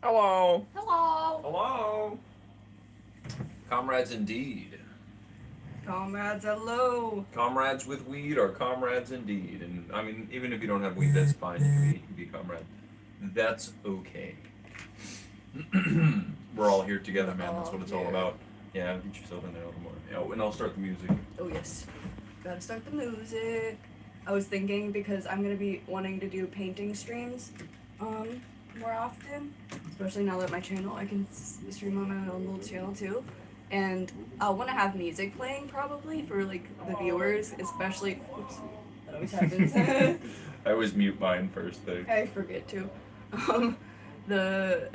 Hello. Hello. Hello. Comrades indeed. Comrades, hello. Comrades with weed are comrades indeed. And I mean, even if you don't have weed, that's fine. You can be a comrade. That's okay. We're all here together, man. That's what it's all about. Yeah, get yourself in there a little more. Yeah, and I'll start the music. Oh, yes. Gotta start the music. I was thinking because I'm gonna be wanting to do painting streams more often, especially now that my channel, I can stream on my own little channel too. And I'll want to have music playing probably for like the viewers, especially. Oops, that always happens. I always mute mine first thing. I forget to. The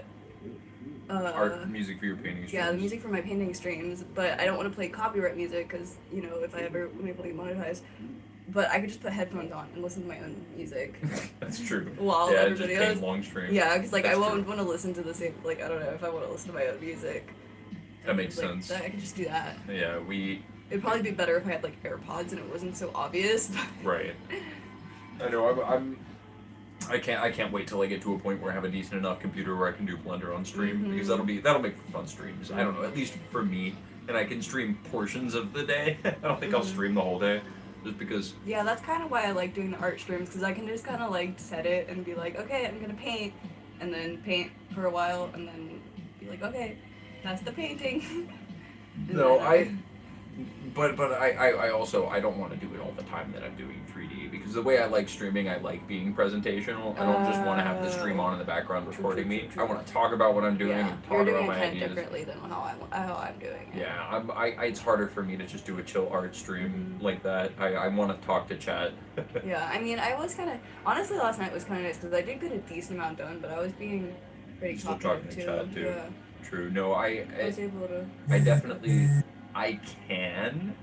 Art music for your painting streams. yeah, the music for my painting streams, but I don't want to play copyright music because, you know, if I ever am able to get monetized. But I could just put headphones on and listen to my own music. That's true. While yeah, everybody just paint else. long streams. Yeah, because like That's I won't true. want to listen to the same. Like I don't know if I want to listen to my own music. That makes Like, sense. I could just do that. Yeah, we. It'd probably be better if I had like AirPods and it wasn't so obvious. Right. I know. I can't wait till I get to a point where I have a decent enough computer where I can do Blender on stream because that'll make for fun streams. I don't know, at least for me, and I can stream portions of the day. I don't think I'll stream the whole day, just because. Yeah, that's kind of why I like doing the art streams because I can just kind of like set it and be like, okay, I'm gonna paint, and then paint for a while, and then be like, okay, that's the painting. No, But I also I don't want to do it all the time that I'm doing 3D because the way I like streaming, I like being presentational. I don't just want to have the stream on in the background recording me. I want to talk about what I'm doing and talk you're doing about it my kind ideas. of differently than how I'm doing it. Yeah, it's harder for me to just do a chill art stream like that. I want to talk to chat. Yeah, I mean, I was kind of honestly last night was kind of nice because I did get a decent amount done, but I was being pretty Still talkative talking to too. chat too. Yeah, True. No, I was able to. I definitely I can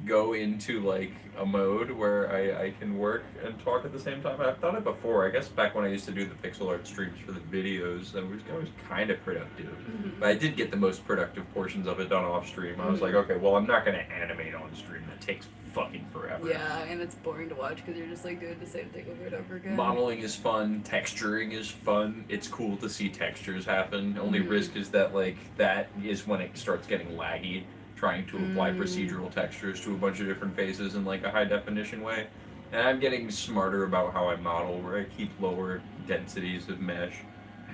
go into like a mode where I can work and talk at the same time. I've done it before. I guess back when I used to do the pixel art streams for the videos, I was kind of productive. But I did get the most productive portions of it done off stream. I was like, okay, well, I'm not going to animate on stream. That takes fucking forever. Yeah, and it's boring to watch because you're just like doing the same thing over and over again. Modeling is fun. Texturing is fun. It's cool to see textures happen. Only risk is that like that is when it starts getting laggy. Trying to apply procedural textures to a bunch of different faces in like a high definition way. And I'm getting smarter about how I model, where I keep lower densities of mesh.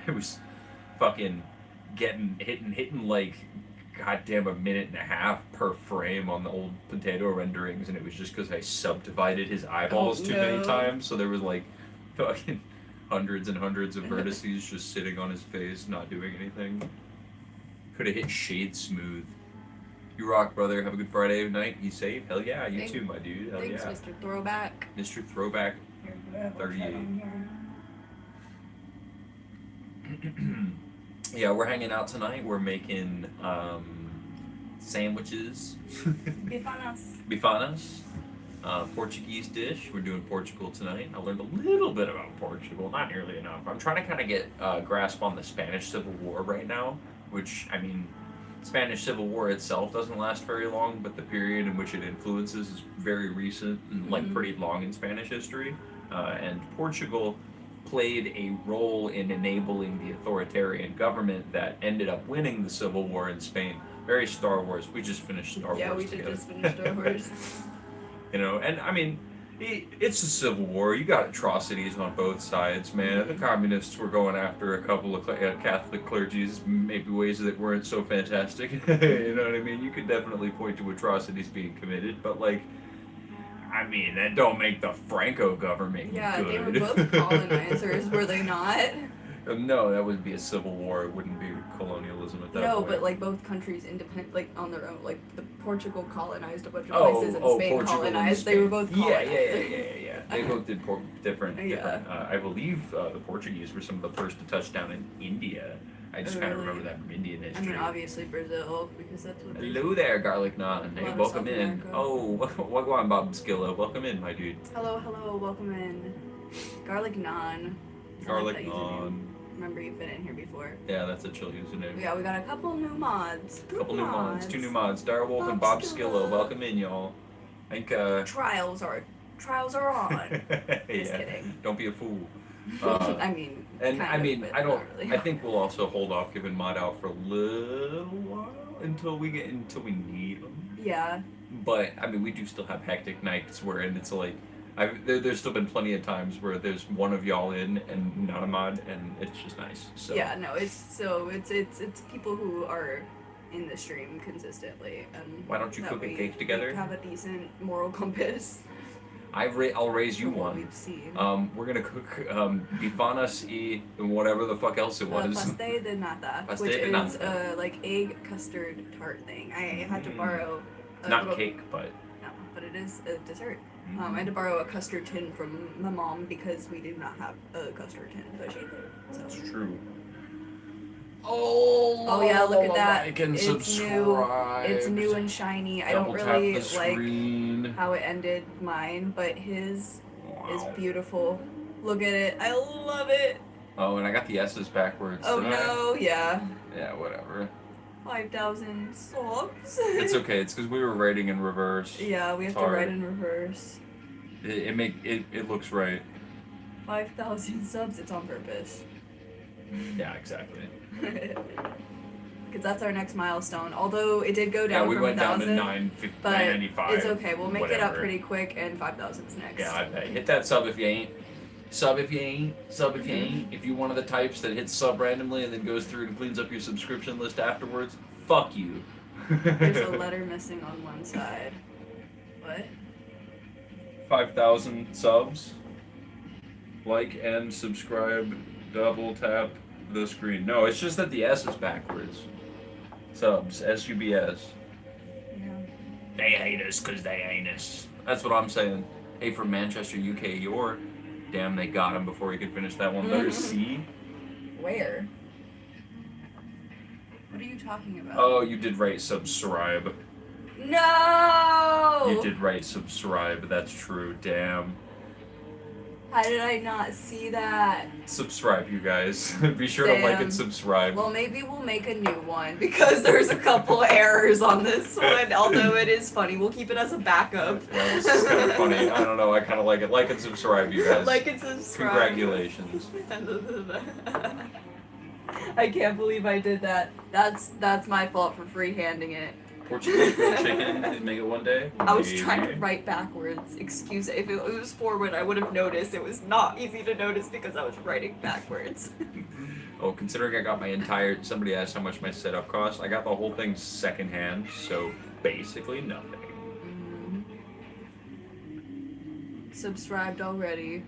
I was fucking hitting like goddamn a minute and a half per frame on the old potato renderings, and it was just because I subdivided his eyeballs too many times, so there was like fucking hundreds and hundreds of vertices just sitting on his face, not doing anything. Could have hit shade smooth. You rock, brother. Have a good Friday night. You safe? Hell yeah. You too, my dude. Hell Thanks, yeah. Mr. Throwback. Mr. Throwback 38. Yeah, we're hanging out tonight. We're making sandwiches. Bifanas. Portuguese dish. We're doing Portugal tonight. I learned a little bit about Portugal, not nearly enough. I'm trying to kind of get a grasp on the Spanish Civil War right now, which, I mean, Spanish Civil War itself doesn't last very long, but the period in which it influences is very recent and like pretty long in Spanish history. And Portugal played a role in enabling the authoritarian government that ended up winning the Civil War in Spain. Very Star Wars. We just finished Star Wars. Yeah, we together. did just finish Star Wars. You know, and I mean, it's a civil war. You got atrocities on both sides, man. The communists were going after a couple of Catholic clergies, maybe ways that weren't so fantastic. You know what I mean? You could definitely point to atrocities being committed, but like, I mean, that don't make the Franco government good. They were both colonizers, were they not? No, that would be a civil war. It wouldn't be colonialism at that point. No, but like both countries independent, like on their own. Like the Portugal colonized a bunch of places, and Spain Portugal colonized. Spain. They were both colonized. Yeah. They both did different. I believe the Portuguese were some of the first to touch down in India. I just kind of remember that from Indian history. I mean, obviously Brazil, because that's what. Hello there, Garlic Naan. Hey, welcome in. Oh, welcome on, Bob Skillo. Welcome in, my dude. Hello, welcome in. Garlic Naan. Garlic Naan. Remember, you've been in here before. Yeah, that's a chill username. Yeah, we got a couple new mods. Two new mods. Darwolf and Bob Skillo. Welcome in, y'all. I think trials are on. Just kidding. Don't be a fool. I mean, and kind I of, mean, but I don't. not really. I think we'll also hold off giving mod out for a little while until we need them. Yeah. But I mean, we do still have hectic nights wherein it's like, there's still been plenty of times where there's one of y'all in and not a mod, and it's just nice. So Yeah, no, it's people who are in the stream consistently, and why don't you that cook a we cake together? have a decent moral compass. I'll raise you from what one. we've seen. We're gonna cook Bifanas and whatever the fuck else it was. Pastel de nata, Pastel which de is nata. like egg custard tart thing. I had to borrow a Not little, cake, but no, but it is a dessert. I had to borrow a custard tin from my mom because we did not have a custard tin, but she did. So. that's true. Oh yeah, look at that. Like and It's subscribe. It's new and shiny. I don't Double really tap the like screen. how it ended mine, but his is Wow. beautiful. Look at it. I love it. Oh, and I got the S's backwards. Oh didn't I? no, yeah. Yeah, whatever. 5,000 subs. It's okay. It's because we were writing in reverse. Yeah, we have It's to hard. write in reverse. It looks right. 5,000 subs, it's on purpose. Yeah, exactly. Because that's our next milestone. Although it did go down Yeah, we from went down to 1,000, but 995. it's okay. We'll make it up whatever. pretty quick, and 5,000's next. Yeah, I bet. Hit that sub if you ain't. Sub if you ain't. Sub if you ain't. If you're one of the types that hits sub randomly and then goes through and cleans up your subscription list afterwards, fuck you. There's a letter missing on one side. What? 5,000 subs. Like and subscribe. Double tap the screen. No, it's just that the S is backwards. Subs. S-U-B-S. Yeah. They hate us because they ain't us. That's what I'm saying. Hey, from Manchester, UK, you're... Damn, they got him before he could finish that one letter C. Where? What are you talking about? Oh, you did write subscribe. No! You did write subscribe. That's true. Damn. How did I not see that? Subscribe, you guys. Be sure to like Damn. and subscribe. Well, maybe we'll make a new one because there's a couple errors on this one. Although it is funny, we'll keep it as a backup. Yeah, this is kind of funny. I don't know. I kind of like it. Like and subscribe, you guys. Like and subscribe. Congratulations. I can't believe I did that. That's my fault for freehanding it. Portugal grilled chicken. Did make it one day. I was Maybe. trying to write backwards. Excuse it. If it was forward, I would have noticed. It was not easy to notice because I was writing backwards. Oh, considering I got my entire... Somebody asked how much my setup cost. I got the whole thing secondhand, so basically nothing. Subscribed already.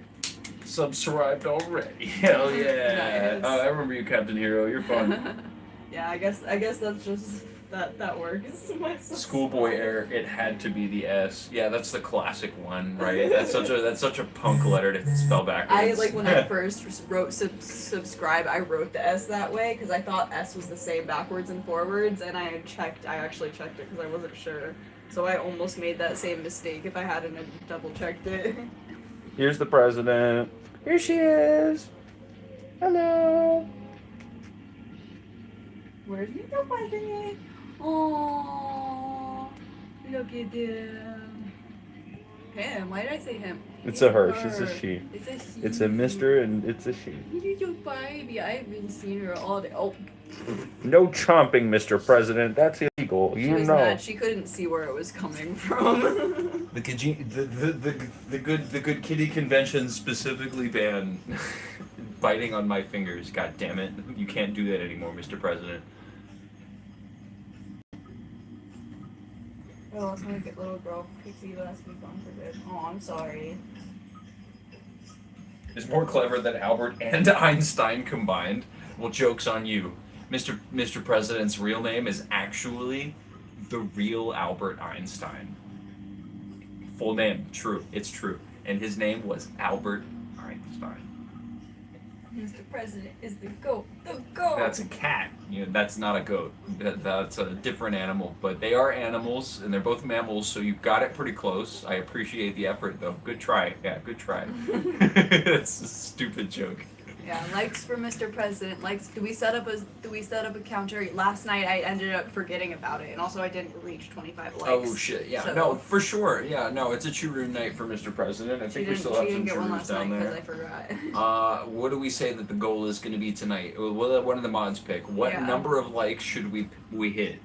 Subscribed already. Hell yeah. Nice. Oh, I remember you, Captain Hero. You're fun. Yeah, I guess that's just that works. Schoolboy error. It had to be the S. Yeah, that's the classic one, right? That's such a punk letter to spell backwards. I like when I first wrote subscribe, I wrote the S that way because I thought S was the same backwards and forwards, and I actually checked it because I wasn't sure. So I almost made that same mistake if I hadn't double checked it. Here's the president. Here she is. Hello. Where's the president? Oh, look at him. Him? Why did I say him? It's a her. She's a she. It's a she. It's a mister and it's a she. Little baby. I haven't seen her all day. Oh. No chomping, Mr. President. That's illegal. She You was know. mad. She couldn't see where it was coming from. The good kitty convention specifically ban biting on my fingers. God damn it! You can't do that anymore, Mr. President. Oh, let's make it little girl. Pixie last week on for good. Oh, I'm sorry. Is more clever than Albert and Einstein combined. Well, joke's on you. Mr. President's real name is actually the real Albert Einstein. Full name, true, it's true. And his name was Albert Einstein. Mr. President is the goat. The goat! That's a cat. You know, that's not a goat. That's a different animal. But they are animals, and they're both mammals, so you got it pretty close. I appreciate the effort, though. Good try. Yeah, good try. That's a stupid joke. Yeah, likes for Mr. President. Likes. Do we set up a counter? Last night I ended up forgetting about it, and also I didn't reach 25 likes. Oh shit! Yeah, so no, for sure. Yeah, no, it's a chew-room night for Mr. President. I think we still have some chew-rooms down there. I forgot. What do we say that the goal is going to be tonight? What one of the mods pick? What number of likes should we hit?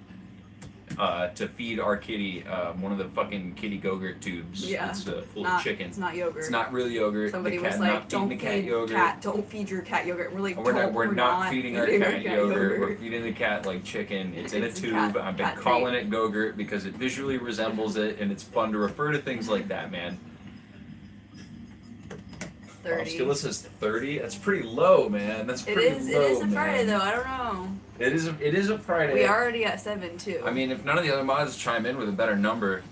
To feed our kitty one of the fucking kitty Go-Gurt tubes. Yeah. It's full of chicken. It's not yogurt. It's not real yogurt. Somebody the cat was like, not don't feeding the feed cat yogurt. don't feed your cat yogurt. We're like, we're not feeding our cat yogurt. We're yogurt. feeding the cat like chicken. It's in a It's a tube. cat- I've been cat calling it Go-Gurt because it visually resembles it and it's fun to refer to things like that, man. 30. Skilla says 30. That's pretty low, man. That's pretty low, It is a man. Friday though. I don't know. It is a Friday. We are already at 7 too. I mean, if none of the other mods chime in with a better number,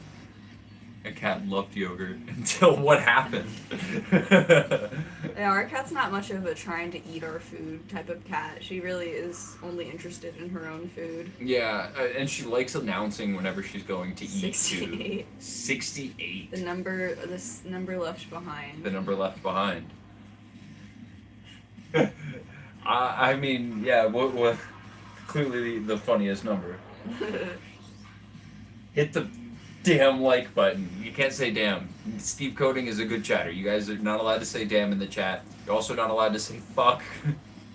a cat loved yogurt until what happened. Yeah, our cat's not much of a trying to eat our food type of cat. She really is only interested in her own food. Yeah, and she likes announcing whenever she's going to eat 68. too. 68. The number left behind. The number left behind. I mean, yeah, what clearly the funniest number. Hit the damn like button. You can't say damn. Steve Coding is a good chatter. You guys are not allowed to say damn in the chat. You're also not allowed to say fuck.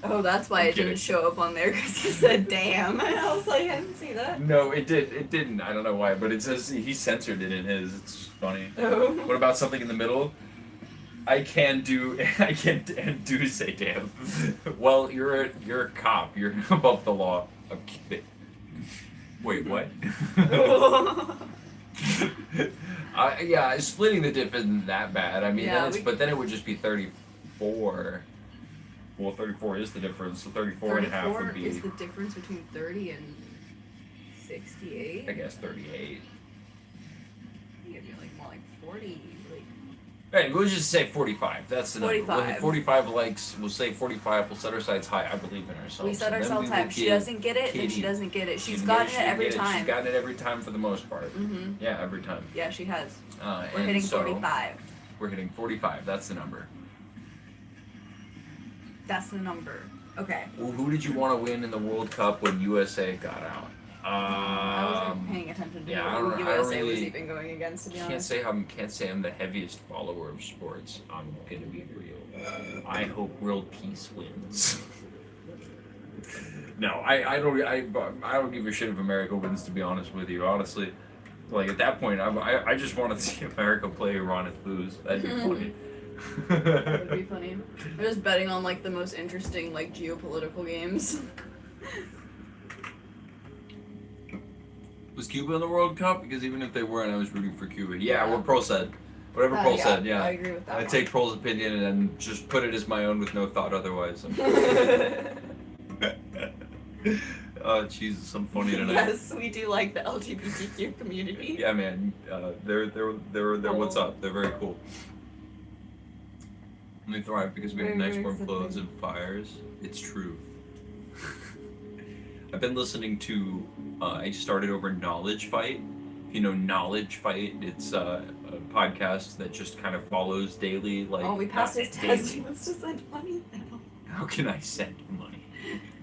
Oh, that's why it didn't show up on there, because he said damn. I was like, I didn't see that. No, it did. It didn't. I don't know why, but it says he censored it in his. It's funny. Oh. What about something in the middle? I can do say damn. Well, you're a cop. You're above the law. I'm kidding. Wait, what? Yeah, splitting the diff isn't that bad. I mean, Yeah, but then it would just be 34. Well, 34 is the difference, so 34 and a half would be... is the difference between 30 and 68? I guess 38. I think it'd be like more like 40. Hey, we'll just say 45. That's the number. 45. We'll hit 45 likes. We'll say 45. We'll set our sights high. I believe in ourselves. We set And then ourselves we high. will If she give doesn't get it, then Katie- she doesn't get it. she She's can gotten get it every time. She's gotten it every time for the most part. Mm-hmm. Yeah, every time. Yeah, she has. We're And hitting so 45. We're hitting 45. That's the number. That's the number. Okay. Well, who did you want to win in the World Cup when USA got out? I wasn't paying attention to yeah, who I don't USA was really- even going against, to be Can't honest. say I'm the heaviest follower of sports. I'm gonna be real. I hope world peace wins. No, I don't give a shit if America wins. To be honest with you, honestly, like at that point, I just want to see America play Iran and lose. That'd be funny. That would be funny. I'm just betting on like the most interesting like geopolitical games. Was Cuba in the World Cup? Because even if they weren't, I was rooting for Cuba. Yeah, what Pearl said. Whatever Pearl said, yeah. I agree with that. I take Pearl's opinion and then just put it as my own with no thought otherwise. Oh, Jesus, I'm funny tonight. Yes, we do like the LGBTQ community. Yeah, man. They're what's up. They're very cool. And they thrive because we have Very, nice very warm clothes accepting. and fires. It's true. I've been listening to, I started over Knowledge Fight. If you know Knowledge Fight, it's a podcast that just kind of follows daily, like... Oh, we passed not his daily. test. He wants to send money now. How can I send money?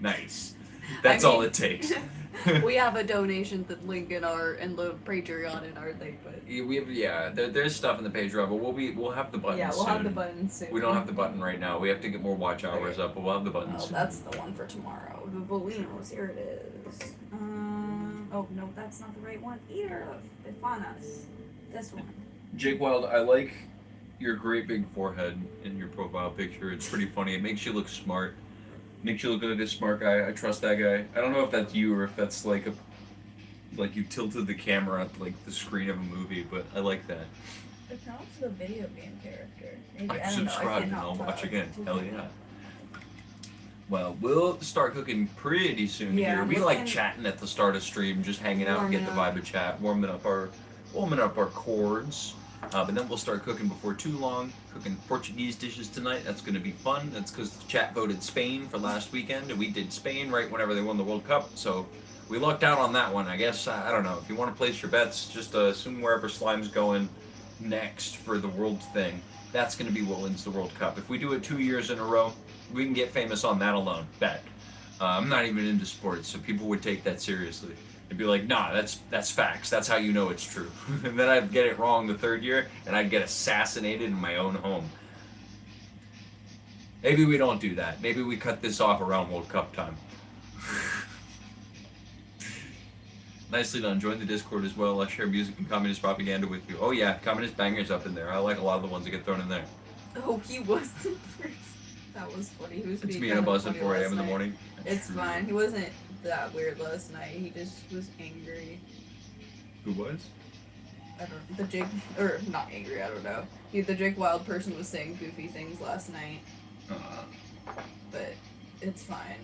Nice. That's all it takes. We have a donation link in the Patreon in our thing, but There's stuff in the Patreon, but we'll have the button we'll soon. have the button soon. We don't have the button right now. We have to get more watch hours up, but we'll have the button Oh, soon. that's the one for tomorrow. The Bolinos, here it is. Oh no, that's not the right one either. Bifanas. This one. Jake Wild, I like your great big forehead in your profile picture. It's pretty funny. It makes you look smart. Makes you look like a smart guy. I trust that guy. I don't know if that's you or if that's like you tilted the camera at like the screen of a movie, but I like that. It's not a video game character. Maybe, I don't know, subscribed and cannot I'll tell. watch again. It's too Hell funny. yeah. Well, we'll start cooking pretty soon Yeah, here. We we're like gonna- chatting at the start of stream, just hanging out and get the Warming vibe of chat, warming up our chords. But then we'll start cooking before too long. Cooking Portuguese dishes tonight. That's going to be fun. That's because the chat voted Spain for last weekend, and we did Spain right whenever they won the World Cup. So we lucked out on that one, I guess. I don't know. If you want to place your bets, just assume wherever Slime's going next for the world thing. That's going to be what wins the World Cup. If we do it 2 years in a row, We can get famous on that alone. Bet. I'm not even into sports, so people would take that seriously. They'd be like, nah, that's facts. That's how you know it's true. And then I'd get it wrong the third year, and I'd get assassinated in my own home. Maybe we don't do that. Maybe we cut this off around World Cup time. Nicely done. Join the Discord as well. I share music and communist propaganda with you. Oh yeah, communist bangers up in there. I like a lot of the ones that get thrown in there. Oh, he was the first. That was funny. He was It's being me and a kind of buzz at funny 4 a.m. last in the night. morning. It's fine. He wasn't that weird last night. He just was angry. Who was? I don't. The Jake, or not angry. I don't know. The Jake Wild person was saying goofy things last night, but it's fine.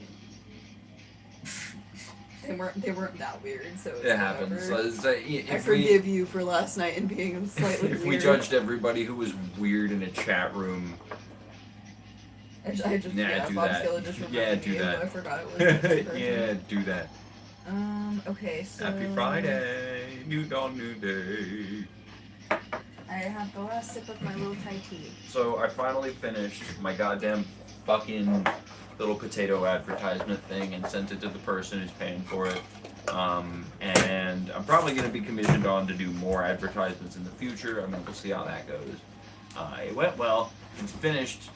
They weren't that weird, so it's It happens. whatever. If I forgive you for last night and being slightly If weird. we judged everybody who was weird in a chat room, I just yeah, do Bob that. Skillet just Yeah, reminded do me, that. I forgot it was this person. yeah, do that. Okay, so Happy Friday, new dawn, new day. I have the last sip of my little Thai tea. So I finally finished my goddamn fucking little potato advertisement thing and sent it to the person who's paying for it. And I'm probably going to be commissioned on to do more advertisements in the future. I mean, we'll see how that goes. It went well. It's finished.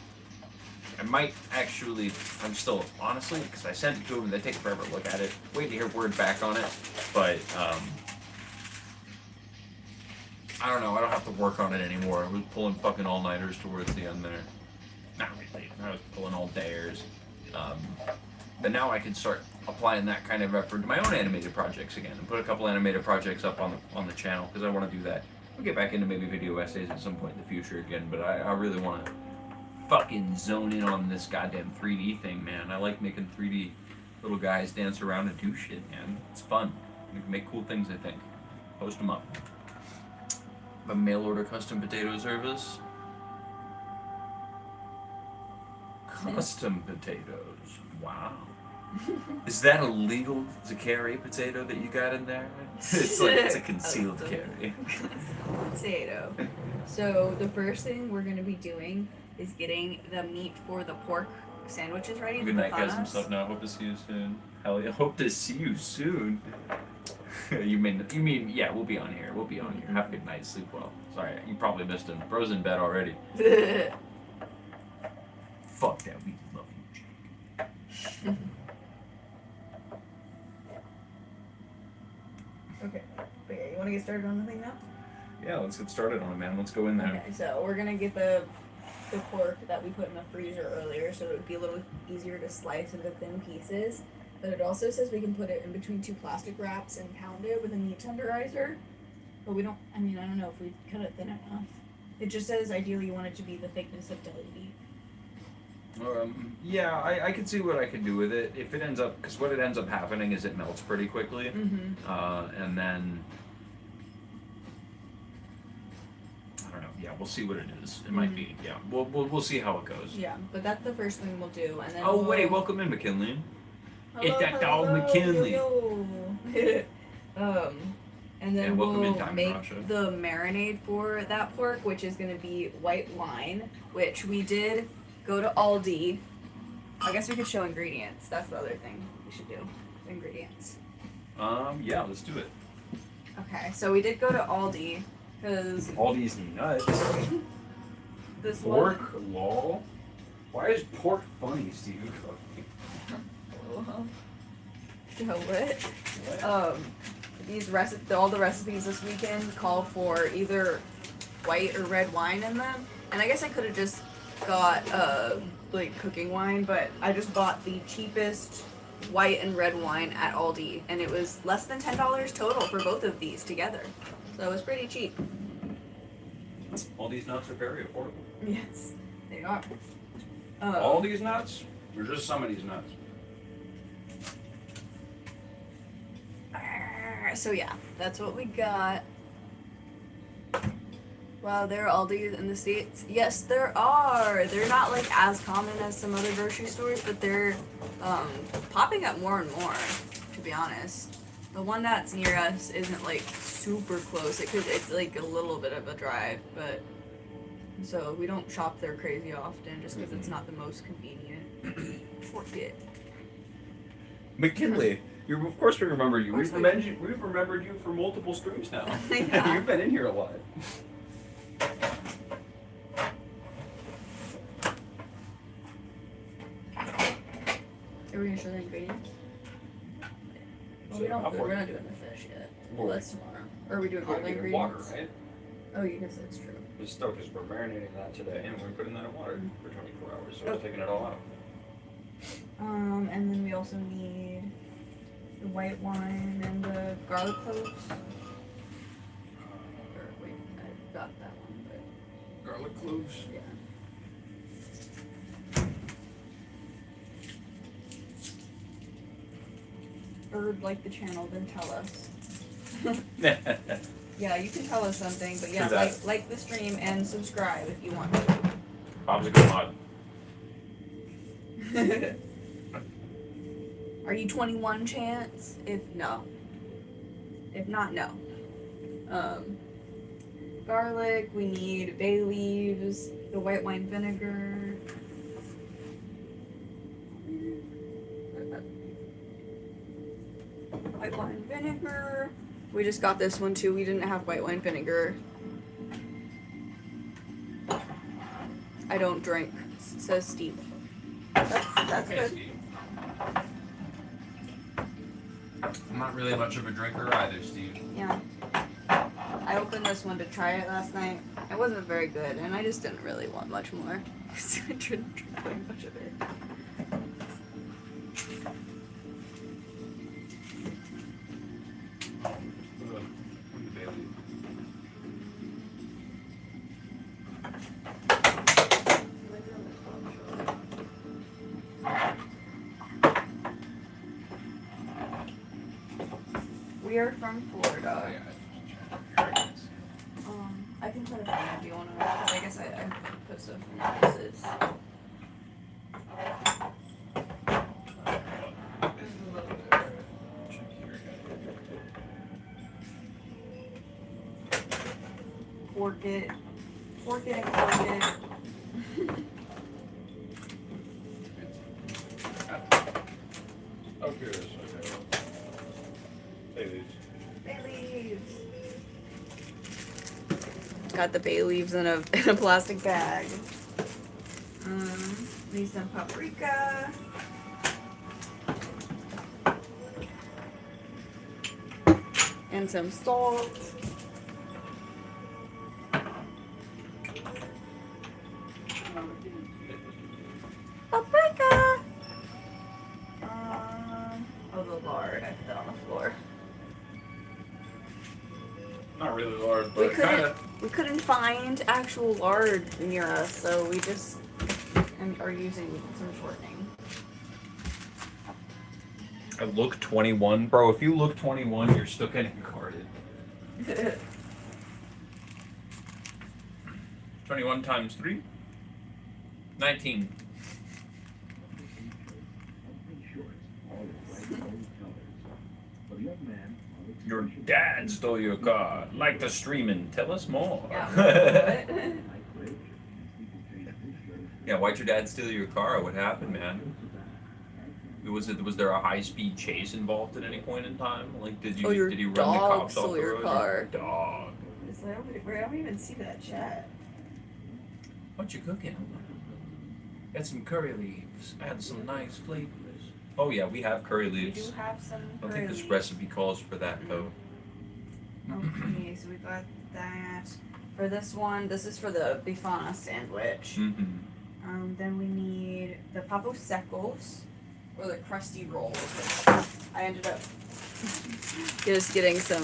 I might actually, I'm still, honestly, because I sent it to them and they take forever to look at it, wait to hear word back on it. But, I don't know, I don't have to work on it anymore. I was pulling fucking all-nighters towards the end there. Not really, I was pulling all-dayers. But now I can start applying that kind of effort to my own animated projects again and put a couple animated projects up on the channel because I want to do that. We'll get back into maybe video essays at some point in the future again, but I really want to fucking zone in on this goddamn 3D thing, man. I like making 3D little guys dance around and do shit, man. It's fun. We can make cool things, I think. Post them up. A mail order custom potato service. Custom potatoes. Wow. Is that a legal to carry potato that you got in there? It's like it's a concealed carry. Potato. So the first thing we're gonna be doing is getting the meat for the pork sandwiches ready. Good night, guys. Bifanas. I'm stuff now. Hope to see you soon. Hell yeah. Hope to see you soon. you mean yeah? We'll be on here. We'll be on here. Have a good night. Sleep well. Sorry, you probably missed him. Bro's in bed already. Fuck that. We love you, Jake. Okay. But yeah, you want to get started on the thing now? Yeah, let's get started on it, man. Let's go in there. Okay, so we're gonna get the pork that we put in the freezer earlier, so it would be a little easier to slice into thin pieces. But it also says we can put it in between 2 plastic wraps and pound it with a meat tenderizer. But we don't. I mean, I don't know if we cut it thin enough. It just says ideally you want it to be the thickness of deli meat. Yeah, I can see what I can do with it. If it ends up, because what it ends up happening is it melts pretty quickly, and then I don't know. Yeah, we'll see what it is. It might be. Yeah, we'll see how it goes. Yeah, but that's the first thing we'll do, and then. Oh we'll... wait, welcome in, McKinley. Hello, It's that dog McKinley. Yo. And then welcome in, we'll Time make Russia. the marinade for that pork, which is gonna be white wine, which we did go to Aldi. I guess we could show ingredients. That's the other thing we should do. Ingredients. Yeah, let's do it. Okay, so we did go to Aldi because All these nuts. this Pork, lol. Why is pork funny, Steve? one. So what? All the recipes this weekend call for either white or red wine in them, and I guess I could have just got like cooking wine, but I just bought the cheapest white and red wine at Aldi, and it was less than $10 total for both of these together, so it was pretty cheap. All these nuts are very affordable. Yes, they are. All these nuts, or just some of these nuts? So yeah, that's what we got. Wow, there are Aldi's in the States. Yes, there are. They're not like as common as some other grocery stores, but they're popping up more and more, to be honest. The one that's near us isn't like super close. It's like a little bit of a drive, but so we don't shop there crazy often just because it's not the most convenient. Fork it. McKinley, of course we remember you. Of course We've remembered you for multiple streams now. Yeah. You've been in here a lot. Are we gonna show the ingredients? Well, we're not doing the fish yet. Well, that's tomorrow. Or are we doing all the ingredients? Water, right? Oh, you guess that's true. It's still because we're marinating that today and we're putting that in water for 24 hours, so Oh. we're taking it all out. And then we also need the white wine and the garlic cloves. Or wait, I got that one, but Garlic cloves. yeah. Bird like the channel, then tell us. Yeah, you can tell us something, but yeah, True that. like the stream and subscribe if you want to. Bob's a good mod. Are you 21 chance? If no. If not, no. Garlic, we need bay leaves, the white wine vinegar. White wine vinegar. We just got this one too. We didn't have white wine vinegar. I don't drink, says Steve. That's Okay, good. Steve. I'm not really much of a drinker either, Steve. Yeah. I opened this one to try it last night. It wasn't very good, and I just didn't really want much more. So I didn't drink very much of it. We are from Florida. I can put it on if you want to, because I guess I put stuff in places. Fork it and fork it. Oh, here it is. Okay. Bay leaves. Bay leaves. Got the bay leaves in a plastic bag. Need some paprika. And some salt. Paprika. Oh, the lard. I put that on the floor. Not really large, We but kind couldn't. of. We couldn't find actual lard near us, so we just are using some shortening. I look 21, bro. If you look 21, you're still getting carded. 21 times 3? 19. Your dad stole your car. Like the streaming. Tell us more. Yeah. Yeah, why'd your dad steal your car? What happened, man? Was there a high-speed chase involved at any point in time? Like, did he run the cops off the your road? car. Dog. It's like, I don't even see that chat. What you cooking? Got some curry leaves. Add some nice flavors. Oh yeah, we have curry We leaves. do have some I don't curry think this leaves. recipe calls for that though. Okay, so we got that. For this one, this is for the Bifanas sandwich. Mm-hmm. Then we need the papo secos, or the crusty rolls. I ended up just getting some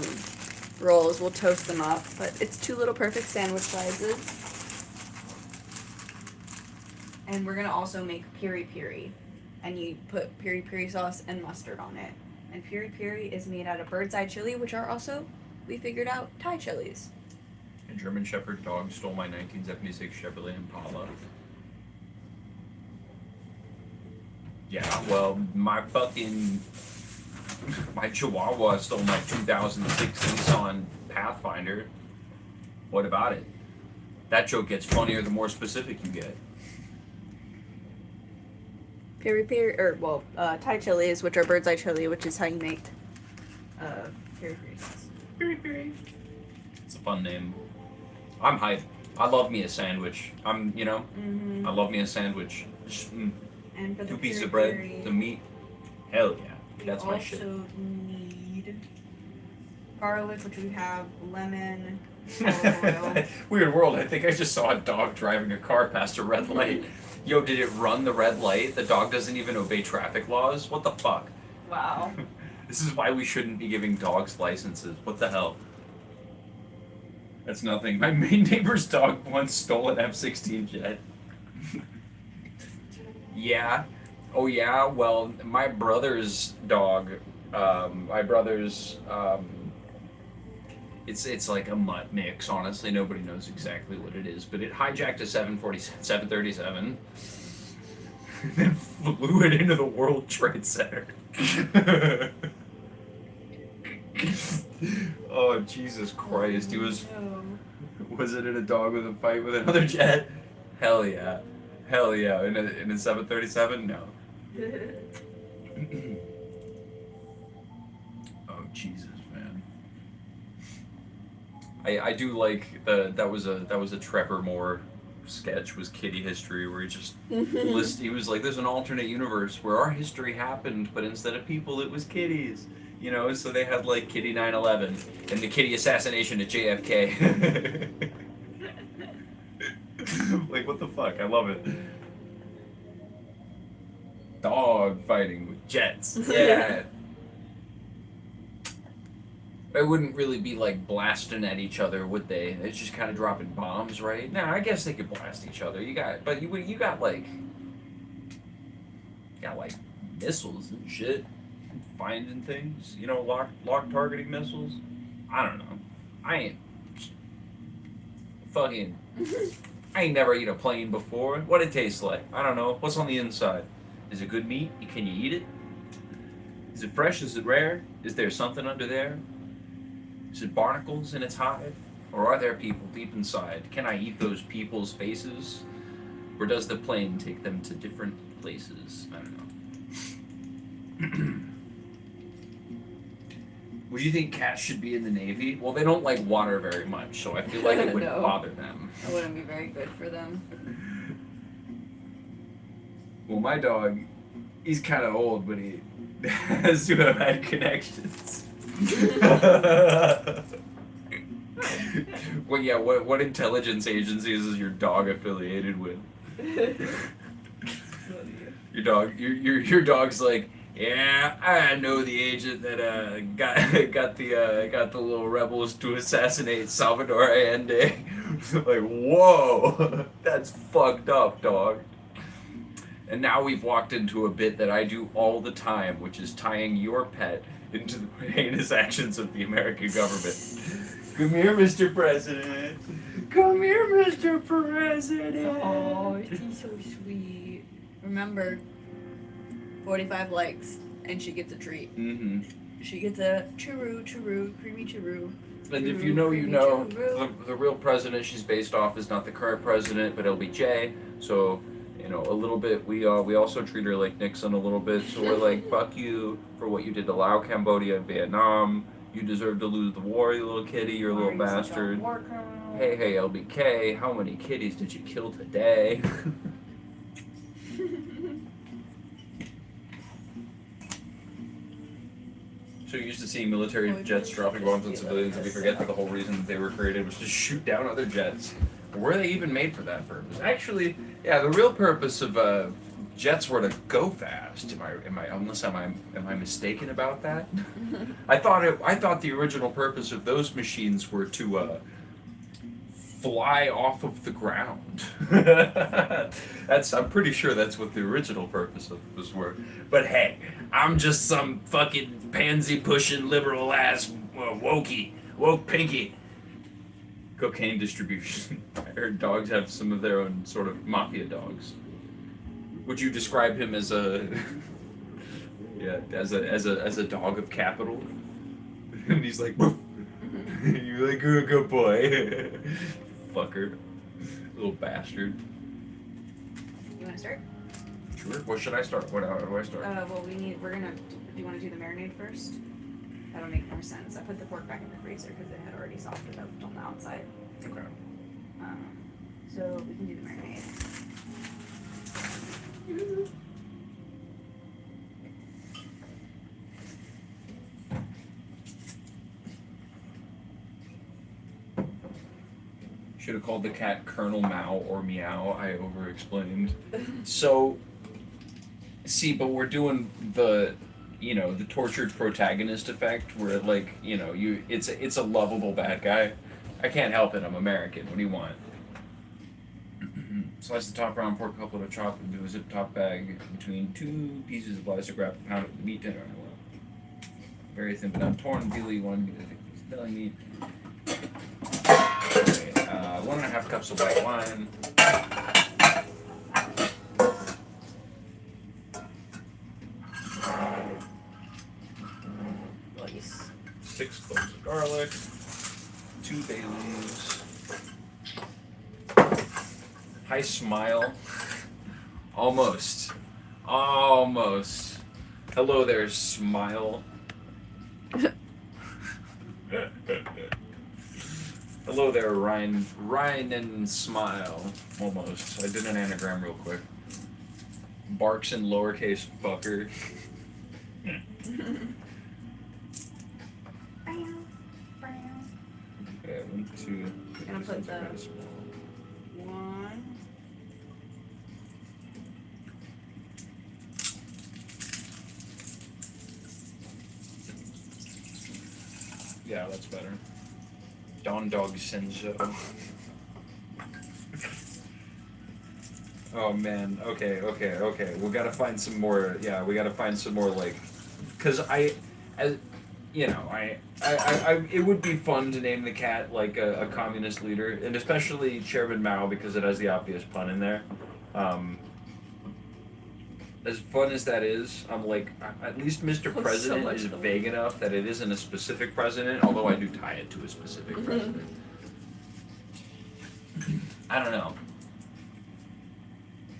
rolls. We'll toast them up, but it's 2 little perfect sandwich sizes. And we're gonna also make piri piri, and you put piri piri sauce and mustard on it. And piri piri is made out of bird's eye chili, which are also, we figured out, Thai chilies. A German Shepherd dog stole my 1976 Chevrolet Impala. Yeah, well, my Chihuahua stole my 2006 Nissan Pathfinder. What about it? That joke gets funnier the more specific you get. Piri piri, or well, Thai chilies, which are bird's eye chili, which is how you make piri piri sauce. Piri piri. It's a fun name. I'm hyped. I love me a sandwich. Mm-hmm. I love me a sandwich. Just, And for the 2 pieces of piri bread, piri, the meat. Hell yeah. we That's my shit. also need garlic, which we have, lemon, olive oil. Weird world. I think I just saw a dog driving a car past a red light. Yo, did it run the red light? The dog doesn't even obey traffic laws? What the fuck? Wow. This is why we shouldn't be giving dogs licenses. What the hell? That's nothing. My main neighbor's dog once stole an F-16 jet. Yeah. Oh yeah. Well, my brother's dog. It's like a mutt mix. Honestly, nobody knows exactly what it is, but it hijacked a 737, and then flew it into the World Trade Center. Oh Jesus Christ! He was. Oh. Was it in a dog with a fight with another jet? Hell yeah. Hell yeah. In a 737? No. Oh Jesus, man. I do like that was a Trevor Moore sketch, was Kitty History, where he just he was like, there's an alternate universe where our history happened, but instead of people it was kitties. You know, so they had like Kitty 9/11 and the Kitty assassination at JFK. Like, what the fuck? I love it. Dog fighting with jets. Yeah. They wouldn't really be like blasting at each other, would they? It's just kind of dropping bombs, right? Nah, I guess they could blast each other. You got missiles and shit. Finding things, lock targeting missiles. I don't know. I ain't never eaten a plane before. What it tastes like? I don't know. What's on the inside? Is it good meat? Can you eat it? Is it fresh? Is it rare? Is there something under there? Is it barnacles in its hide? Or are there people deep inside? Can I eat those people's faces? Or does the plane take them to different places? I don't know. Would you think cats should be in the Navy? Well, they don't like water very much, so I feel like it wouldn't No. bother them. That wouldn't be very good for them. Well, my dog, he's kind of old, but he has to have had connections. Well, yeah, what intelligence agencies is your dog affiliated with? Your dog's like, yeah, I know the agent that got the little rebels to assassinate Salvador Allende. Like, whoa, that's fucked up, dog. And now we've walked into a bit that I do all the time, which is tying your pet into the heinous actions of the American government. Come here, Mr. President. Come here, Mr. President. Oh, she's so sweet. Remember, 45 likes, and she gets a treat. Mm-hmm. She gets a churro, creamy churro. And if you know, you know. The real president she's based off is not the current president, but LBJ. So, a little bit, we also treat her like Nixon a little bit. So we're like, fuck you for what you did to Laos, Cambodia, and Vietnam. You deserve to lose the war, you little kitty, you little bastard. Hey, LBK, how many kitties did you kill today? So you're used to seeing military jets dropping bombs on civilians, and we forget that the whole reason that they were created was to shoot down other jets. Were they even made for that purpose? Actually, yeah, the real purpose of jets were to go fast. Am I mistaken about that? I thought the original purpose of those machines were to fly off of the ground. I'm pretty sure that's what the original purpose of those were. But hey, I'm just some fucking pansy pushing liberal ass woke pinky. Cocaine distribution. I heard dogs have some of their own sort of mafia dogs. Would you describe him as a dog of capital? And he's like, woof. You're like, good boy. Fucker. Little bastard. You want to start? Sure. What should I start? How do I start? Well, do you want to do the marinade first? That'll make more sense. I put the pork back in the freezer because it had already softened up on the outside. Okay. So we can do the marinade. Should have called the cat Colonel Mao or Meow. I over-explained. So, see, but we're doing the tortured protagonist effect, where like, it's a lovable bad guy. I can't help it. I'm American. What do you want? Slice the top round pork couplet of chop into a zip top bag between 2 pieces of plastic wrap, a pound of the meat tender. Very thin but not torn. Ideally, you want to get a thick piece of deli meat. Okay, 1.5 cups of white wine. Nice. 6 cloves of garlic. 2 bay leaves. Hi, smile. Almost. Hello there, smile. Hello there, Ryan and smile. Almost. I did an anagram real quick. Barks in lowercase fucker. Okay, 1, 2. Gonna put the 1. Yeah, that's better. Don Dog Senzo. Oh man, okay. We gotta find some more, like, cause it would be fun to name the cat like a communist leader, and especially Chairman Mao because it has the obvious pun in there. As fun as that is, I'm like, at least Mr. President is vague enough that it isn't a specific president, although I do tie it to a specific president. I don't know.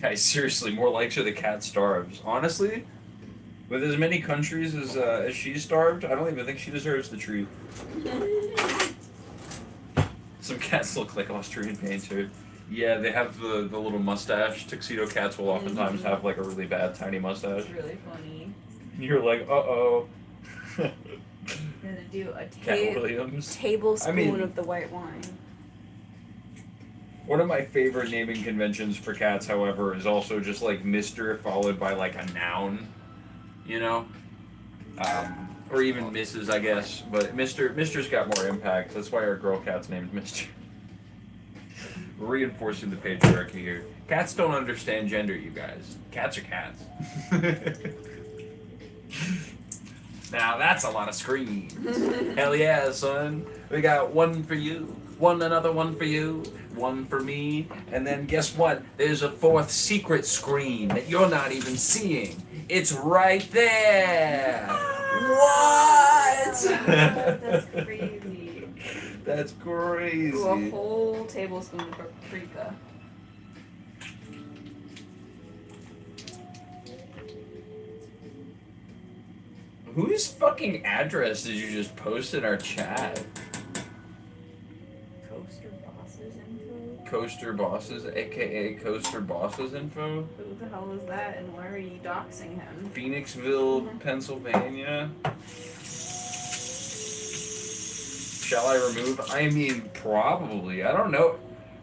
Guys, seriously, more likes or the cat starves. Honestly, with as many countries as she's starved, I don't even think she deserves the treat. Some cats look like Austrian painter. Yeah, they have the little mustache. Tuxedo cats will oftentimes have like a really bad tiny mustache. It's really funny. You're like, uh-oh. I'm gonna do a Cat Williams. tablespoon of the white wine. One of my favorite naming conventions for cats, however, is also just like Mr. followed by like a noun, or even Mrs. I guess. But Mr's got more impact. That's why our girl cat's named Mr. Reinforcing the patriarchy here. Cats don't understand gender, you guys. Cats are cats. Now that's a lot of screams. Hell yeah, son. We got one for you, another one for you, one for me, and then guess what? There's a 4th secret screen that you're not even seeing. It's right there. What? That's crazy. That's crazy. Ooh, a whole tablespoon of paprika. Whose fucking address did you just post in our chat? Coaster Bosses info? Coaster Bosses, aka Coaster Bosses info? Who the hell is that and why are you doxing him? Phoenixville, Pennsylvania. Shall I remove? I mean, probably. I don't know.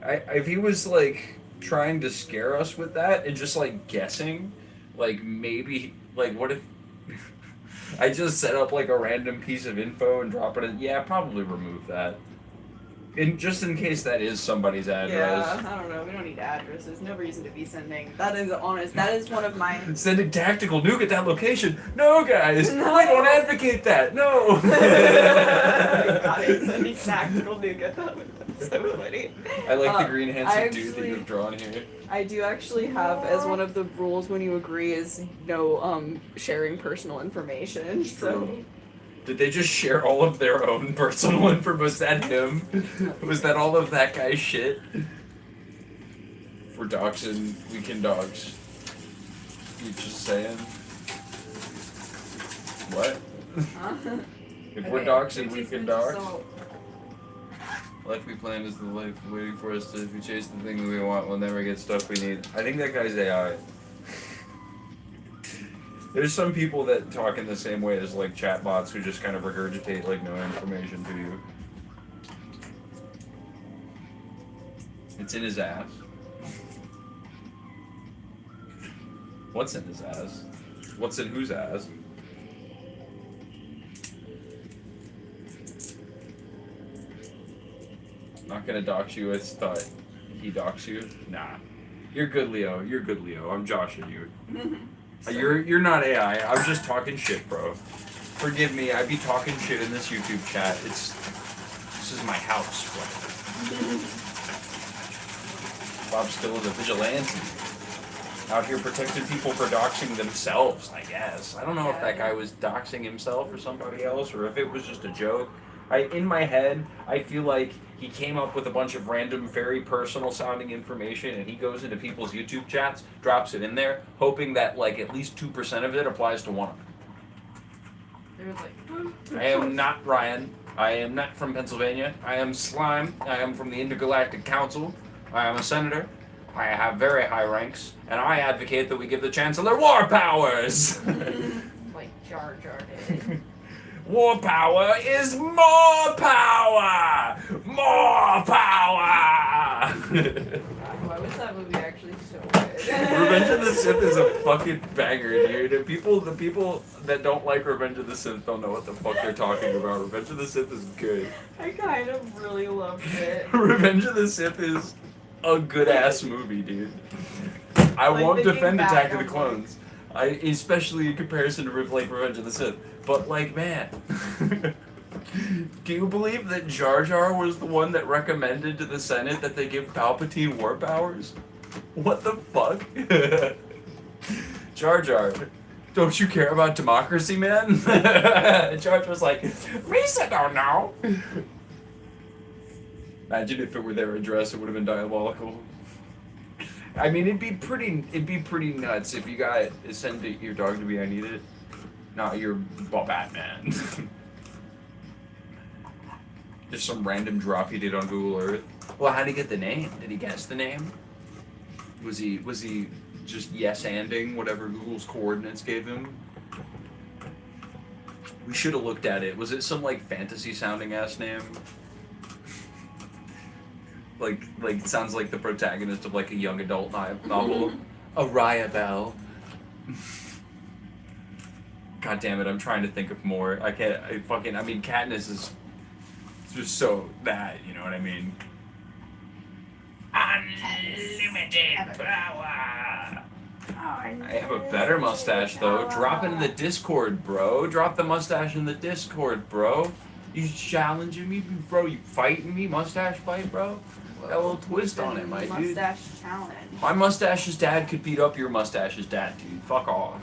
If he was like trying to scare us with that and just like guessing, like maybe, like what if I just set up like a random piece of info and drop it in? Yeah, probably remove that. Just in case that is somebody's address. Yeah, I don't know. We don't need addresses. No reason to be sending. That is honest. That is one of my. Sending tactical nuke at that location. No, guys. No. We don't advocate that. No. God, sending tactical nuke at that. That's so funny. I like the green handsome dude that you've drawn here. I do actually have as one of the rules when you agree is no sharing personal information. So. Did they just share all of their own personal information? Was that him? Was that all of that guy's shit? We're doxing weekend dogs. You just saying. What? Huh? If we're doxing, we can dox. Life we plan is the life waiting for us to. If we chase the thing that we want, we'll never get stuff we need. I think that guy's AI. There's some people that talk in the same way as like chatbots who just kind of regurgitate like no information to you. It's in his ass. What's in his ass? What's in whose ass? Not gonna dox you. I thought he dox you. Nah, you're good, Leo. You're good, Leo. I'm joshing you. You're not AI. I'm just talking shit, bro. Forgive me. I be talking shit in this YouTube chat. This is my house, bro. Bob still is a vigilante. Out here protecting people for doxing themselves, I guess. I don't know if that guy was doxing himself or somebody else, or if it was just a joke. In my head, I feel like he came up with a bunch of random, very personal sounding information, and he goes into people's YouTube chats, drops it in there, hoping that like at least 2% of it applies to one of them. There was like, I am not Ryan. I am not from Pennsylvania. I am Slime. I am from the Intergalactic Council. I am a senator. I have very high ranks, and I advocate that we give the Chancellor war powers. like Jar Jar did. War power is more power! More power! Why was that movie actually so good? Revenge of the Sith is a fucking banger, dude. The people that don't like Revenge of the Sith don't know what the fuck they're talking about. Revenge of the Sith is good. I kind of really loved it. Revenge of the Sith is a good ass movie, dude. I Like, won't thinking defend back, Attack of the I'm Clones. Especially in comparison to Revenge of the Sith. But like, man, can you believe that Jar Jar was the one that recommended to the Senate that they give Palpatine war powers? What the fuck? Jar Jar, don't you care about democracy, man? Jar Jar's like, Risa don't know. Imagine if it were their address, it would have been diabolical. I mean, it'd be pretty nuts if you got send your dog to be I need it. No, you're Batman. Just some random drop he did on Google Earth. Well, how'd he get the name? Did he guess the name? Was he just yes-anding whatever Google's coordinates gave him? We should have looked at it. Was it some like fantasy-sounding ass name? Like it sounds like the protagonist of like a young adult novel. Araya Bell. God damn it! I'm trying to think of more. I can't. I mean, Katniss is just so that. You know what I mean? Unlimited power. I have a better mustache though. Drop it in the Discord, bro. Drop the mustache in the Discord, bro. You challenging me, bro? You fighting me? Mustache fight, bro? Got a little twist on it, my dude. Mustache challenge. My mustache's dad could beat up your mustache's dad, dude. Fuck off.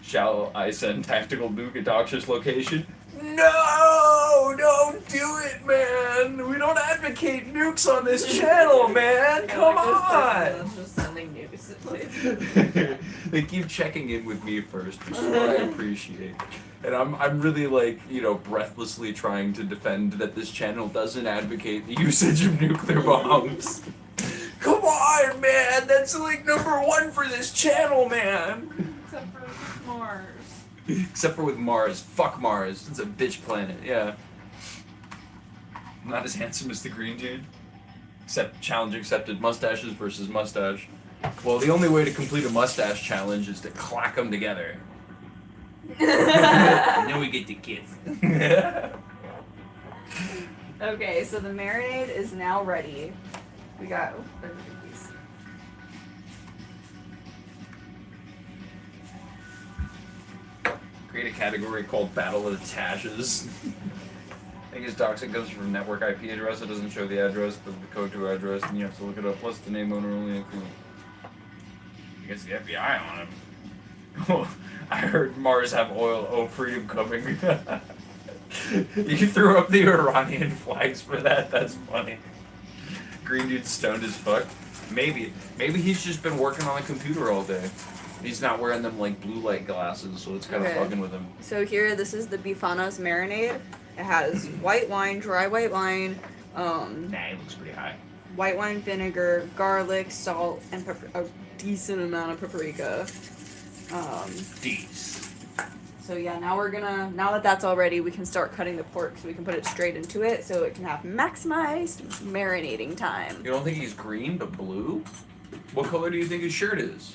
Shall I send tactical nuke at Doctor's location? No! Don't do it, man! We don't advocate nukes on this channel, man! Come on! Just sending nukes. They keep checking in with me first, which is what I appreciate. And I'm really like, breathlessly trying to defend that this channel doesn't advocate the usage of nuclear bombs. Come on, man! That's like #1 for this channel, man! Except for Mars. Except for with Mars. Fuck Mars. It's a bitch planet, yeah. Not as handsome as the green dude. Challenge accepted. Mustaches versus mustache. Well, the only way to complete a mustache challenge is to clack them together. And then we get to kiss. Okay, so the marinade is now ready. We got... there's a good piece. Create a category called Battle of the Tashes. I think his doxing comes from network IP address. It doesn't show the address, but the code to address, and you have to look it up. Plus, the name owner only include. I guess the FBI on him. I heard Mars have oil. Oh, freedom coming. You threw up the Iranian flags for that? That's funny. Green dude stoned as fuck. Maybe he's just been working on the computer all day. He's not wearing them like blue light glasses, so it's kind of bugging with him. So here, this is the Bifanas marinade. It has white wine, dry white wine, Nah, it looks pretty high. white wine vinegar, garlic, salt, and a decent amount of paprika. These. So yeah, now that that's all ready, we can start cutting the pork so we can put it straight into it so it can have maximized marinating time. You don't think he's green but blue? What color do you think his shirt is?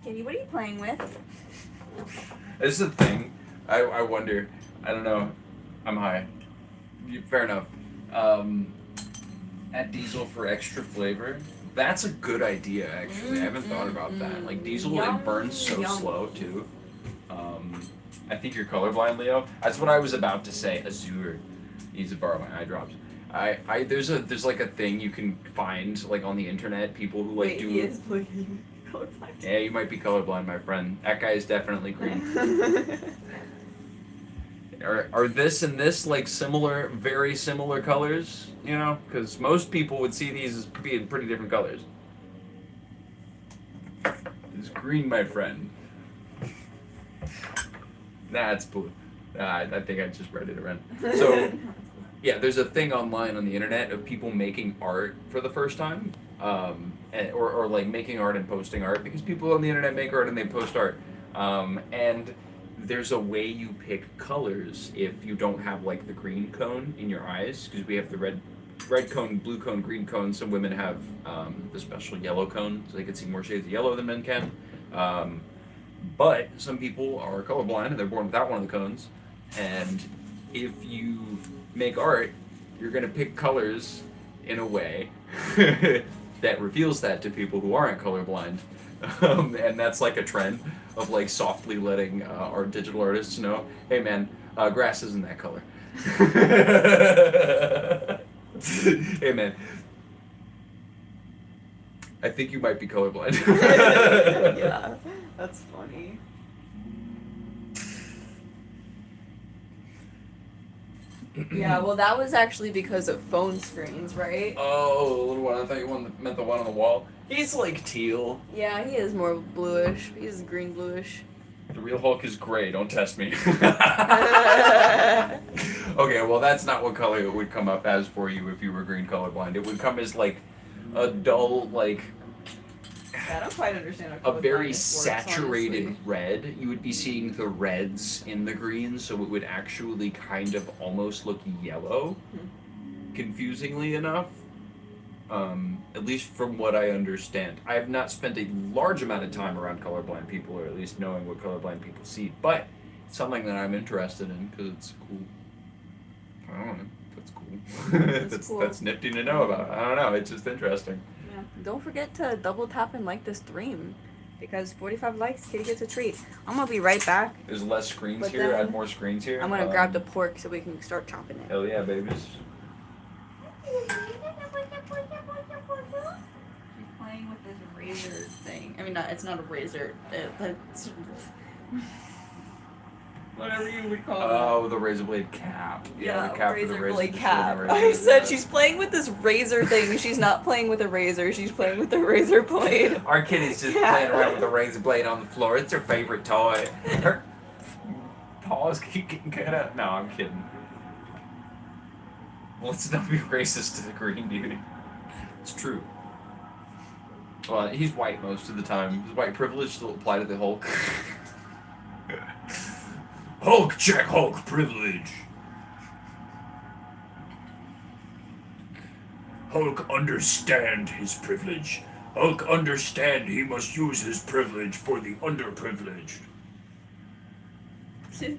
Kitty, what are you playing with? This is the thing. I wonder. I don't know. I'm high. Fair enough. Add diesel for extra flavor. That's a good idea, actually. I haven't thought about that. Like, diesel, it burns so slow, too. I think you're colorblind, Leo. That's what I was about to say. Azure needs to borrow my eye drops. There's like a thing you can find, like, on the internet. People who, like, He is looking colorblind. Yeah, you might be colorblind, my friend. That guy is definitely green. Are this and this like similar, very similar colors? You know, because most people would see these as being pretty different colors. It's green, my friend. Nah, it's blue. I think I just read it around. So, yeah, there's a thing online on the internet of people making art for the first time, or like making art and posting art, because people on the internet make art and they post art, and there's a way you pick colors if you don't have like the green cone in your eyes, because we have the red cone, blue cone, green cone. Some women have the special yellow cone, so they can see more shades of yellow than men can. But some people are colorblind and they're born without one of the cones. And if you make art, you're gonna pick colors in a way that reveals that to people who aren't colorblind. And that's like a trend of like softly letting our digital artists know, hey man, grass isn't that color. Hey man, I think you might be colorblind. Yeah, that's funny. Yeah, well, that was actually because of phone screens, right? Oh, the little one. I thought you meant the one on the wall. He's like teal. Yeah, he is more bluish. He's green bluish. The real Hulk is gray. Don't test me. Okay, well, that's not what color it would come up as for you if you were green colorblind. It would come as like a dull, like I don't quite understand how a very colorblindness saturated works, red. You would be seeing the reds in the green, so it would actually kind of almost look yellow, confusingly enough. At least from what I understand. I have not spent a large amount of time around colorblind people, or at least knowing what colorblind people see, but it's something that I'm interested in because it's cool. I don't know. That's cool. That's cool. That's nifty to know about. I don't know. It's just interesting. Yeah. Don't forget to double tap and like this stream, because 45 likes, Kitty gets a treat. I'm gonna be right back. There's less screens But here. then Add more screens here. I'm gonna grab the pork so we can start chopping it. Hell yeah, babies. She's playing with this razor thing. I mean, it's not a razor. It's whatever you would call it. Oh, the razor blade cap. Yeah, the cap razor for the blade to cap. shield the I razor. said she's playing with this razor thing. She's not playing with a razor. She's playing with the razor blade. Our kitty's just Yeah. playing around with the razor blade on the floor. It's her favorite toy. Her paws keep getting cut up. No, I'm kidding. Let's not be racist to the green beauty. It's true. Well, he's white most of the time. Does white privilege still apply to the Hulk? Hulk, check Hulk privilege. Hulk understand his privilege. Hulk understand he must use his privilege for the underprivileged. Okay,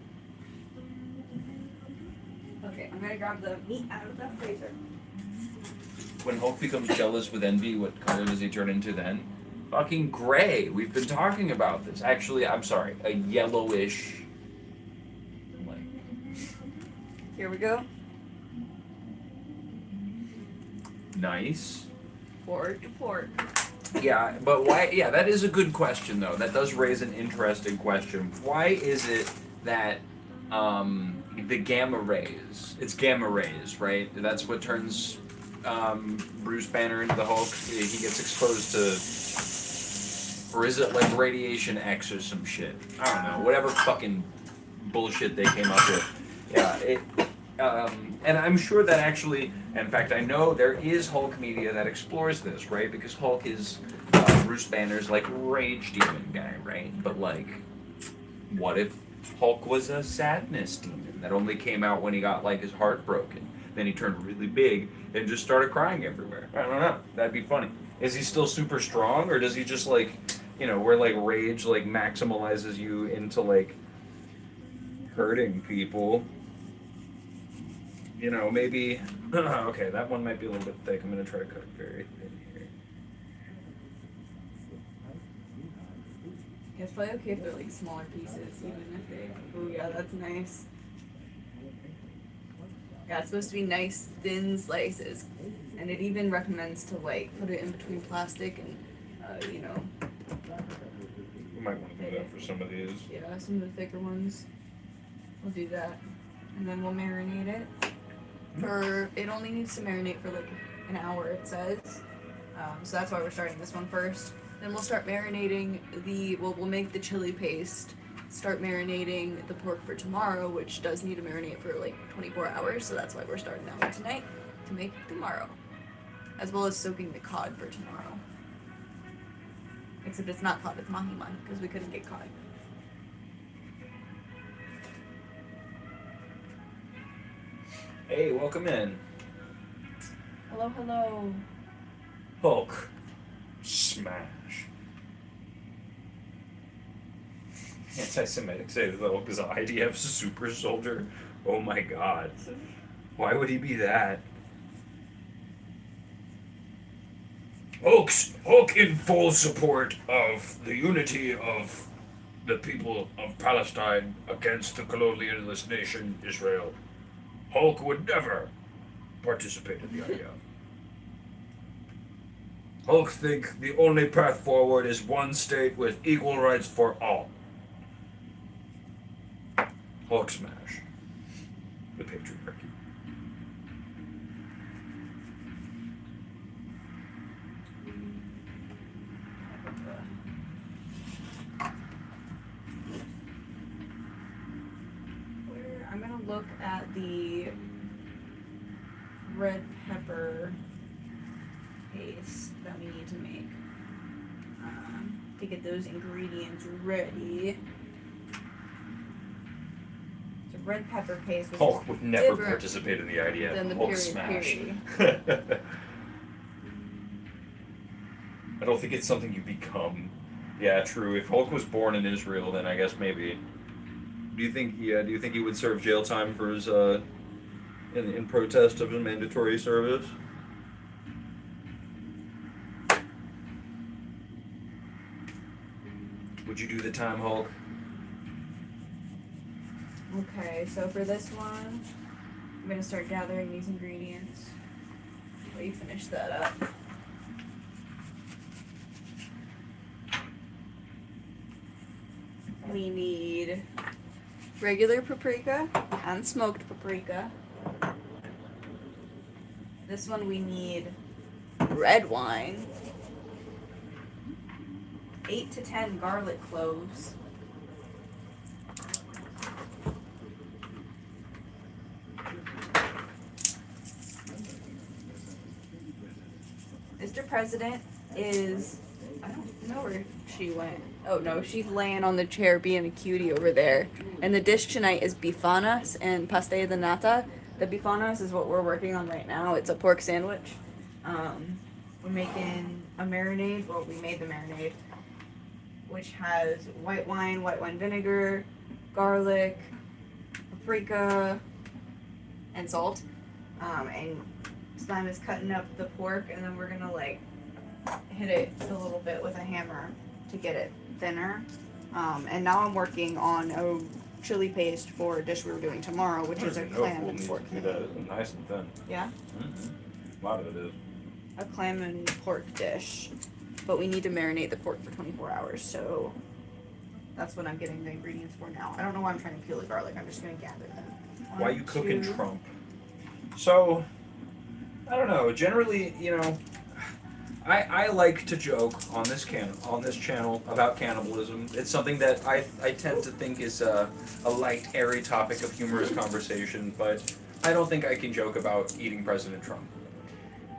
I'm gonna grab the meat out of the freezer. When Hulk becomes jealous with envy, what color does he turn into then? Fucking gray. We've been talking about this. Actually, I'm sorry, a yellowish. Like. Here we go. Nice. Pork to pork. Yeah, but why? Yeah, that is a good question, though. That does raise an interesting question. Why is it that the gamma rays. It's gamma rays, right? That's what turns Bruce Banner into the Hulk. He gets exposed to, or is it like radiation X or some shit? I don't know. Whatever fucking bullshit they came up with. Yeah. And I'm sure that actually, in fact, I know there is Hulk media that explores this, right? Because Hulk is Bruce Banner's like rage demon guy, right? But like, what if Hulk was a sadness demon that only came out when he got like his heart broken? Then he turned really big and just started crying everywhere. I don't know. That'd be funny. Is he still super strong, or does he just like, where like rage like maximalizes you into like hurting people? Maybe. Okay, that one might be a little bit thick. I'm gonna try to cut it very thin here. Yeah, it's probably okay if they're like smaller pieces, even if they. Oh yeah, that's nice. Yeah, it's supposed to be nice thin slices, and it even recommends to like put it in between plastic and, We might want to do that for some of these. Yeah, some of the thicker ones. We'll do that, and then we'll marinate it. It only needs to marinate for like an hour, it says. So that's why we're starting this one first. Then we'll start marinating we'll make the chili paste, start marinating the pork for tomorrow, which does need to marinate for like 24 hours, so that's why we're starting that one tonight, to make tomorrow. As well as soaking the cod for tomorrow. Except it's not cod, it's mahi-mahi, because we couldn't get cod. Hey, welcome in. Hello, hello. Hulk. Smash. Anti-Semitic say that the Hulk is an IDF super soldier. Oh my god. Why would he be that? Hulk in full support of the unity of the people of Palestine against the colonialist nation Israel. Hulk would never participate in the idea. Hulk think the only path forward is one state with equal rights for all. Hulk smash. The patriarchy. I'm gonna look at the red pepper paste that we need to make to get those ingredients ready. So red pepper paste, which Hulk is would never different participate in the idea. than the Hulk period smash. period. I don't think it's something you become. Yeah, true. If Hulk was born in Israel, then I guess maybe. Do you think he would serve jail time for his in protest of his mandatory service? Would you do the time, Hulk? Okay, so for this one, I'm gonna start gathering these ingredients. While you finish that up. We need regular paprika and smoked paprika. This one we need red wine, 8 to 10 garlic cloves, Mr. President is, I don't know where she went. Oh no, she's laying on the chair being a cutie over there. And the dish tonight is Bifanas and pastel de nata. The Bifanas is what we're working on right now. It's a pork sandwich. We're making a marinade. Well, we made the marinade, which has white wine vinegar, garlic, paprika, and salt. And Slime is cutting up the pork, and then we're gonna like hit it a little bit with a hammer to get it thinner. And now I'm working on a chili paste for a dish we were doing tomorrow, which is a clam and pork. Nice and thin. Yeah? Mm-hmm. A lot of it is. A clam and pork dish. But we need to marinate the pork for 24 hours, so that's what I'm getting the ingredients for now. I don't know why I'm trying to peel the garlic, I'm just gonna gather them. Why you cooking Trump? So, I don't know. Generally, I like to joke on this channel about cannibalism. It's something that I tend to think is a light, airy topic of humorous conversation, but I don't think I can joke about eating President Trump.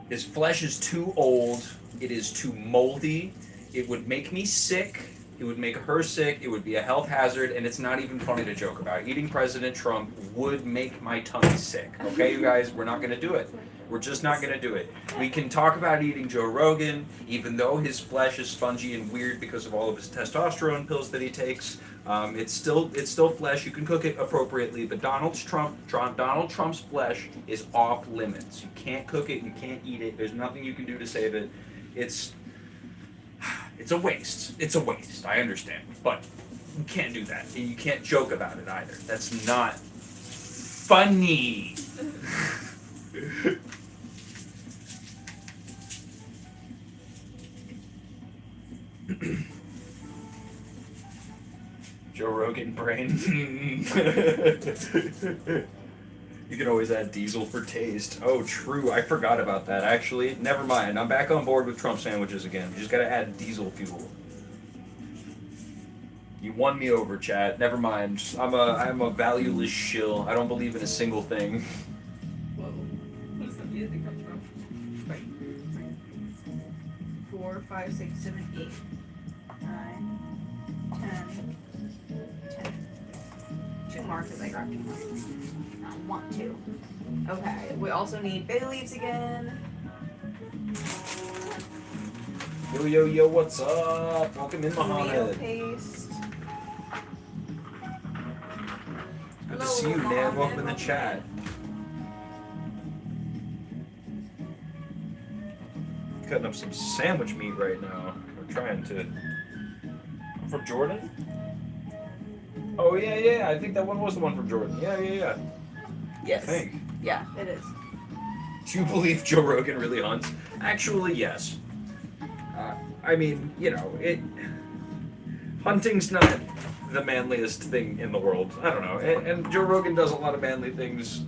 His flesh is too old. It is too moldy. It would make me sick. It would make her sick. It would be a health hazard, and it's not even funny to joke about. Eating President Trump would make my tummy sick. Okay, you guys, we're not going to do it. We're just not going to do it. We can talk about eating Joe Rogan, even though his flesh is spongy and weird because of all of his testosterone pills that he takes. It's still flesh. You can cook it appropriately, but Donald Trump's flesh is off limits. You can't cook it. You can't eat it. There's nothing you can do to save it. It's a waste. It's a waste. I understand, but you can't do that, and you can't joke about it either. That's not funny. Joe Rogan brain. You can always add diesel for taste. Oh, true. I forgot about that. Actually, never mind. I'm back on board with Trump sandwiches again. You just gotta add diesel fuel. You won me over, chat. Never mind. I'm a valueless shill. I don't believe in a single thing. Whoa. What does the music come from? Right. 4, 5, 6, 7, 8, 9, 10, 10. 2 more because I grabbed 2 more. I want to. Okay, we also need bay leaves again. Yo, what's up? Welcome in, Tomato Muhammad. paste. Good to Hello, see you, man. Muhammad. Welcome in the chat. Cutting up some sandwich meat right now. We're trying to. From Jordan? Oh, yeah. I think that one was the one from Jordan. Yeah. Yes. I think. Yeah, it is. Do you believe Joe Rogan really hunts? Actually, yes. I mean, hunting's not the manliest thing in the world. I don't know. And Joe Rogan does a lot of manly things.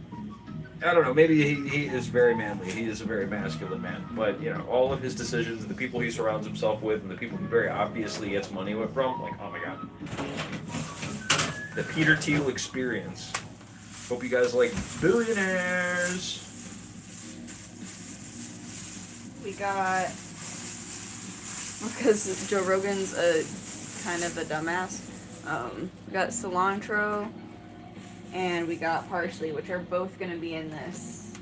I don't know. Maybe he is very manly. He is a very masculine man. But, all of his decisions, the people he surrounds himself with, and the people he very obviously gets money from, like, oh my god. The Peter Thiel experience. Hope you guys like billionaires. We got, because Joe Rogan's a kind of a dumbass, we got cilantro and we got parsley, which are both going to be in this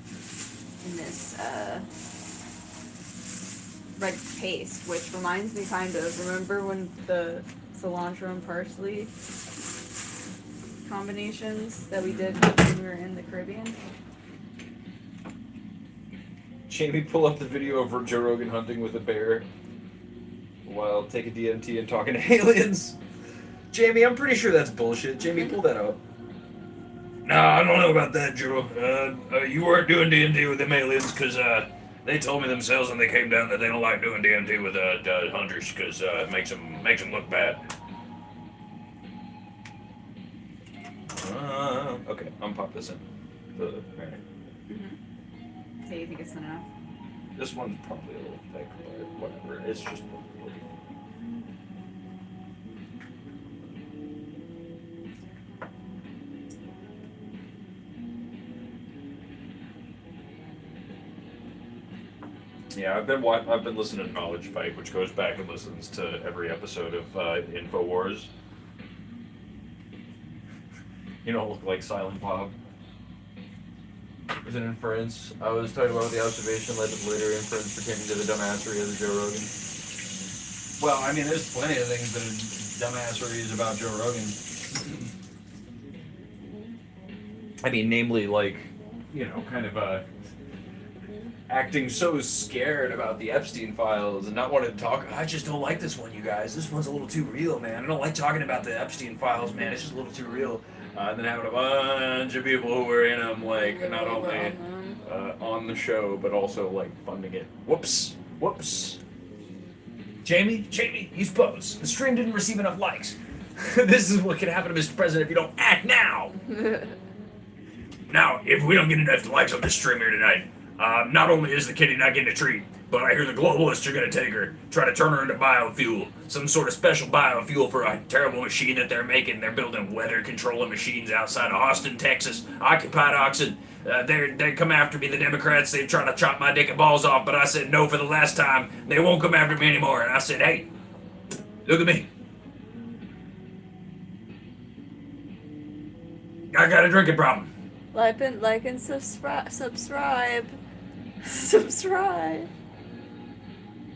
red paste, which reminds me kind of, remember when the cilantro and parsley combinations that we did when we were in the Caribbean? Jamie, pull up the video of Joe Rogan hunting with a bear while taking DMT and talking to aliens. Jamie, I'm pretty sure that's bullshit. Jamie, pull that up. Nah, I don't know about that, Joe. You weren't doing DMT with them aliens because they told me themselves when they came down that they don't like doing DMT with hunters because it makes them look bad. Okay, I'm pop this in. Right. Okay, you think it's enough? This one's probably a little thick, but whatever. It's just. Yeah, I've been listening to Knowledge Fight, which goes back and listens to every episode of InfoWars. Look like Silent Bob. As an inference, I was talking about the observation led to the later inference pertaining to the dumbassery of the Joe Rogan. Well, I mean, there's plenty of things that are dumbasseries about Joe Rogan. I mean, namely, kind of acting so scared about the Epstein files and not wanting to talk. I just don't like this one, you guys. This one's a little too real, man. I don't like talking about the Epstein files, man. It's just a little too real. And then having a bunch of people who were in them, not only on the show, but also, funding it. Whoops. Jamie, you pose. The stream didn't receive enough likes. This is what can happen to Mr. President if you don't act now. Now, if we don't get enough likes on this stream here tonight, not only is the kitty not getting a treat, but I hear the globalists are going to take her, try to turn her into biofuel. Some sort of special biofuel for a terrible machine that they're making. They're building weather controlling machines outside of Austin, Texas. Occupied Oxen. They come after me, the Democrats. They try to chop my dick and balls off, but I said no for the last time. They won't come after me anymore. And I said, hey, look at me. I got a drinking problem. Like and subscribe. Subscribe.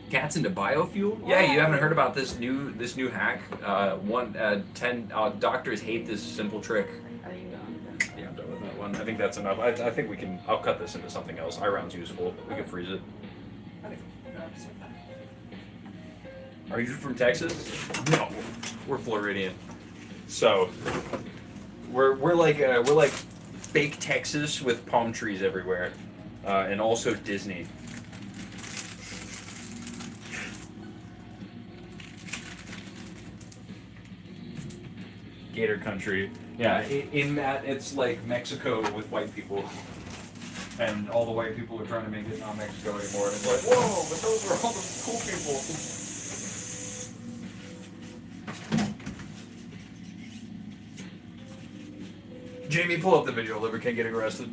Cats into biofuel? Yeah, you haven't heard about this new hack? 10 doctors hate this simple trick. Are you done? Yeah, I'm done with that one. I think that's enough. I think we can. I'll cut this into something else. iRound's useful. We can freeze it. Okay. Are you from Texas? No, we're Floridian. So we're like fake Texas with palm trees everywhere, and also Disney. Gator country. Yeah, in that it's like Mexico with white people. And all the white people are trying to make it not Mexico anymore. And it's like, whoa, but those are all the cool people. Jamie, pull up the video. Liver King getting arrested.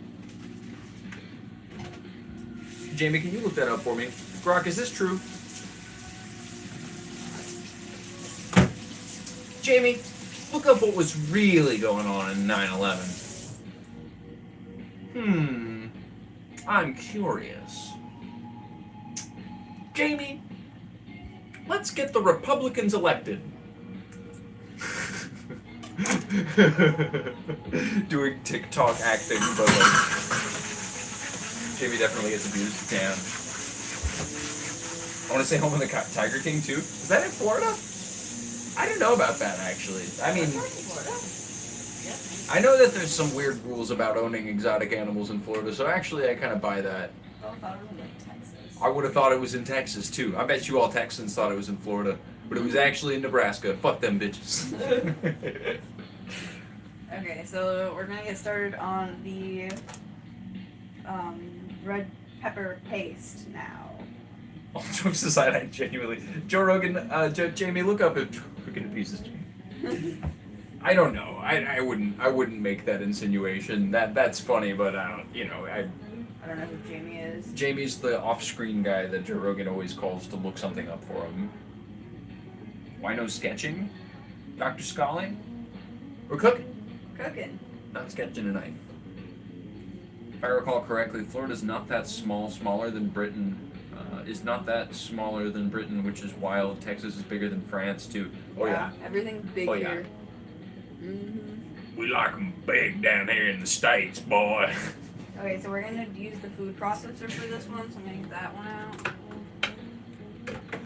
Jamie, can you look that up for me? Grok, is this true? Jamie, look up what was really going on in 9/11. I'm curious. Jamie, let's get the Republicans elected. Doing TikTok acting, but like Jamie definitely gets abused. Damn. I want to say Home of the Tiger King too. Is that in Florida? I didn't know about that actually. I mean, I know that there's some weird rules about owning exotic animals in Florida, so actually I kind of buy that. I would have thought it was in Texas too. I bet you all Texans thought it was in Florida, but it was actually in Nebraska. Fuck them bitches. Okay, so we're gonna get started on the red pepper paste now. All jokes aside, I genuinely Joe Rogan, Jamie, look up if Joe Rogan abuses Jamie. I don't know. I wouldn't make that insinuation. That's funny, but I don't know. I don't know who Jamie is. Jamie's the off-screen guy that Joe Rogan always calls to look something up for him. Why no sketching? Dr. Scully? We're cooking. Cooking. Not sketching tonight. If I recall correctly, Florida's not that smaller than Britain. Is not that smaller than Britain, which is wild. Texas is bigger than France too. Oh yeah. Everything's big Oh, yeah. here. Mm-hmm. We like 'em big down here in the States, boy. Okay, so we're gonna use the food processor for this one, so I'm gonna get that one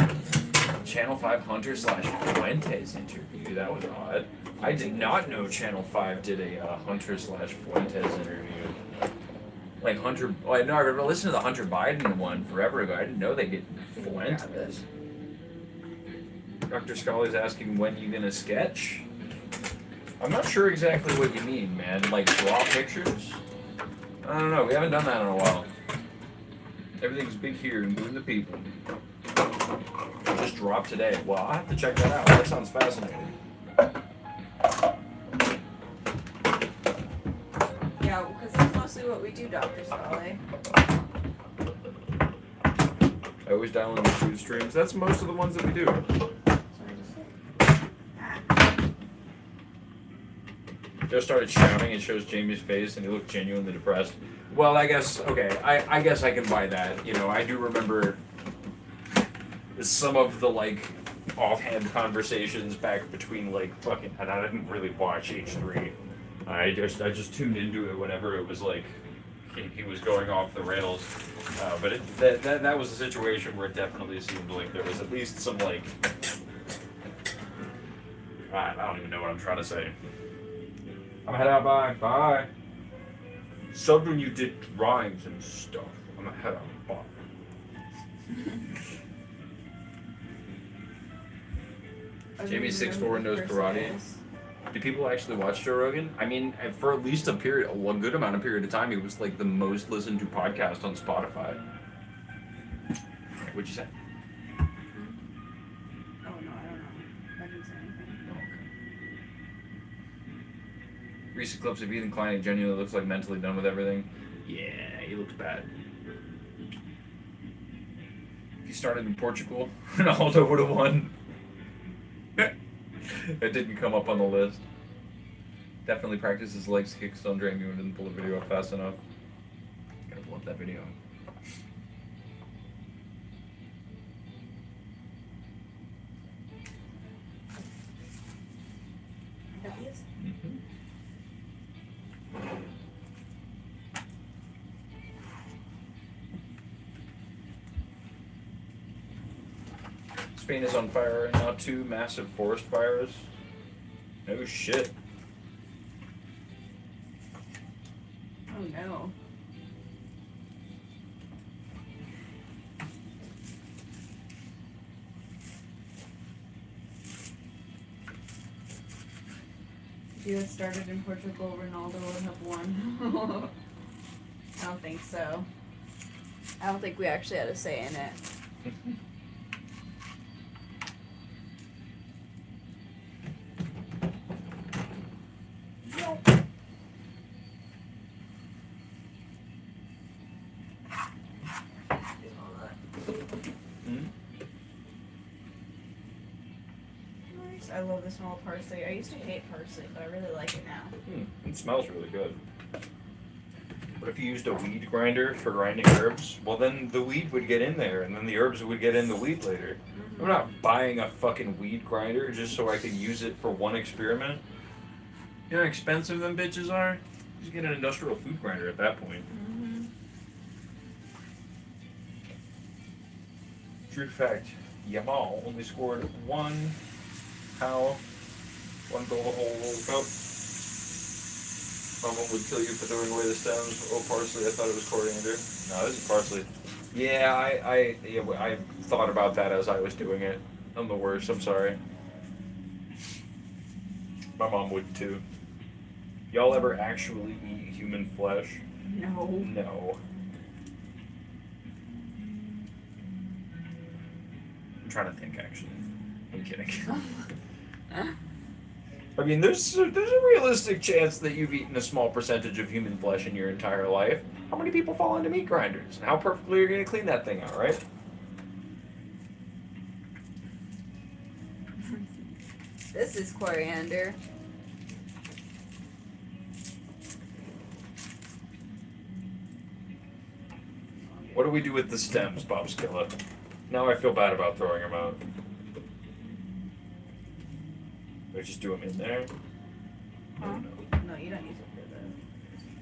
out. Channel 5 Hunter / Fuentes interview. That was odd. I did not know Channel 5 did a Hunter / Fuentes interview. Like Hunter. Oh, I know. I remember listening to the Hunter Biden one forever ago. I didn't know they did Fuentes. Dr. Scully's asking when you gonna sketch. I'm not sure exactly what you mean, man. Like draw pictures? I don't know. We haven't done that in a while. Everything's big here, including the people. Just dropped today. Well, I'll have to check that out. That sounds fascinating. Yeah, because that's mostly what we do, Dr. Scully. I always dial in the food streams. That's most of the ones that we do. Joe started shouting. It shows Jamie's face, and he looked genuinely depressed. Well, I guess, okay, I guess I can buy that. You know, I do remember some of the, like, offhand conversations back between, like, fucking, and I didn't really watch H3. I just tuned into it whenever it was, like, he was going off the rails. But that was a situation where it definitely seemed like there was at least some, like, I don't even know what I'm trying to say. I'm head out, bye. Subbed when you did drawings and stuff. I'm gonna head out, bye. Jamie's 6'4" and knows karate. Do people actually watch Joe Rogan? I mean, for at least a good amount of period of time, he was like the most listened to podcast on Spotify. What'd you say? Oh no, I don't know. I didn't say anything. Oh, okay. Recent clips of Ethan Klein, he genuinely looks like mentally done with everything. Yeah, he looks bad. He started in Portugal, Ronaldo would have won. It didn't come up on the list. Definitely practiced his legs kicks on Dream and didn't pull the video up fast enough. Gotta pull up that video. Mm-hmm. Spain is on fire right now. 2 massive forest fires. No shit. Oh no. If you had started in Portugal, Ronaldo would have won. I don't think so. I don't think we actually had a say in it. I love the smell of parsley. I used to hate parsley, but I really like it now. It smells really good. But if you used a weed grinder for grinding herbs, well then the weed would get in there, and then the herbs would get in the weed later. Mm-hmm. I'm not buying a fucking weed grinder just so I could use it for one experiment. You know how expensive them bitches are? Just get an industrial food grinder at that point. Mm-hmm. True fact, Yamal only scored 1 goal the whole World Cup. Mama would kill you for throwing away the stems. Oh, parsley, I thought it was coriander. No, this is parsley. Yeah, I thought about that as I was doing it. I'm the worst, I'm sorry. My mom would too. Y'all ever actually eat human flesh? No. No. I'm trying to think, actually. I'm kidding. I mean, there's a realistic chance that you've eaten a small percentage of human flesh in your entire life. How many people fall into meat grinders? And how perfectly are you going to clean that thing out, right? This is coriander. What do we do with the stems, Bob Skilla? Now I feel bad about throwing them out. We just do them in there. Huh? No. No, you don't use it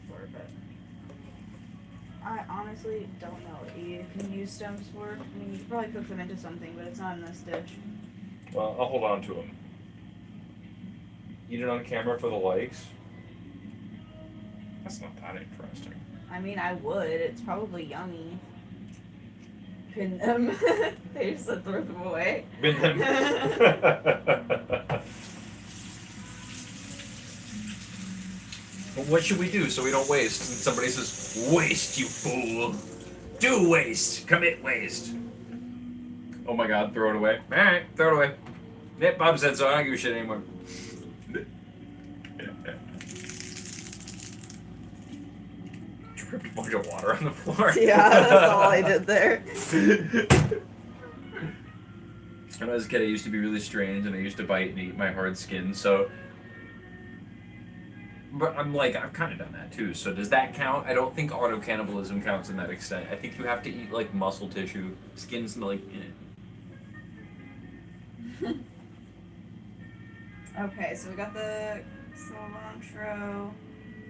for but I honestly don't know what you can use stems for. I mean, you could probably cook them into something, but it's not in this dish. Well, I'll hold on to them. Eat it on camera for the likes. That's not that interesting. I mean, I would. It's probably yummy. Pin them. They just said throw them away. Bin them. But what should we do so we don't waste? And somebody says, waste, you fool. Do waste. Commit waste. Oh my god, throw it away. Alright, throw it away. Yep, Bob said so. I don't give a shit anymore. Dripped a bunch of water on the floor. Yeah, that's all I did there. When I was a kid, I used to be really strange, and I used to bite and eat my hard skin, so... But I'm like, I've kind of done that too, so does that count? I don't think auto-cannibalism counts in that extent. I think you have to eat, like, muscle tissue. Skin's, like, Okay, so we got the cilantro,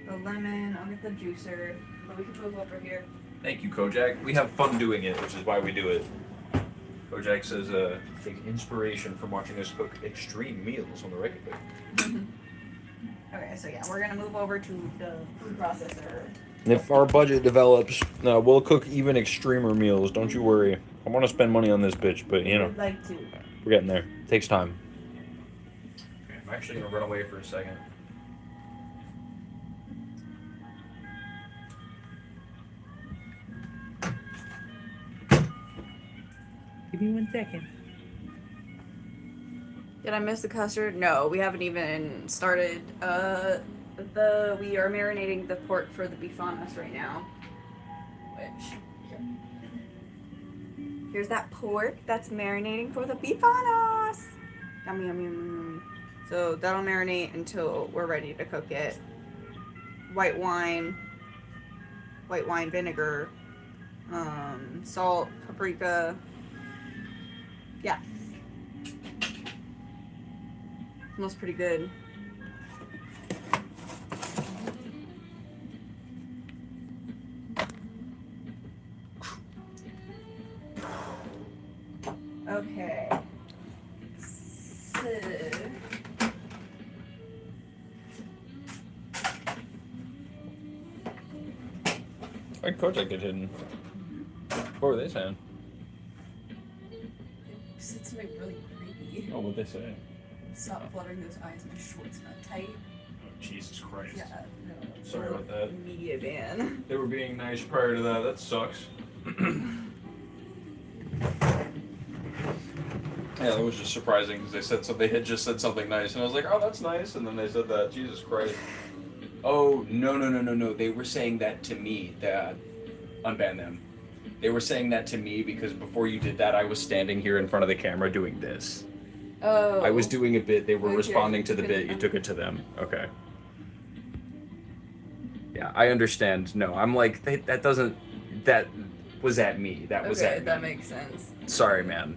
the lemon, I'll get the juicer, but we can move over here. Thank you, Kojak. We have fun doing it, which is why we do it. Kojak says, takes inspiration from watching us cook extreme meals on the regular. Okay, so yeah, we're gonna move over to the food processor. And if our budget develops, we'll cook even extremer meals, don't you worry. I want to spend money on this bitch, but, you know, I'd like to. we're getting there. It takes time. I'm actually gonna run away for a second. Give me 1 second. Did I miss the custard? No, we haven't even started. We are marinating the pork for the Bifanas right now. Which here's that pork that's marinating for the Bifanas. Yummy, yummy, yummy. So that'll marinate until we're ready to cook it. White wine vinegar, salt, paprika. Yeah. Smells pretty good. Okay. So. Why'd Kojak get hidden? What were they saying? Said something really creepy. Oh, what'd they say? Stop fluttering those eyes. My shorts got tight. Oh, Jesus Christ. Yeah. No. Sorry about that. Media ban. They were being nice prior to that. That sucks. Yeah, that was just surprising because they said so. They had just said something nice, and I was like, "Oh, that's nice." And then they said that. Jesus Christ. Oh no! They were saying that to me. That unban them. They were saying that to me because before you did that, I was standing here in front of the camera doing this. Oh. I was doing a bit. They were Okay, responding to the bit. You took it to them. Okay. Yeah, I understand. No, I'm like that doesn't. That was at me. That was at me. That makes sense. Sorry, man.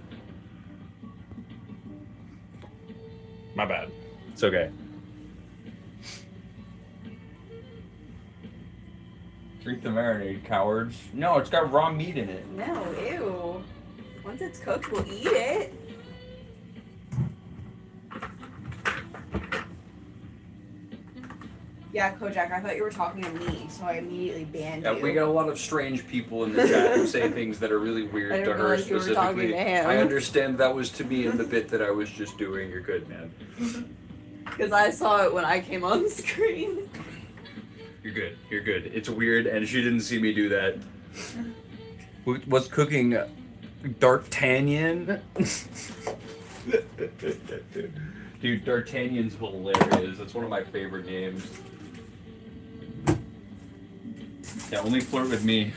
My bad. It's okay. Drink the marinade, cowards. No, it's got raw meat in it. No, ew. Once it's cooked, we'll eat it. Yeah, Kojak, I thought you were talking to me, so I immediately banned you. Yeah, we got a lot of strange people in the chat who say things that are really weird I to didn't her realize you were talking specifically. to him. I understand that was to me in the bit that I was just doing. You're good, man. Because I saw it when I came on screen. You're good. You're good. It's weird, and she didn't see me do that. What's cooking? D'Artagnan? Dude, D'Artagnan's hilarious. That's one of my favorite games. Yeah, only flirt with me.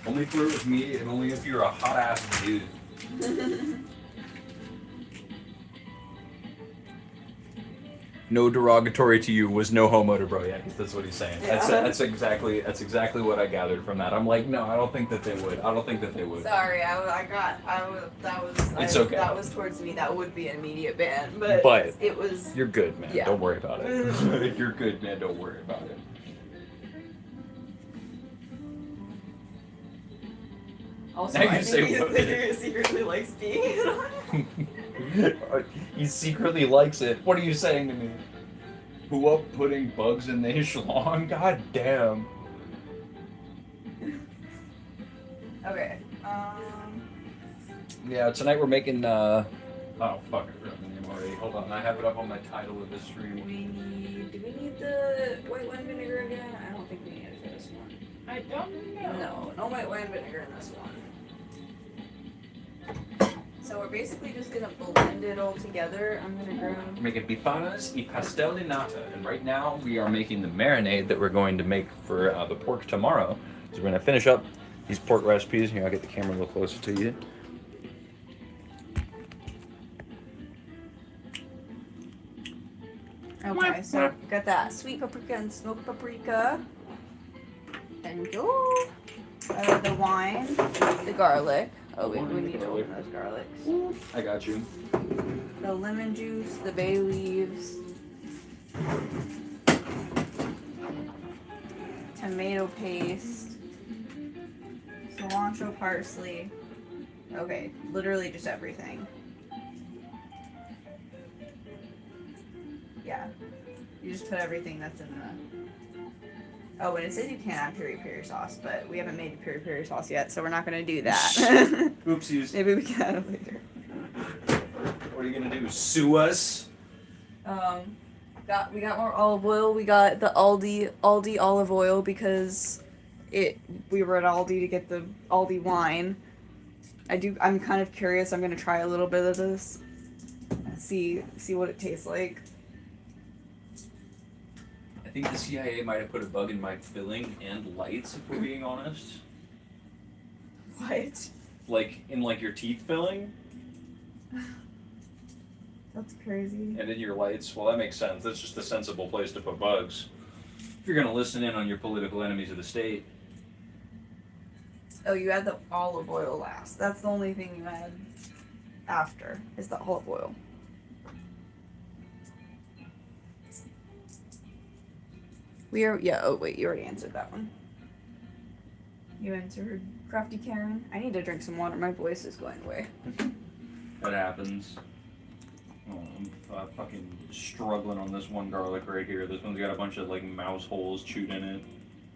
Only flirt with me, and only if you're a hot ass dude. No derogatory to you was no homo to bro. Yeah, that's what he's saying. Yeah. That's exactly what I gathered from that. I'm like, no, I don't think that they would. I don't think that they would. Sorry, It's okay. That was towards me. That would be an immediate ban, but it was. You're good, man. Yeah. Don't worry about it. You're good, man. Don't worry about it. Also, Now I you say think what? he secretly likes being on. He secretly likes it. What are you saying to me? Who up putting bugs in the echelon? God damn. Okay. Yeah, tonight we're making oh fuck, I forgot the name already. Hold on, I have it up on my title of the stream. Do we need the white wine vinegar again? I don't think we need it for this one. I don't know. No white wine vinegar in this one. So we're basically just gonna blend it all together. I'm gonna We're grab. making bifanas y pastel de nata, and right now we are making the marinade that we're going to make for the pork tomorrow. So we're gonna finish up these pork recipes. Here, I'll get the camera a little closer to you. Okay, so we got that sweet paprika and smoked paprika. Thank you. The wine, the garlic. Oh, we need to open those garlics. I got you. The lemon juice, the bay leaves, tomato paste, cilantro, parsley. Okay, literally just everything. Yeah, you just put everything that's in the. Oh, and it says you can't have peri-peri sauce, but we haven't made peri-peri sauce yet, so we're not gonna do that. Oopsies. Maybe we can have it later. What are you gonna do? Sue us? We got more olive oil. We got the Aldi olive oil because we were at Aldi to get the Aldi wine. I'm kind of curious. I'm gonna try a little bit of this. See what it tastes like. I think the CIA might have put a bug in my filling and lights, if we're being honest. What? Like, in like your teeth filling, That's crazy. and in your lights. Well, that makes sense. That's just a sensible place to put bugs. If you're gonna listen in on your political enemies of the state. Oh, you had the olive oil last. That's the only thing you had after, is the olive oil. Oh wait, you already answered that one. You answered Crafty Karen. I need to drink some water. My voice is going away. That happens. Oh, I'm fucking struggling on this one garlic right here. This one's got a bunch of like mouse holes chewed in it.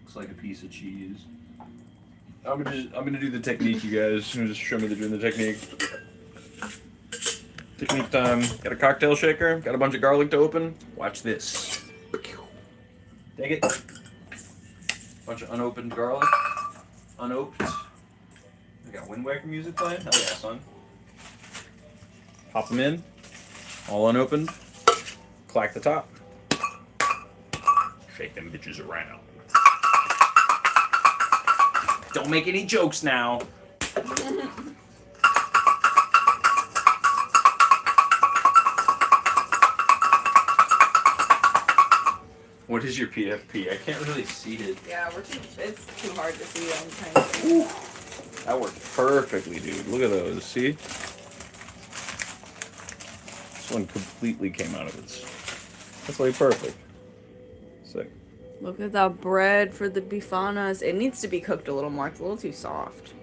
Looks like a piece of cheese. I'm gonna do the technique, you guys. I'm just show me doing the technique. Technique time. Got a cocktail shaker. Got a bunch of garlic to open. Watch this. Take it. Bunch of unopened garlic. Unopened. We got Wind Waker music playing. Hell yeah, son. Pop them in. All unopened. Clack the top. Shake them bitches around. Don't make any jokes now. What is your PFP? I can't really see it. Yeah, it's too hard to see. I'm trying to. Ooh, that worked perfectly, dude. Look at those. See? This one completely came out of its. That's like perfect. Sick. Look at that bread for the Bifanas. It needs to be cooked a little more. It's a little too soft.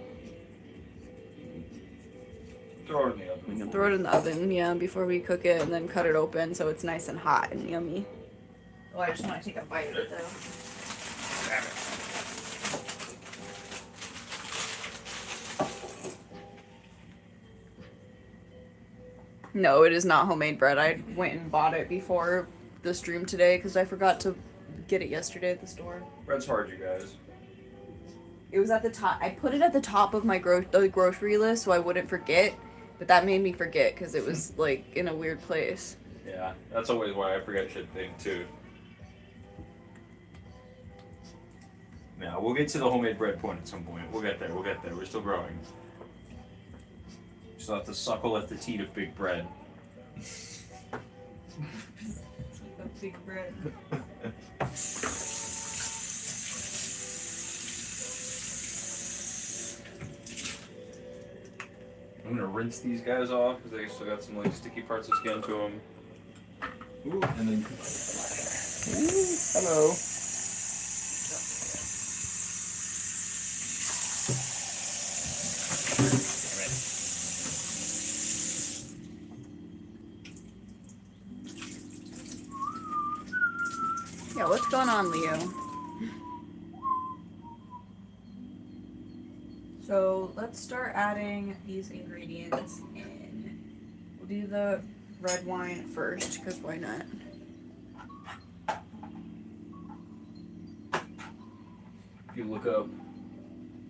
Throw it in the oven. We can throw it in the oven, yeah, before we cook it, and then cut it open so it's nice and hot and yummy. Oh, I just want to take a bite of it, though. Damn it. No, it is not homemade bread. I went and bought it before the stream today because I forgot to get it yesterday at the store. Bread's hard, you guys. It was at the top. I put it at the top of my grocery list so I wouldn't forget, but that made me forget because it was like in a weird place. Yeah, that's always why I forget shit thing too. Yeah, we'll get to the homemade bread point at some point. We'll get there. We're still growing. Still have to suckle at the teat of big bread. Big bread. I'm gonna rinse these guys off because they still got some like sticky parts of skin to them. Ooh, and then. Ooh, hello. Yeah, what's going on, Leo? So let's start adding these ingredients in. We'll do the red wine first, because why not? If you look up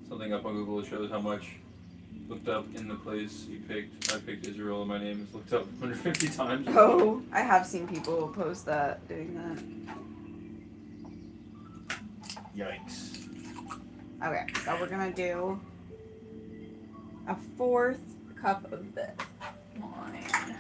something up on Google, it shows how much looked up in the place you picked. I picked Israel and my name is looked up 150 times. Oh, I have seen people post that, doing that. Yikes. Okay, so we're gonna do a 1/4 cup of this wine.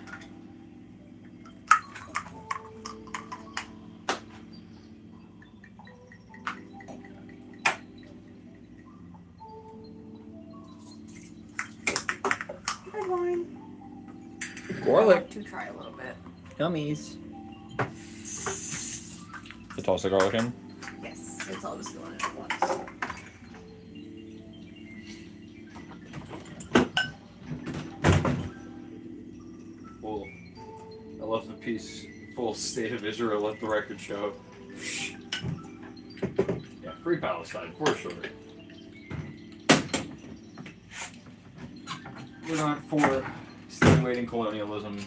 Red wine. Garlic. To try a little bit. Yummies. To toss the garlic in. Yes, it's all just going in at once. Well, I love the peaceful state of Israel, let the record show. Yeah, free Palestine, for sure. We're not for perpetuating colonialism,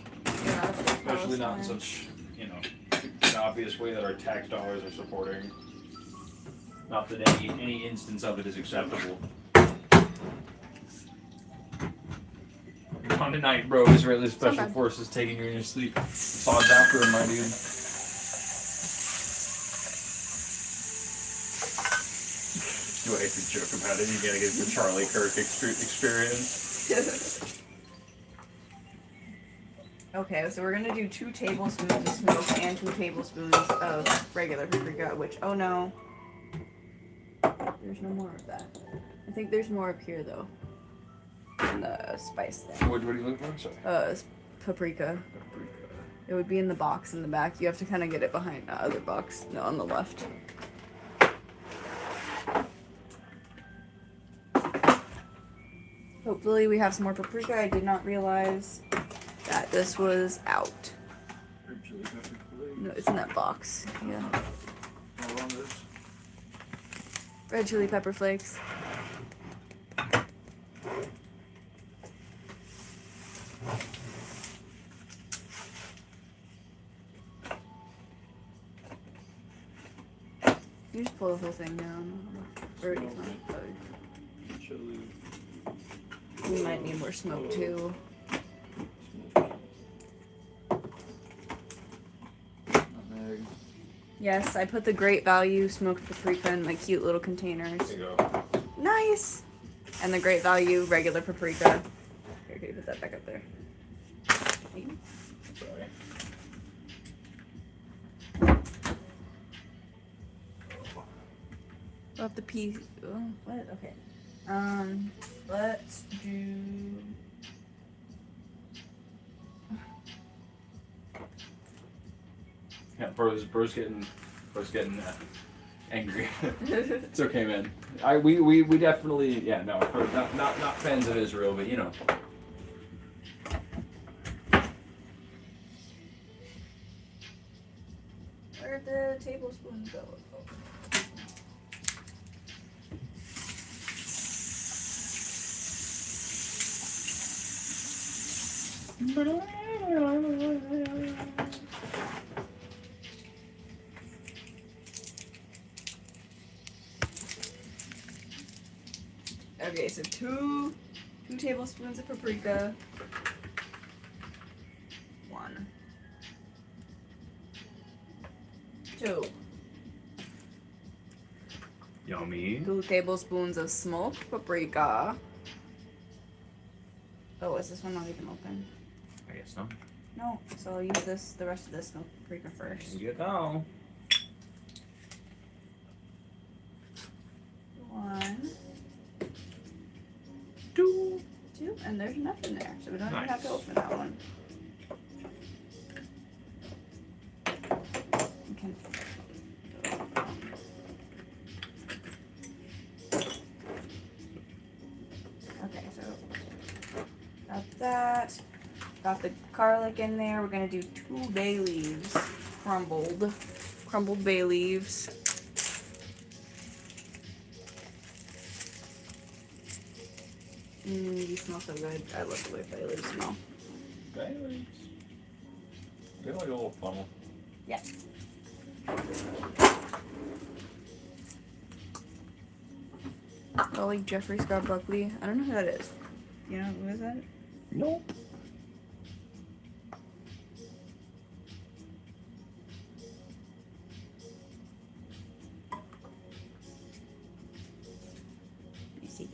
Yeah, especially not in Palestine. such, an obvious way that our tax dollars are supporting. Not that any instance of it is acceptable. On tonight, bro. Israeli special bad. forces taking you in your sleep. Pods after him, my dude. Do I have to joke about it? You gotta get the Charlie Kirk experience. Okay, so we're gonna do 2 tablespoons of smoke and 2 tablespoons of regular paprika, which, oh no. There's no more of that. I think there's more up here though. In the spice thing. What are you looking for? Sorry. Paprika. It would be in the box in the back. You have to kind of get it behind the other box. No, on the left. Hopefully we have some more paprika. I did not realize that this was out. No, it's in that box. Yeah. Red chili pepper flakes. You just pull the whole thing down. Or it's not. Chili. We might need more smoke too. Yes, I put the great value smoked paprika in my cute little containers. There you go. Nice! And the great value regular paprika. Here, can you put that back up there? Sorry. We'll have to pee. Oh, what? Okay. Let's do. Yeah, bro's getting angry. It's okay, man. We definitely no, not fans of Israel, but Where'd the tablespoons go? Okay, so two tablespoons of paprika. 1, 2. Yummy. 2 tablespoons of smoked paprika. Oh, is this one not even open? I guess so. No, so I'll use the rest of this smoked paprika first. You go. 1, 2. 2, and there's enough in there, so we don't even Nice. have to open that one. You can- Okay, so got that. Got the garlic in there. We're gonna do 2 bay leaves, crumbled bay leaves. You smell so good. I love the way bay leaves smell. Bailey's. Get like a little funnel. Yeah. Oh, like Jeffrey Scott Buckley. I don't know who that is. You know who is that? Nope. Let me see.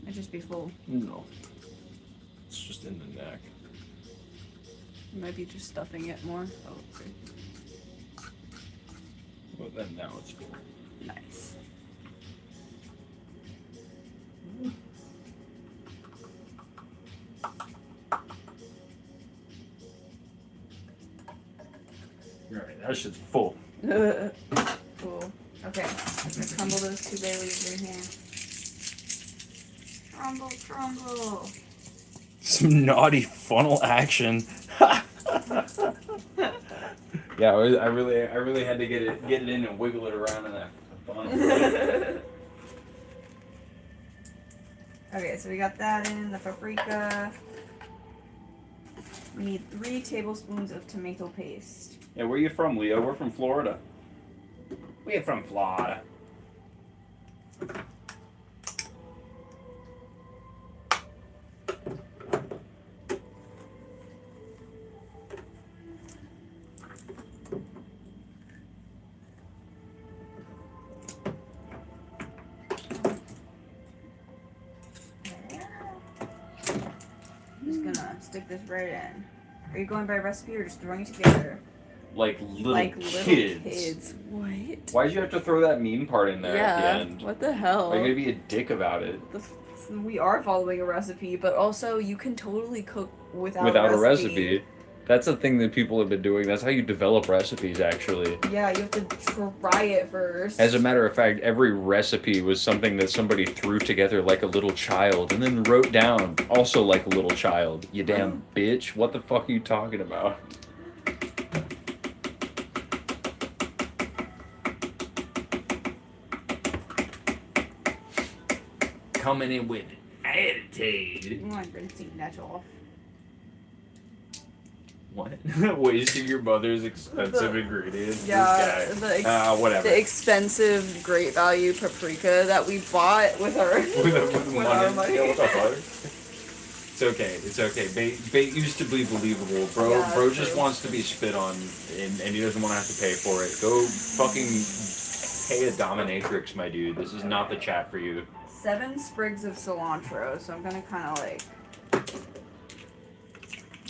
Might just be full. No. It's just in the neck. You might be just stuffing it more. Oh, okay. Well, then now it's full. Nice. Alright, that shit's full. Cool. Okay. I'm gonna crumble those 2 bay leaves in here. Trumble. Some naughty funnel action. Yeah, I really had to get it in and wiggle it around in that funnel. Okay, so we got that in, the paprika. We need 3 tablespoons of tomato paste. Yeah, where you from, Leo? We're from Florida. We're from Florida. Just gonna stick this right in. Are you going by recipe or just throwing it together? Like little Little kids. kids. What? Why'd you have to throw that mean part in there at the end? What the hell? Are you gonna be a dick about it? We are following a recipe, but also you can totally cook without a recipe. That's a thing that people have been doing. That's how you develop recipes, actually. Yeah, you have to try it first. As a matter of fact, every recipe was something that somebody threw together like a little child and then wrote down also like a little child. You damn bitch. What the fuck are you talking about? Coming in with attitude. Oh, I'm gonna take that off. What? Wasting your mother's expensive ingredients? Yeah, This guy. Whatever. The expensive, great value paprika that we bought with our with money. our money. Yeah, what's up, brother? It's okay. It's okay. Bait used to be believable. Bro just wants to be spit on, and he doesn't want to have to pay for it. Go fucking pay a dominatrix, my dude. This is not the chat for you. 7 sprigs of cilantro, so I'm gonna kind of like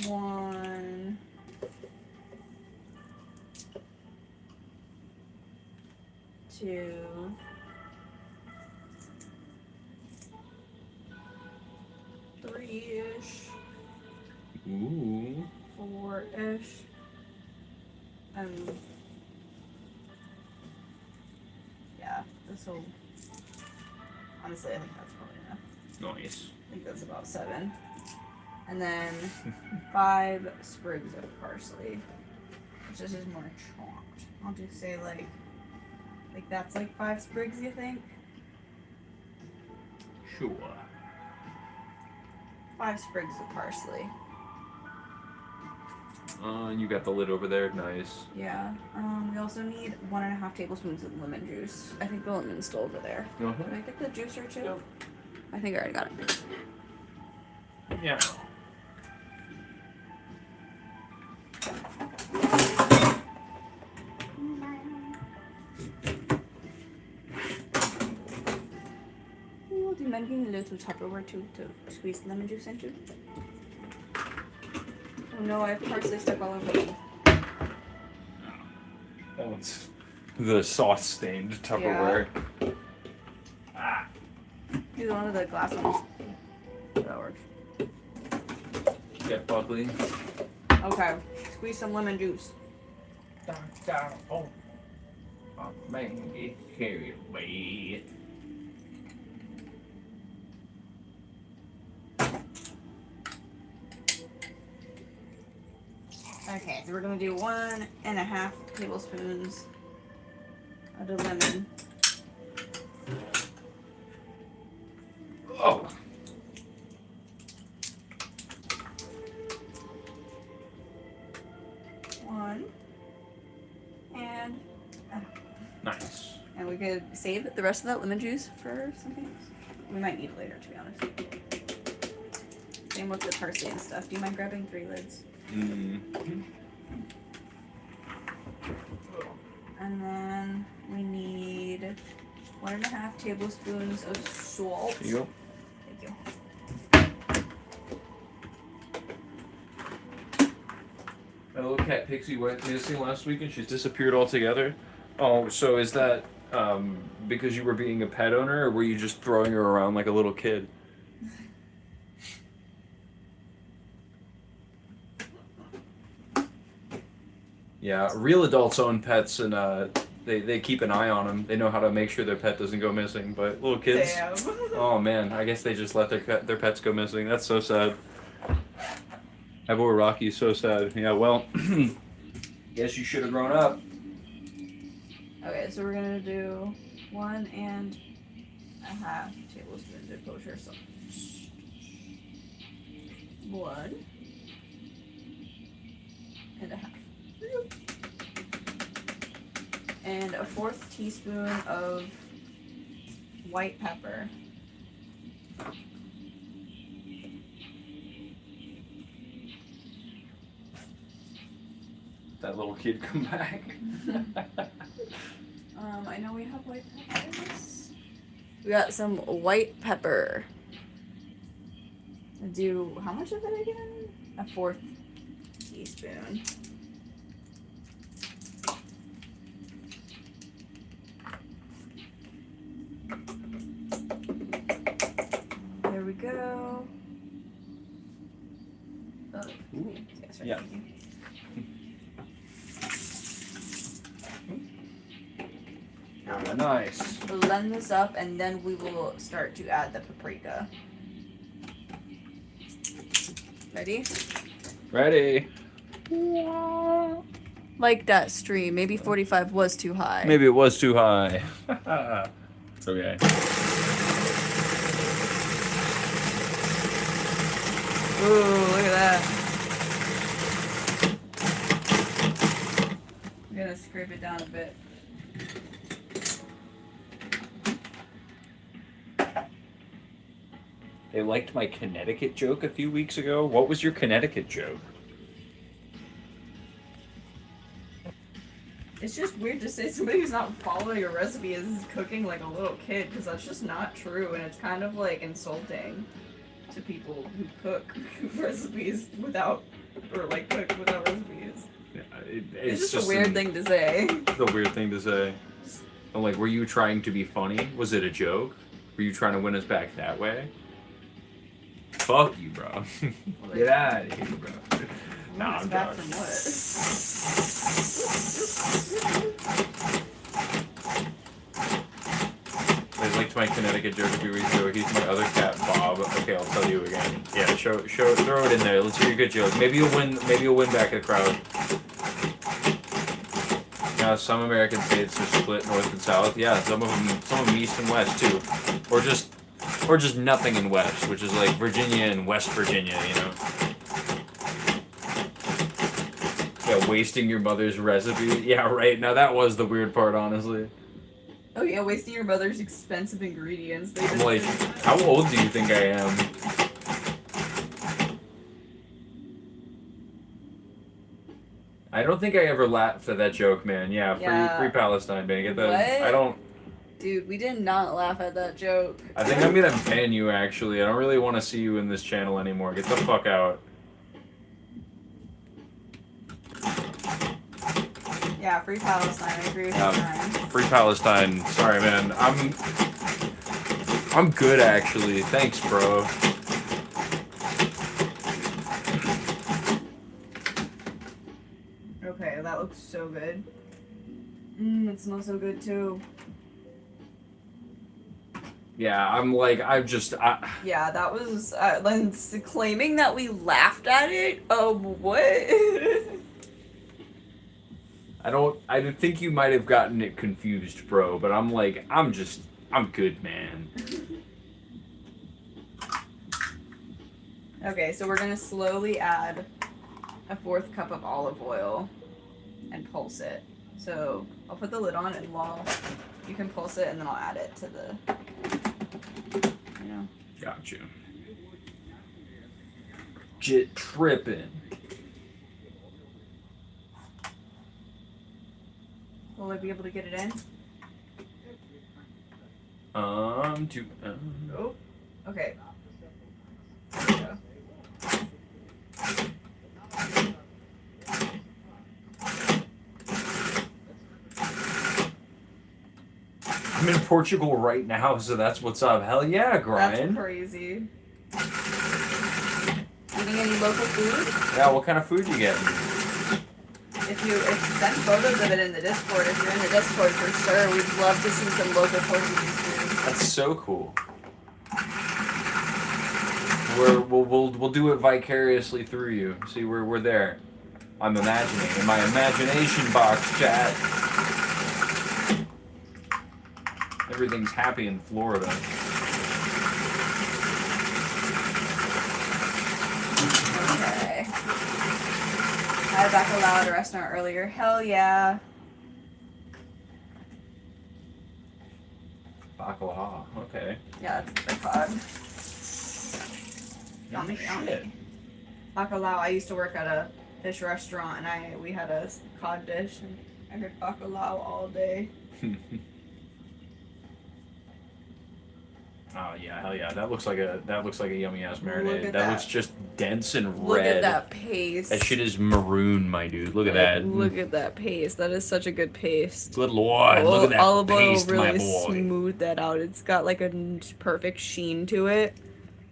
1, 2, 3-ish, Ooh. 4-ish, yeah, this will, honestly, I think that's probably enough. Nice. I think that's about 7. And then 5 sprigs of parsley, which this is more chopped. I'll just say like that's like 5 sprigs, you think? Sure. 5 sprigs of parsley. You got the lid over there. Nice. Yeah. We also need 1.5 tablespoons of lemon juice. I think the lemon's still over there. Uh-huh. Can I get the juicer too? Yep. I think I already got it. Yeah. Ooh, do you mind getting a little Tupperware to squeeze lemon juice into? Oh no, I have parsley stuck all over me. That one's the sauce stained Tupperware. Yeah. Use one of the glass ones. That works. Jeff Buckley. Okay, squeeze some lemon juice. Oh, man, get carried away. Okay, so we're gonna do 1.5 tablespoons of the lemon. Oh. Nice. And we could save the rest of that lemon juice for something else. We might need it later, to be honest. Same with the parsley and stuff. Do you mind grabbing 3 lids? Mm-hmm. And then we need 1.5 tablespoons of salt. Here you go. Thank you. My little cat Pixie went missing last week and she's disappeared altogether. Oh, so is that because you were being a pet owner, or were you just throwing her around like a little kid? Yeah, real adults own pets, and they keep an eye on them. They know how to make sure their pet doesn't go missing. But little kids, Damn. oh man, I guess they just let their pets go missing. That's so sad. My boy Rocky's so sad. Yeah, well, guess you should have grown up. Okay, so we're gonna do 1.5 tablespoons of kosher salt. 1.5. And a 1/4 teaspoon of white pepper. That little kid come back. I know we have white peppers. We got some white pepper. Do how much of it again? A 1/4 teaspoon. There we go. Oh, yes, right. Yeah. Oh, nice. Blend this up and then we will start to add the paprika. Ready? Ready. Like that stream. Maybe 45 was too high. Maybe it was too high. It's okay. Ooh, look at that. I'm gonna scrape it down a bit. They liked my Connecticut joke a few weeks ago. What was your Connecticut joke? It's just weird to say somebody who's not following a recipe is cooking like a little kid, because that's just not true, and it's kind of like insulting to people who cook recipes without, or like cook without recipes. Yeah, It's just a weird thing to say. It's a weird thing to say. I'm like, were you trying to be funny? Was it a joke? Were you trying to win us back that way? Fuck you, bro. Get out of here, bro. Nah, I'm back joking. from what? I liked my Connecticut joke a few weeks ago. He's my other cat, Bob. Okay, I'll tell you again. Yeah, throw it in there. Let's hear your good joke. Maybe you'll win back the crowd. Now, some American states are split north and south. Yeah, some of them east and west too, or just nothing in west, which is like Virginia and West Virginia, you know. Yeah, wasting your mother's recipe. Yeah, right. Now that was the weird part, honestly. Oh yeah, wasting your mother's expensive ingredients. I'm like, how old do you think I am? I don't think I ever laughed at that joke, man. Yeah, free Palestine, man. Get that? What? I don't. Dude, we did not laugh at that joke. I think I'm gonna ban you. Actually, I don't really want to see you in this channel anymore. Get the fuck out. Yeah, free Palestine. I agree with you, Ryan. Free Palestine. Sorry, man. I'm good actually. Thanks, bro. Okay, that looks so good. It smells so good too. Yeah, I'm like, Yeah, that was claiming that we laughed at it. What? I think you might have gotten it confused, bro. But I'm like, I'm good, man. Okay, so we're gonna slowly add a 1/4 cup of olive oil and pulse it. So I'll put the lid on, and while you can pulse it, and then I'll add it to the, Got you. Jit tripping. Will I be able to get it in? Oh, okay. There we go. I'm in Portugal right now, so that's what's up. Hell yeah, Brian. That's crazy. Eating any local food? Yeah, what kind of food you getting? If you send photos of it in the Discord, if you're in the Discord for sure, we'd love to see some local Portuguese food. That's so cool. We'll do it vicariously through you. See, we're there. I'm imagining in my imagination box, chat. Everything's happy in Florida. Okay. I had bacalao at a restaurant earlier. Hell yeah. Bacalao. Okay. Yeah, that's the cod. Yummy, Shit. yummy. Bacalao. I used to work at a fish restaurant, and we had a cod dish, and I had bacalao all day. Oh yeah, hell yeah! That looks like a yummy ass Look marinade. at That that. looks just dense and red. Look at that paste. That shit is maroon, my dude. Look at that. Look at that paste. That is such a good paste. Good lord, look at that Olive oil paste, really my boy. smooth that out. It's got like a perfect sheen to it.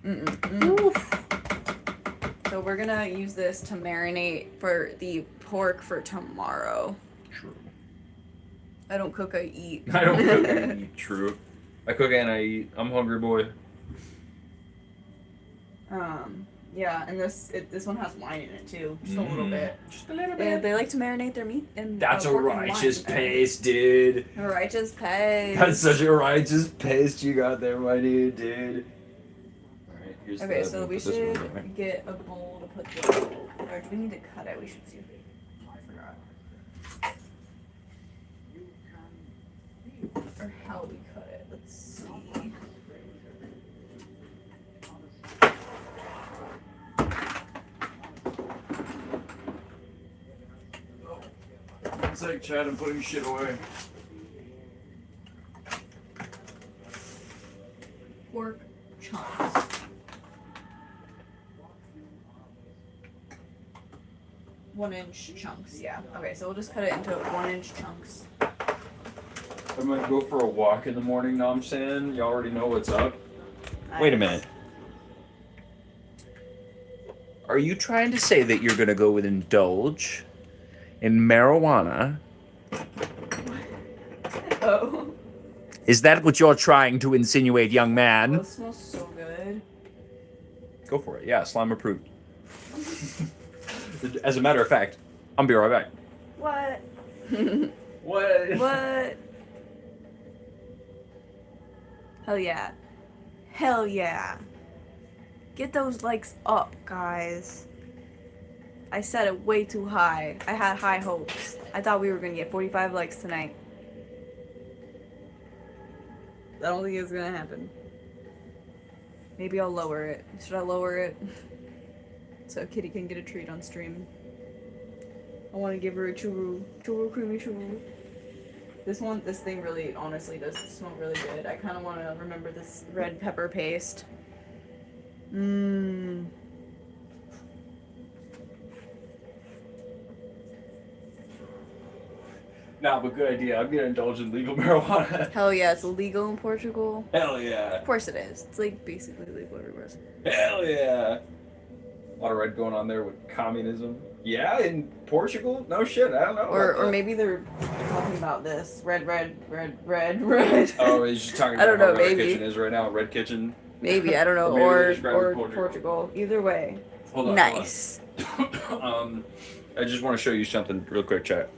Mm-mm-mm. So we're gonna use this to marinate for the pork for tomorrow. True. I don't cook, I eat. I don't cook and eat. True. I cook and I eat. I'm hungry, boy. Yeah, and this one has wine in it too, just a little bit. Just a little They like to marinate their meat in. That's a pork and righteous wine. paste, dude. A righteous paste. That's such a righteous paste you got there, my dude. Alright, here's Okay, the, so we put this one should there. get a bowl to put the. Or do we need to cut it? We should see. I forgot. Or how we cut it. Let's see. It's like Chad and putting shit away. Pork chunks. One-inch chunks, yeah. Okay, so we'll just cut it into 1-inch chunks. I might go for a walk in the morning, know what I'm saying? You already know what's up. Wait a minute. Are you trying to say that you're gonna go with indulge in marijuana? Oh. Is that what you're trying to insinuate, young Oh, man? it smells so good. Go for it. Yeah, slime approved. As a matter of fact, I'll be right back. What? What? What? Hell yeah. Hell yeah. Get those likes up, guys. I set it way too high. I had high hopes. I thought we were gonna get 45 likes tonight. I don't think it's gonna happen. Maybe I'll lower it. Should I lower it? So Kitty can get a treat on stream. I want to give her a churro. Churro, creamy churro. This thing really, honestly, does smell really good. I kind of want to remember this red pepper paste. Mmm. Nah, but good idea. I'm gonna indulge in legal marijuana. Hell yeah, it's illegal in Portugal. Hell yeah. Of course it is. It's like basically legal everywhere. Hell yeah. A lot of red going on there with communism. Yeah, in Portugal? No shit, I don't know. Or maybe they're talking about this. Red. Oh, he's just talking I about don't know, how Red maybe. Kitchen is right now. Red Kitchen. Maybe, I don't know. Or maybe they're or describing Portugal. Either way. Hold on. Nice. Hold on. I just want to show you something real quick, chat.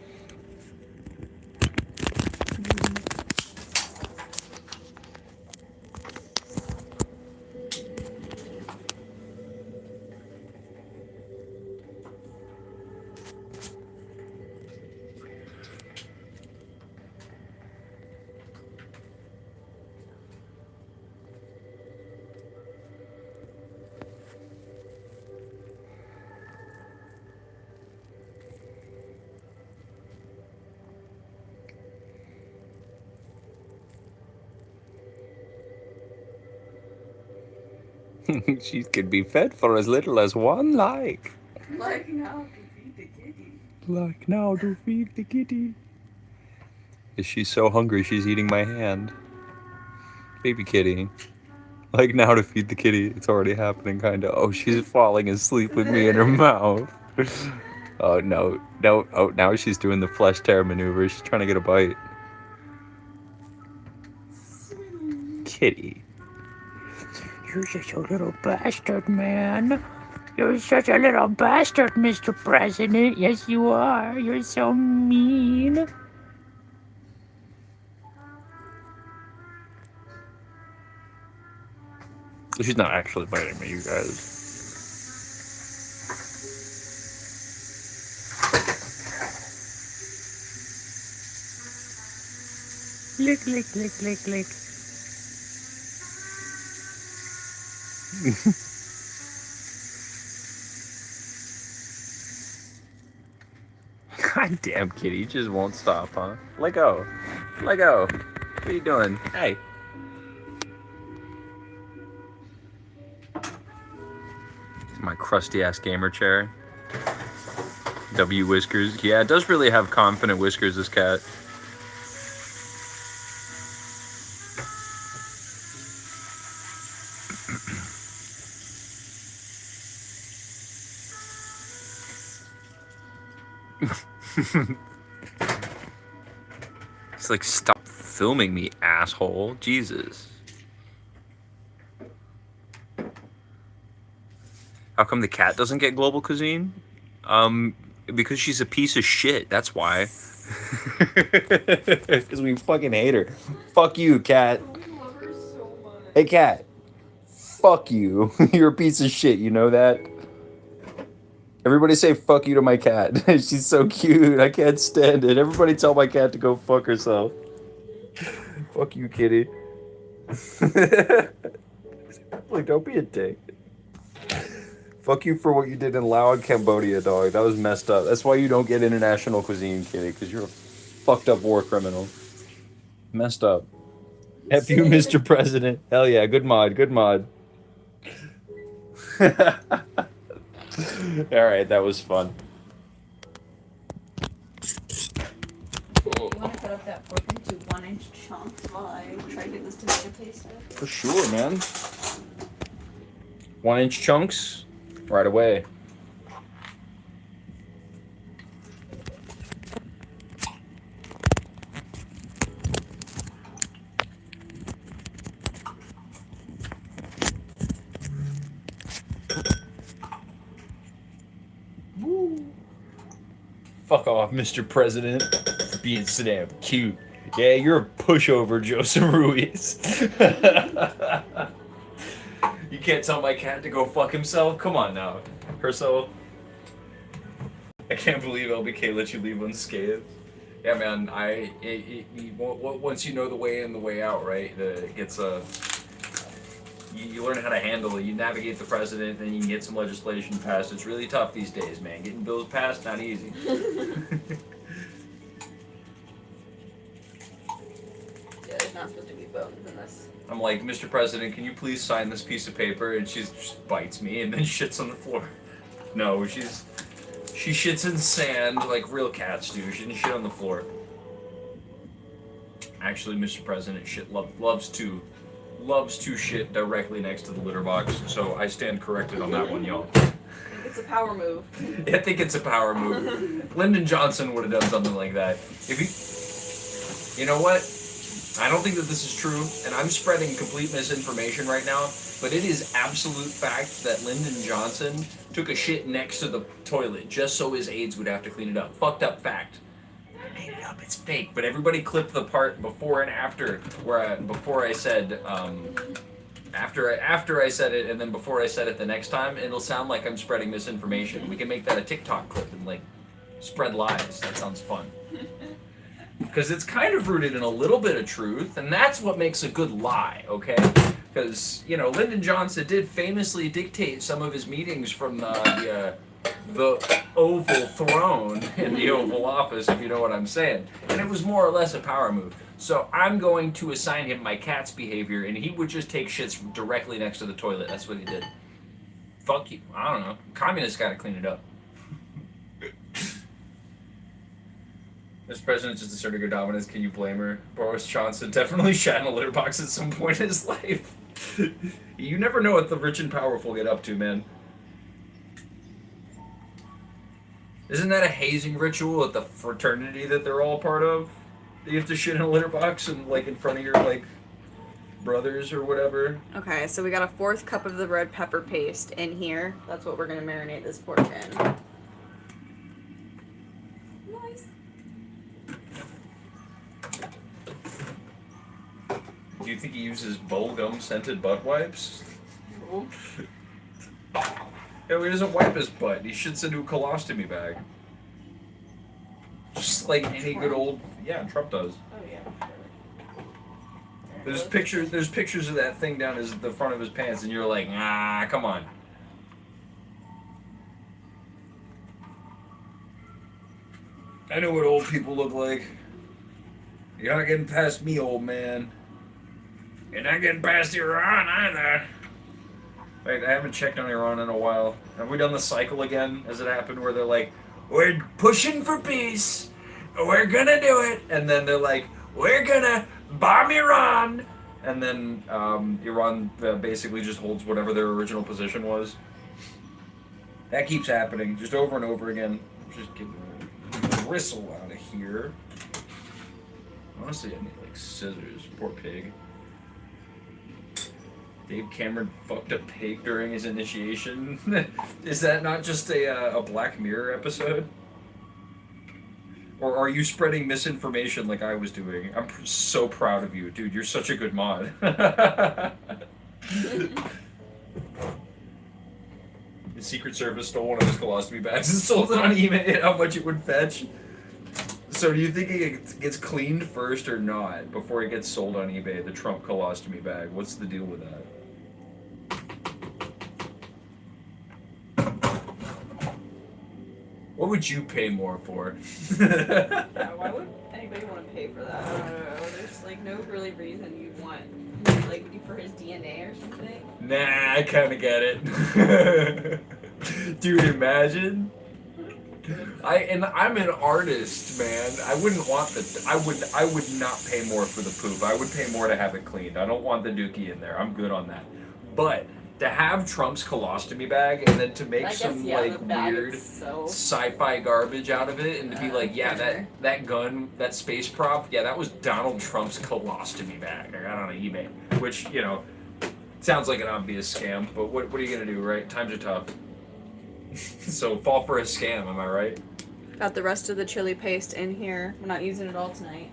She could be fed for as little as one like. Like now to feed the kitty. Like now to feed the kitty. Is she so hungry she's eating my hand? Baby kitty. Like now to feed the kitty. It's already happening, kinda. Oh, she's falling asleep with me in her mouth. Oh no, no! Oh, now she's doing the flesh tear maneuver. She's trying to get a bite. Kitty. You're such a little bastard, man. You're such a little bastard, Mr. President. Yes, you are. You're so mean. She's not actually biting me, you guys. Lick, lick, lick, lick, lick. God damn, Kitty, you just won't stop, huh? Let go. Let go. What are you doing? Hey. My crusty ass gamer chair. W whiskers. Yeah, it does really have confident whiskers, this cat. It's like, stop filming me, asshole. Jesus. How come the cat doesn't get global cuisine? Because she's a piece of shit. That's why. Because we fucking hate her. Fuck you, cat. Hey, cat. Fuck you. You're a piece of shit. You know that? Everybody say fuck you to my cat. She's so cute. I can't stand it. Everybody tell my cat to go fuck herself. Fuck you, kitty. Like, don't be a dick. Fuck you for what you did in Laos, Cambodia, dog. That was messed up. That's why you don't get international cuisine, kitty, because you're a fucked up war criminal. Messed up. F you, Mr. President. Hell yeah, good mod, good mod. Alright, that was fun. You want to cut up that pork into 1-inch chunks while I try to get this tomato paste out? For sure, man. 1-inch chunks, right away. Fuck off, Mr. President, for being so damn cute. Yeah, you're a pushover, Joseph Ruiz. You can't tell my cat to go fuck himself? Come on now. Herself. I can't believe LBK let you leave unscathed. Yeah, man, once you know the way in, the way out, right? It gets you learn how to handle it. You navigate the president, then you can get some legislation passed. It's really tough these days, man. Getting bills passed, not easy. Yeah, there's not supposed to be bones in this. I'm like, Mr. President, can you please sign this piece of paper? And she just bites me and then shits on the floor. No, she shits in sand like real cats do. She didn't shit on the floor. Actually, Mr. President loves to shit directly next to the litter box, so I stand corrected on that one, y'all. It's a power move. I think it's a power move. Lyndon Johnson would have done something like that. You know what? I don't think that this is true, and I'm spreading complete misinformation right now, but it is absolute fact that Lyndon Johnson took a shit next to the toilet just so his aides would have to clean it up. Fucked up fact. I made it up, it's fake, but everybody clip the part before and after where before I said after I said it and then before I said it the next time. It'll sound like I'm spreading misinformation. We can make that a TikTok clip and like spread lies. That sounds fun. Because it's kind of rooted in a little bit of truth, and that's what makes a good lie, okay? Because, you know, Lyndon Johnson did famously dictate some of his meetings from the Oval Throne in the Oval Office, if you know what I'm saying. And it was more or less a power move. So I'm going to assign him my cat's behavior, and he would just take shits directly next to the toilet. That's what he did. Fuck you. I don't know. Communists gotta clean it up. This president just asserted her dominance. Can you blame her? Boris Johnson definitely shat in a litter box at some point in his life. You never know what the rich and powerful get up to, man. Isn't that a hazing ritual at the fraternity that they're all part of? You have to shit in a litter box and like in front of your like brothers or whatever. Okay, so we got a 4th cup of the red pepper paste in here. That's what we're gonna marinate this pork in. Nice. Do you think he uses bubblegum scented butt wipes? Cool. No, he doesn't wipe his butt. He shits into a colostomy bag. Just like any good old, yeah, Trump does. Oh yeah. There's pictures of that thing down the front of his pants, and you're like, ah, come on. I know what old people look like. You're not getting past me, old man. You're not getting past Iran either. Right, I haven't checked on Iran in a while. Have we done the cycle again, as it happened, where they're like, we're pushing for peace, we're gonna do it, and then they're like, we're gonna bomb Iran, and then Iran basically just holds whatever their original position was. That keeps happening, just over and over again. Just get the bristle out of here. Honestly, I need like scissors. Poor pig. Dave Cameron fucked a pig during his initiation. Is that not just a Black Mirror episode? Or are you spreading misinformation like I was doing? I'm so proud of you, dude. You're such a good mod. The Secret Service stole one of his colostomy bags and sold it on eBay. How much it would fetch? So do you think it gets cleaned first or not before it gets sold on eBay? The Trump colostomy bag. What's the deal with that? What would you pay more for? Yeah, why would anybody want to pay for that? I don't know. There's like no really reason you'd want, like, for his DNA or something. Nah, I kind of get it. Dude, imagine. I'm an artist, man. I wouldn't want I would not pay more for the poop. I would pay more to have it cleaned. I don't want the dookie in there. I'm good on that. But to have Trump's colostomy bag and then to make some like weird sci-fi garbage out of it and to be like, yeah, that gun, that space prop, yeah, that was Donald Trump's colostomy bag. I got it on eBay, which, you know, sounds like an obvious scam, but what are you gonna do, right? Times are tough. So fall for a scam, am I right? Got the rest of the chili paste in here. We're not using it all tonight.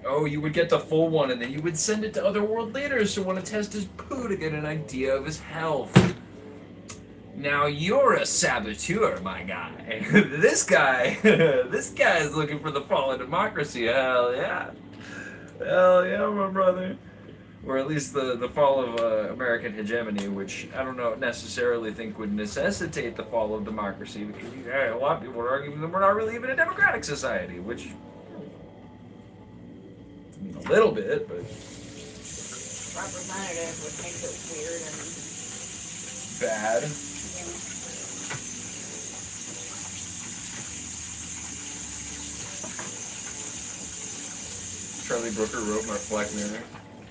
Oh, you would get the full one, and then you would send it to other world leaders who want to test his poo to get an idea of his health. Now you're a saboteur, my guy. This guy's looking for the fall of democracy. Hell yeah. Hell yeah, my brother. Or at least the fall of American hegemony, which I don't know necessarily think would necessitate the fall of democracy, because a lot of people are arguing that we're not really even a democratic society, which, I mean, a little bit, but Representative, which makes it weird and bad. Charlie Brooker wrote my Black Mirror.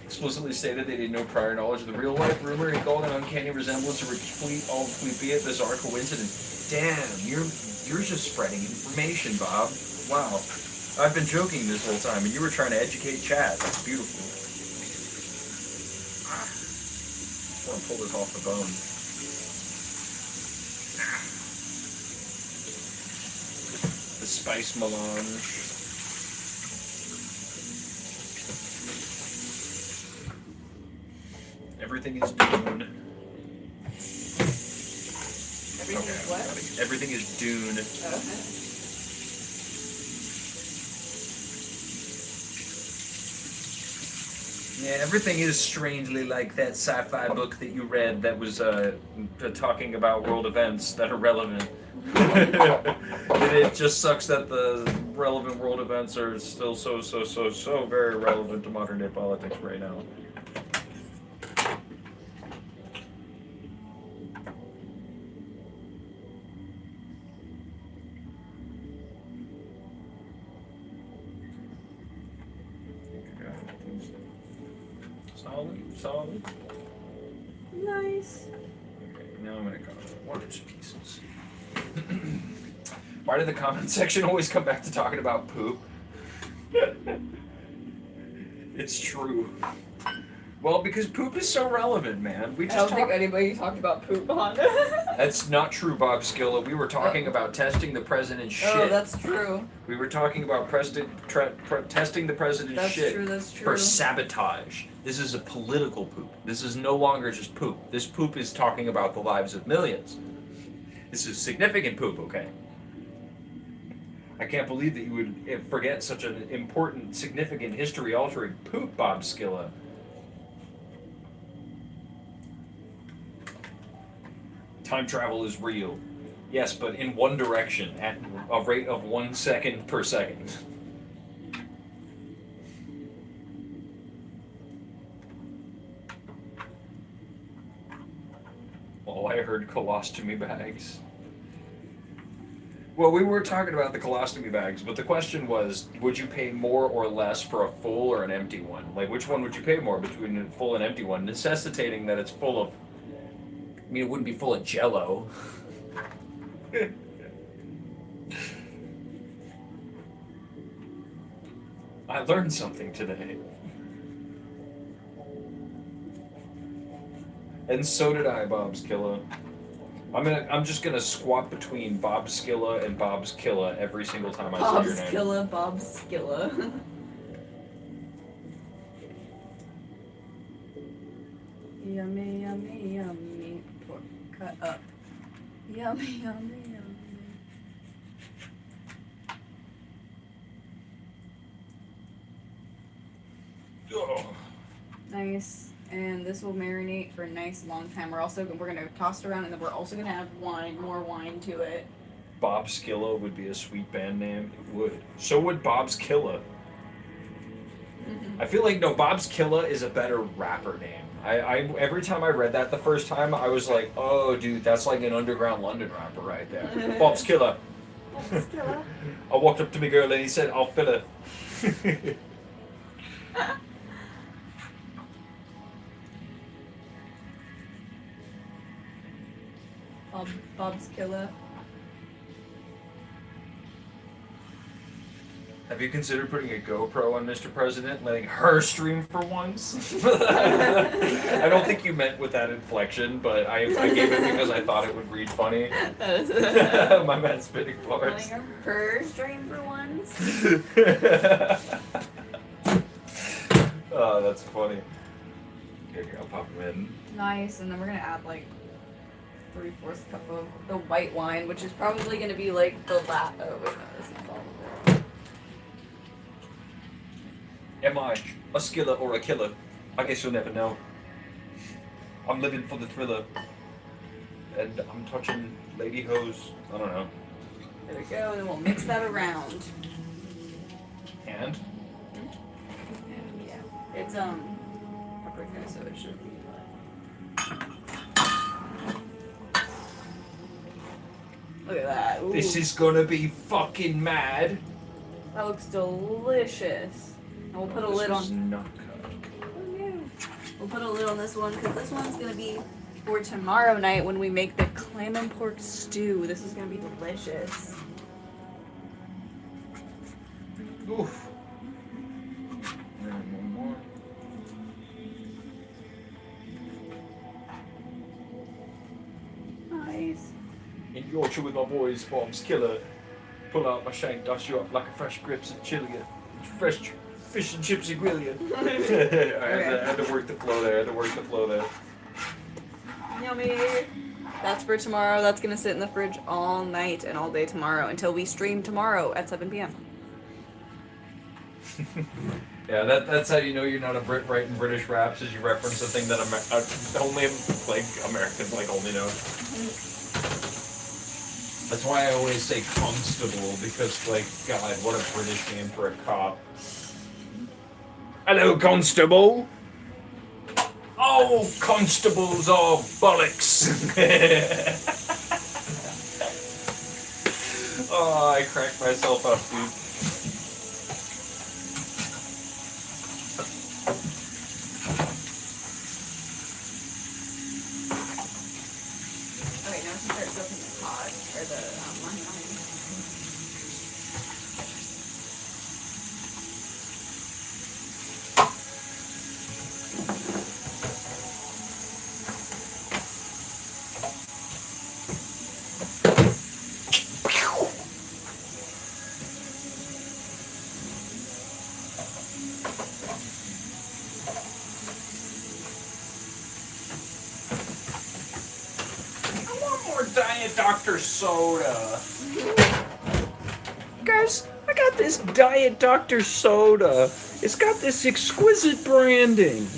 Explicitly stated that he had no prior knowledge of the real life rumor. He called an uncanny resemblance to replete, albeit bizarre coincidence. Damn, you're just spreading information, Bob. Wow. I've been joking this whole time, and you were trying to educate chat. That's beautiful. I want to pull this off the bone. The spice melange. Everything is Dune. everything is what? Everything is Dune. Okay. Yeah, everything is strangely like that sci-fi book that you read that was talking about world events that are relevant. It just sucks that the relevant world events are still so very relevant to modern day politics right now. Solid. Nice. Okay. Now I'm gonna go orange pieces. Why did the comment section always come back to talking about poop? It's true. Well, because poop is so relevant, man. We I just don't talk- think anybody talked about poop on. That's not true, Bob Skilla. We were talking about testing the president's shit. Oh, that's true. We were talking about testing the president's That's shit true, that's for true. sabotage. This is a political poop. This is no longer just poop. This poop is talking about the lives of millions. This is significant poop, okay? I can't believe that you would forget such an important, significant, history-altering poop, Bob Skilla. Time travel is real. Yes, but in one direction, at a rate of 1 second per second. Oh, I heard colostomy bags. Well, we were talking about the colostomy bags, but the question was, would you pay more or less for a full or an empty one? Like, which one would you pay more between a full and empty one, necessitating that it's full of... I mean, it wouldn't be full of Jell-O. I learned something today. And so did I, Bob Skilla. I'm just gonna squat between Bob Skilla and Bob's Killa every single time I say your name. Skilla, Bob Skilla. Yummy, yummy, yummy. Pork cut up. Yummy, yummy, yummy. Oh. Nice. And this will marinate for a nice long time. We're gonna toss it around, and then we're also gonna add more wine to it. Bob Skilla would be a sweet band name. It would. So would Bob's Killa. I feel like Bob's Killa is a better rapper name. I every time I read that the first time, I was like, oh, dude, that's like an underground London rapper right there. Bob's Killa. Bob's Killa. I walked up to my girl and he said, I'll fill her. Bob's Killa. Have you considered putting a GoPro on Mr. President, letting her stream for once? I don't think you meant with that inflection, but I gave it because I thought it would read funny. My man's spitting parts. Letting her stream for once. Oh, that's funny. Here, I'll pop them in. Nice, and then we're gonna add like 3/4 cup of the white wine, which is probably gonna be like the last. Oh wait, no, this is all of it. Am I a skiller or a killer? I guess you'll never know. I'm living for the thriller. And I'm touching lady hose. I don't know. There we go, and then we'll mix that around. And? And yeah, it's paprika, so it should be. Look at that. Ooh. This is gonna be fucking mad. That looks delicious. And we'll put a lid on. Not cut. Oh, no. We'll put a lid on this one because this one's gonna be for tomorrow night when we make the clam and pork stew. This is gonna be delicious. Oof. And one more. Nice. In Yorkshire with my boys, Bob's Killer. Pull out my shank, dust you up like a fresh grips and chill you. Fresh fish and chips and grill you. I had to work the flow there. Yummy. That's for tomorrow. That's gonna sit in the fridge all night and all day tomorrow until we stream tomorrow at 7 p.m. Yeah, that's how you know you're not a Brit writing British raps, is you reference a thing that only like Americans like only know. That's why I always say constable, because like, God, what a British name for a cop. Hello, constable. Oh, constables are bollocks. Oh, I cracked myself up, dude. Diet Dr. Soda. Guys, I got this Diet Dr. Soda. It's got this exquisite branding.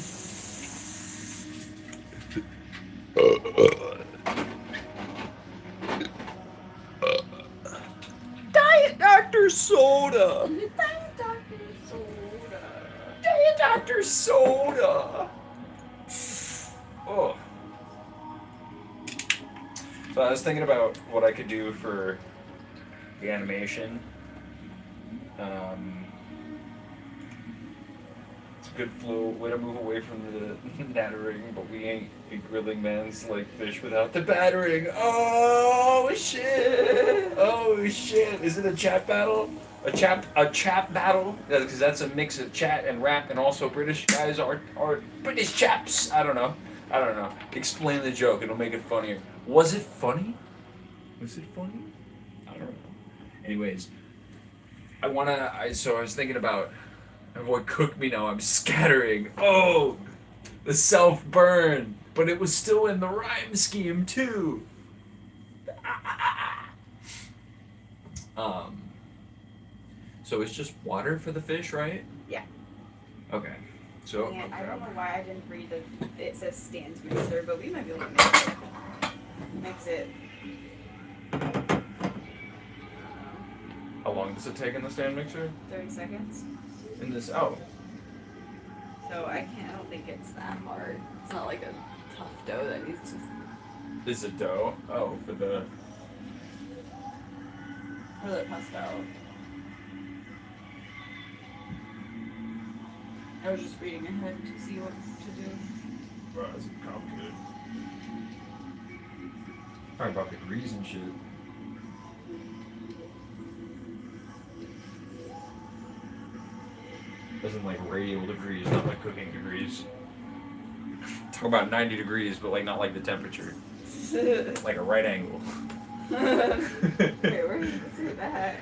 Diet Dr. Soda. Diet Dr. Soda. Diet Dr. Soda. Oh. So I was thinking about what I could do for the animation. It's a good flow, way to move away from the nattering, but we ain't a grilling man's like fish without the battering. Oh shit! Oh shit! Is it a chat battle? A chap battle? Because that's a mix of chat and rap, and also British guys are British chaps. I don't know. Explain the joke. It'll make it funnier. Was it funny? Was it funny? I don't know. Anyways, so I was thinking about what cooked me now. I'm scattering. Oh, the self-burn. But it was still in the rhyme scheme too. So it's just water for the fish, right? Yeah. Okay. So And I don't know why I didn't read it says stands mixer, but we might be able to mix it. how long does it take in the stand mixer? 30 seconds. In this So I don't think it's that hard. It's not like a tough dough that needs to. is it dough? Oh, for the pastel. I was just reading ahead to see what to do. Bro, that's complicated. Talking about degrees and shit. As in like radial degrees, not like cooking degrees. Talk about 90 degrees, but like not like the temperature. Like a right angle. Wait, where did you see that?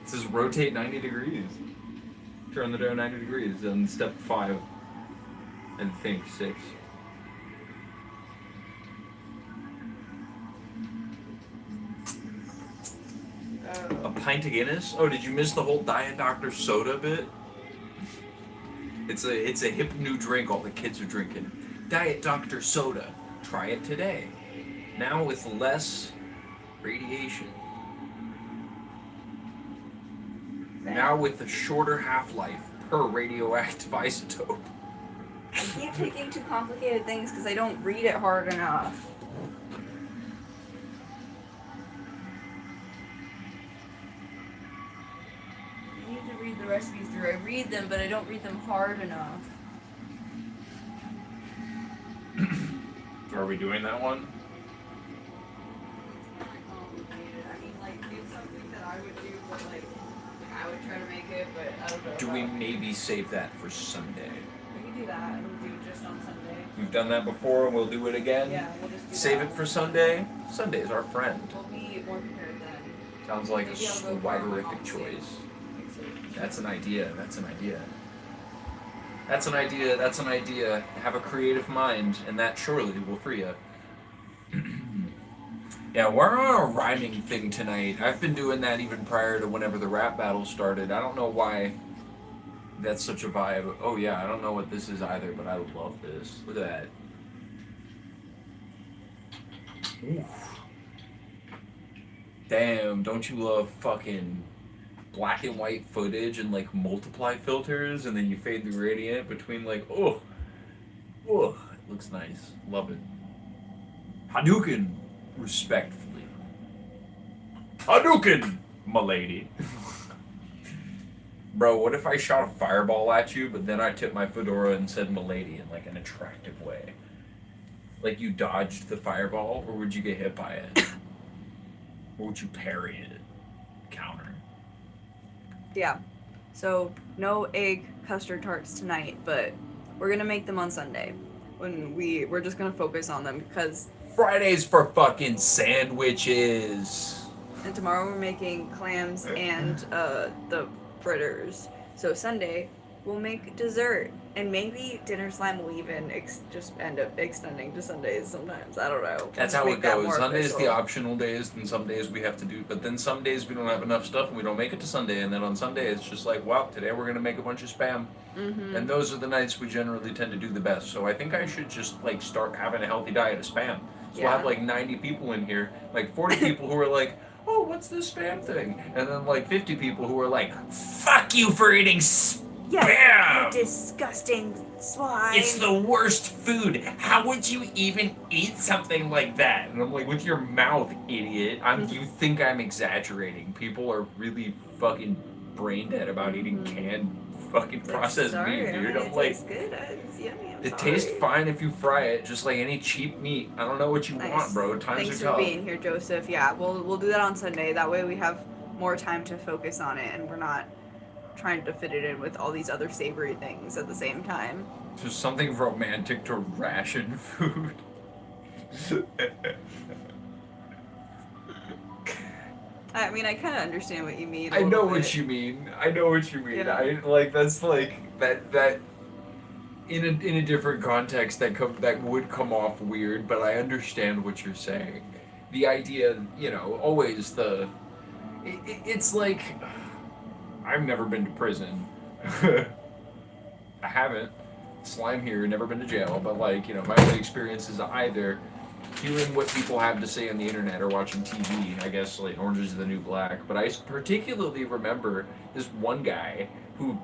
It says rotate 90 degrees. Turn the dough 90 degrees. And step 5. And think 6. A pint of Guinness? Oh, did you miss the whole Diet Dr. Soda bit? It's a hip new drink all the kids are drinking. Diet Dr. Soda. Try it today. Now with less radiation. Now with a shorter half-life per radioactive isotope. I keep picking too complicated things because I don't read it hard enough. I need to read the recipes through. I read them, but I don't read them hard enough. Are we doing that one? It's kind of complicated. I mean, like, it's something that I would do, but like I would try to make it, but I don't know. Do we maybe save that for Sunday? We can do that. We'll do it just on Sunday. We've done that before and we'll do it again? Yeah, we'll just do Save that. it for Sunday? Sunday's our friend. We'll be more prepared then. Sounds like a Maybe I'll go grab my swagerific mom's choice. soup. That's an idea. That's an idea. Have a creative mind, and that surely will free you. Yeah, we're on a rhyming thing tonight. I've been doing that even prior to whenever the rap battle started. I don't know why that's such a vibe. Oh yeah, I don't know what this is either, but I love this. Look at that. Oof. Damn, don't you love fucking black and white footage and like multiply filters and then you fade the gradient between like, oh, it looks nice. Love it. Hadouken, respectfully. Hadouken, m'lady. Bro, what if I shot a fireball at you, but then I tipped my fedora and said m'lady in like an attractive way? Like you dodged the fireball, or would you get hit by it? Or would you parry it? Counter. Yeah. So no egg custard tarts tonight, but we're gonna make them on Sunday. When we're just gonna focus on them because. Fridays for fucking sandwiches. And tomorrow we're making clams and the fritters. So Sunday we'll make dessert, and maybe dinner slime will even just end up extending to Sundays sometimes. I don't know. That's We'll how make it that goes. more Sundays the official. optional days, and some days we have to do. But then some days we don't have enough stuff, and we don't make it to Sunday. And then on Sunday it's just like, wow, today we're gonna make a bunch of spam. Mm-hmm. And those are the nights we generally tend to do the best. So I think I should just like start having a healthy diet of spam. So we'll have like 90 people in here, like 40 people who are like, oh, what's this spam thing? And then like 50 people who are like, fuck you for eating spam. Yeah, you disgusting swine. It's the worst food. How would you even eat something like that? And I'm like, with your mouth, idiot. You think I'm exaggerating. People are really fucking brain dead about eating canned fucking processed meat, dude. I'm it like, tastes good. It's yummy. it tastes fine if you fry it, just like any cheap meat. I don't know what you want, bro. Times Thanks are for tough. being here, Joseph. Yeah, we'll do that on Sunday. That way we have more time to focus on it, and we're not trying to fit it in with all these other savory things at the same time. Just something romantic to ration food. I mean, I kind of understand what you mean. I know what you mean. I know what you mean. Yeah. I like that's like that in a different context that would come off weird, but I understand what you're saying. The idea, always it's like I've never been to prison. I haven't. Slime here, never been to jail, but my only experience is either hearing what people have to say on the internet or watching TV, I guess like Orange is the New Black. But I particularly remember this one guy who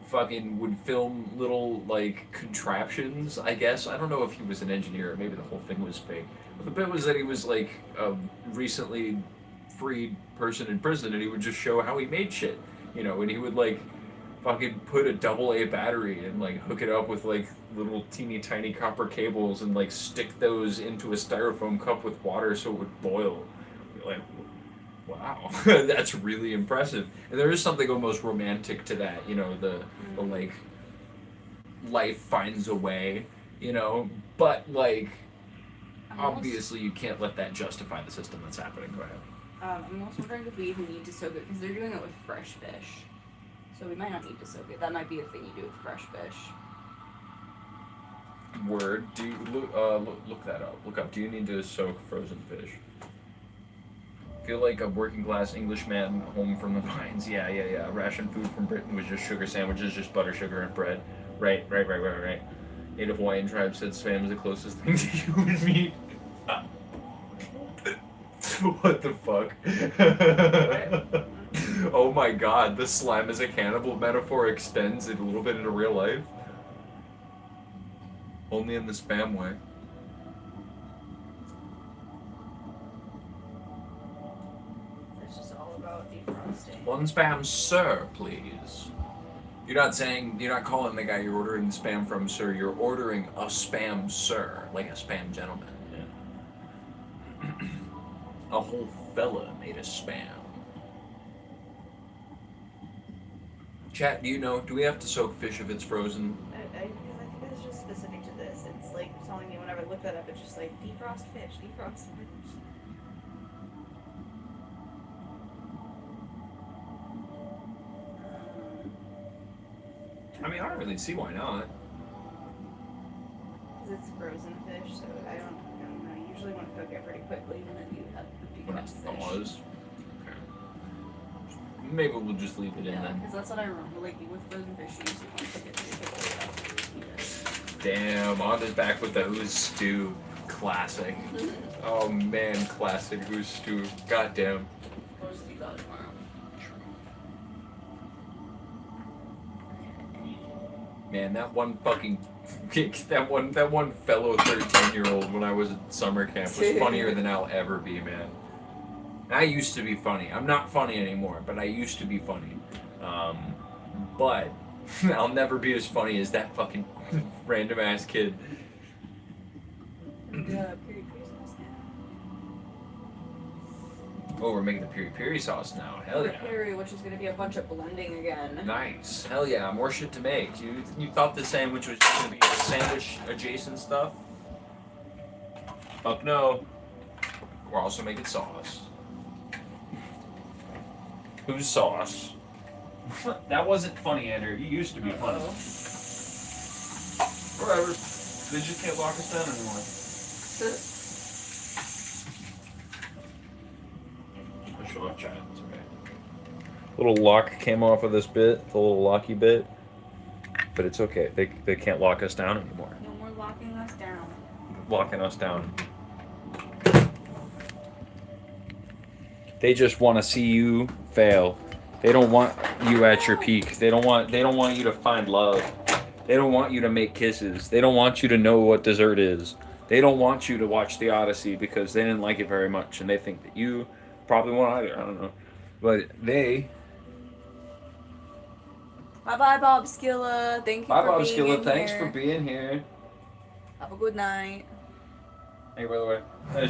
fucking would film little contraptions, I guess. I don't know if he was an engineer or maybe the whole thing was fake. But the bit was that he was like a recently freed person in prison and he would just show how he made shit. And he would fucking put a AA battery and hook it up with little teeny tiny copper cables and stick those into a styrofoam cup with water so it would boil. You're like, wow, that's really impressive. And there is something almost romantic to that, the life finds a way, but obviously you can't let that justify the system that's happening. Go ahead. I'm also wondering if we even need to soak it because they're doing it with fresh fish. So we might not need to soak it. That might be a thing you do with fresh fish. Word. Do you look that up? Look up. Do you need to soak frozen fish? I feel like a working class Englishman home from the mines. Yeah. Ration food from Britain was just sugar sandwiches, just butter, sugar, and bread. Right. Native Hawaiian tribe said spam is the closest thing to human meat. What the fuck? Oh my god, the slime as a cannibal metaphor extends it a little bit into real life. Only in the spam way. It's just all about defrosting. One spam, sir, please. You're not calling the guy you're ordering the spam from, sir. You're ordering a spam, sir. Like a spam gentleman. Yeah. A whole fella made a spam. Chat, do we have to soak fish if it's frozen? Because I think it's just specific to this. It's telling me whenever I look that up, it's just defrost fish, defrost fish. I mean, I don't really see why not. Because it's frozen fish, so I don't know. You usually want to cook it pretty quickly and then you have the When it defrost fish. thaws. Okay. Maybe we'll just leave it in Yeah, then. because that's what I remember. With frozen fish, you usually want to cook it pretty quickly after you eat it. Damn, on is back with the ooze stew. Classic. Oh man, classic ooze stew. Goddamn. We'll just leave that tomorrow. Man, that one fucking that one fellow 13-year-old when I was at summer camp was funnier than I'll ever be, man. I used to be funny. I'm not funny anymore, but I used to be funny. But I'll never be as funny as that fucking random ass kid. Yeah, peri peri sauce now. Oh, we're making the peri peri sauce now. Hell yeah. Peri, which is going to be a bunch of blending again. Nice. Hell yeah, more shit to make. You thought the sandwich was just gonna be sandwich adjacent stuff? Fuck no. We're also making sauce. Whose sauce? That wasn't funny, Andrew. You used to be funny. Whatever. They just can't lock us down anymore. I should have tried. It's okay. Little lock came off of this bit, the little locky bit. But it's okay. They can't lock us down anymore. No more locking us down. Locking us down. They just want to see you fail. They don't want you at your peak. They don't want you to find love. They don't want you to make kisses. They don't want you to know what dessert is. They don't want you to watch The Odyssey because they didn't like it very much and they think that you probably won't either. I don't know. But they Bye-bye, Bob Skilla. Thank you Bye, for Bob being Skilla. in Thanks here. for being here. Have a good night. Hey, by the way, yeah,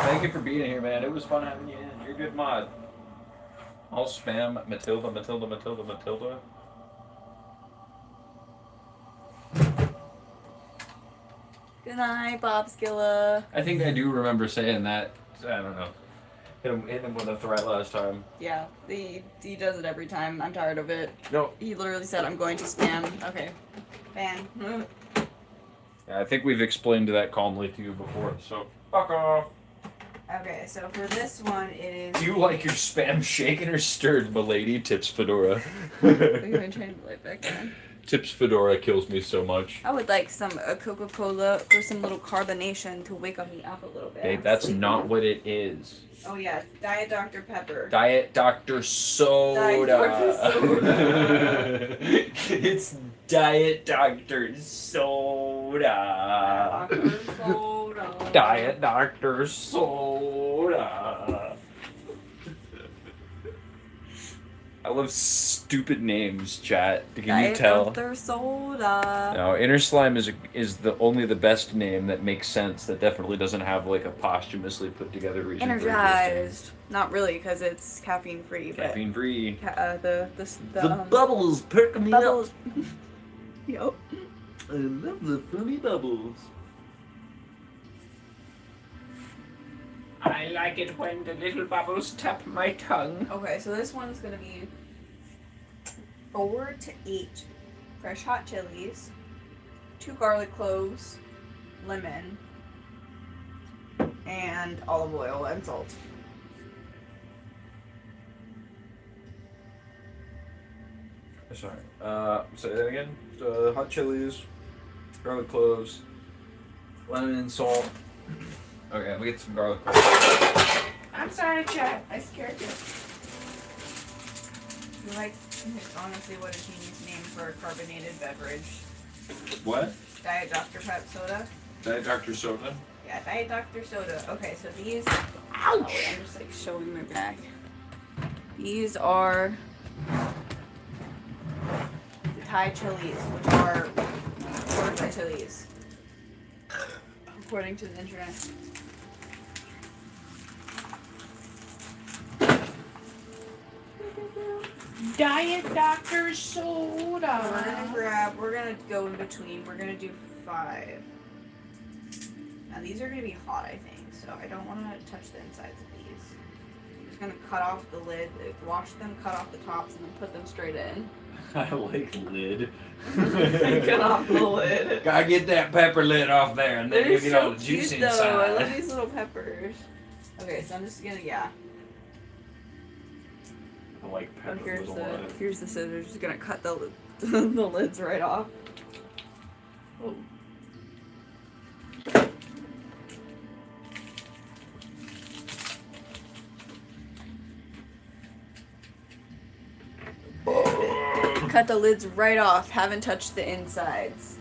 thank you for being here, man. It was fun having you in. You're a good mod. I'll spam Matilda. Good night, Bob Skilla. I think I do remember saying that. I don't know. Hit him with a threat last time. Yeah, he does it every time. I'm tired of it. No. He literally said, I'm going to spam. Okay. Ban. Yeah, I think we've explained that calmly to you before, so fuck off. Okay, so for this one, it is... Do you like your spam shaken or stirred, milady? Tips Fedora. Are you going to try and play back then? Tips Fedora kills me so much. I would like some Coca-Cola for some little carbonation to wake me up a little bit. Okay, that's not what it is. Oh yeah, Diet Dr. Pepper. Diet Dr. Soda. Diet Dr. Soda. It's Diet Dr. Soda. Dr. Soda. Diet Dr. Soda. I love stupid names, chat. Can Diet you tell? Dr. Soda. No, Inner Slime is only the best name that makes sense. That definitely doesn't have like a posthumously put together reason. Energized. Not really, because it's caffeine free. Caffeine free. The Bubbles perk me bubbles. Yup. I love the fruity bubbles. I like it when the little bubbles tap my tongue. Okay, so this one's gonna be 4 to 8 fresh hot chilies, 2 garlic cloves, lemon, and olive oil and salt. Sorry. Say that again. Hot chilies, garlic cloves, lemon, salt. Okay, let me get some garlic cloves. I'm sorry, chat. I scared you. Like, honestly, what a genius name for a carbonated beverage. What? Diet Dr. Pep soda. Diet Dr. Soda. Yeah, Diet Dr. Soda. Okay, so these. Ouch! Oh, wait, I'm just like showing my back. These are the Thai chilies, which are Thai chilies, according to the internet. Diet Dr. Soda. We're gonna go in between. We're gonna do 5. Now these are gonna be hot, I think, so I don't want to touch the insides of these. I'm just gonna cut off the lid, wash them, cut off the tops, and then put them straight in. I like lid. Cut off the lid. Gotta get that pepper lid off there, and then They're you get so all the juice cute, though. I love inside. these little peppers. Okay, so I'm just gonna I like Oh, pepper here's with a lot. the scissors. Just gonna cut the the lids right off. Oh. Cut the lids right off. Haven't touched the insides.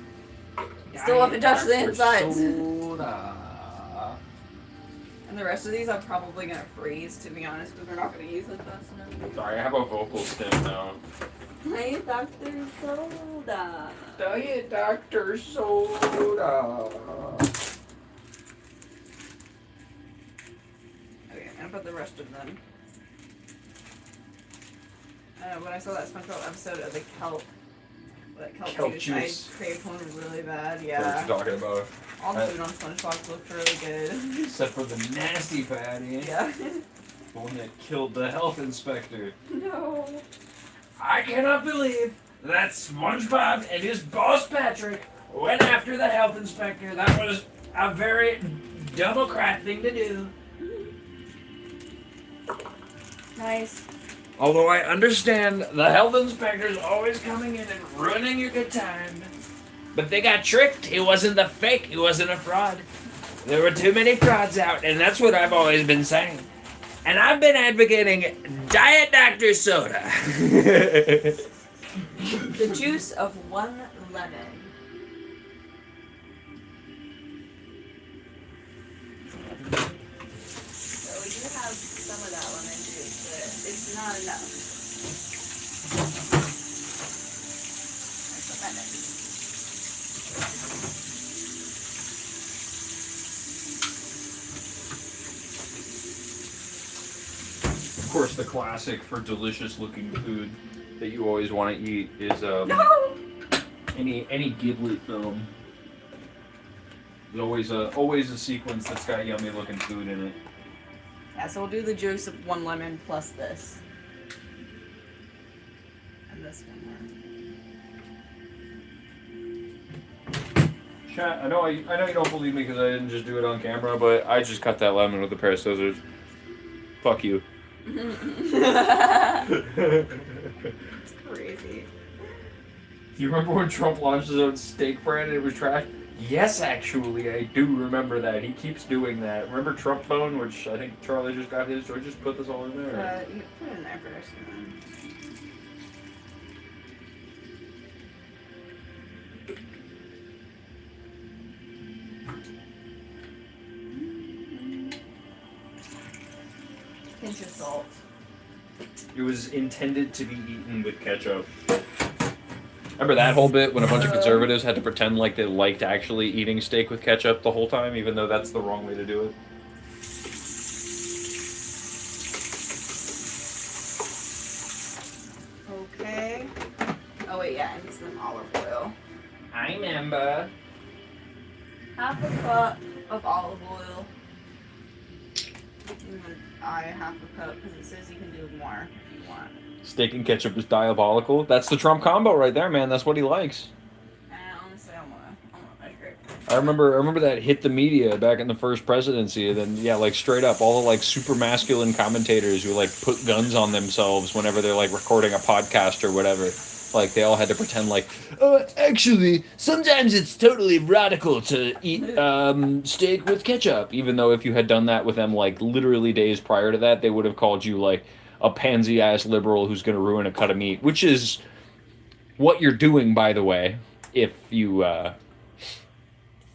Still haven't touched the insides. Soda. And the rest of these I'm probably gonna freeze, to be honest, because we're not gonna use it fast enough. Sorry, I have a vocal stim now. Hi, Dr. Soda. Diet Dr. Soda. Okay, I'm gonna put the rest of them. When I saw that SpongeBob episode of the kelp Kelp juice, juice. I craved one really bad. What Yeah. you talking about? All the food on SpongeBob looked really good. Except for the nasty patty. Yeah. The one that killed the health inspector. No. I cannot believe that SpongeBob and his boss Patrick went after the health inspector. That was a very Democrat thing to do. Nice. Although I understand the health inspector's always coming in and ruining your good time. But they got tricked. He wasn't the fake. He wasn't a fraud. There were too many frauds out, and that's what I've always been saying. And I've been advocating Diet Dr. Soda. The juice of 1 lemon. So we do have some of that lemon juice, but it's not enough. That's the lemon. Of course, the classic for delicious-looking food that you always want to eat is No! any Ghibli film. There's always a sequence that's got yummy-looking food in it. Yeah, so we'll do the juice of 1 lemon plus this. And this one more. Chat, I know you don't believe me because I didn't just do it on camera, but I just cut that lemon with a pair of scissors. Fuck you. It's crazy. You remember when Trump launched his own steak brand and it was trash? Yes, actually, I do remember that. He keeps doing that. Remember Trump phone, which I think Charlie just got his, or just put this all in there? You put it in there first. Pinch of salt. It was intended to be eaten with ketchup. Remember that whole bit when a bunch of conservatives had to pretend like they liked actually eating steak with ketchup the whole time, even though that's the wrong way to do it? Okay. Oh wait, yeah, I need some olive oil. I remember. Half a cup of olive oil. Half a cup because it says you can do more if you want. Steak and ketchup is diabolical. That's the Trump combo right there, man. That's what he likes. Honestly, I want to measure it. I remember that hit the media back in the first presidency, and then yeah, like straight up, all the like super masculine commentators who like put guns on themselves whenever they're like recording a podcast or whatever. Like they all had to pretend like, actually, sometimes it's totally radical to eat steak with ketchup. Even though if you had done that with them like literally days prior to that, they would have called you like a pansy ass liberal who's going to ruin a cut of meat, which is what you're doing, by the way, if you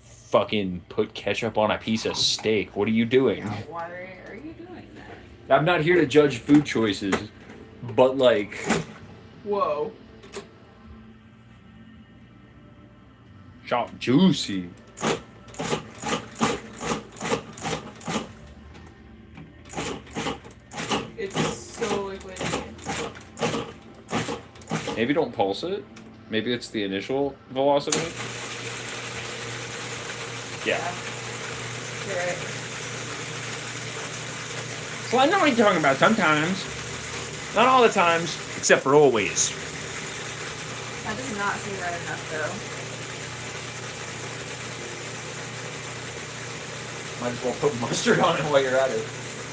fucking put ketchup on a piece of steak. What are you doing? Yeah, why are you doing that? I'm not here to judge food choices, but like, Whoa. chop juicy. It's so liquidy. Maybe don't pulse it. Maybe it's the initial velocity. Yeah. You're right. Well, I know what you're talking about sometimes. Not all the times, except for always. That does not seem red enough though. Might as well put mustard on it while you're at it.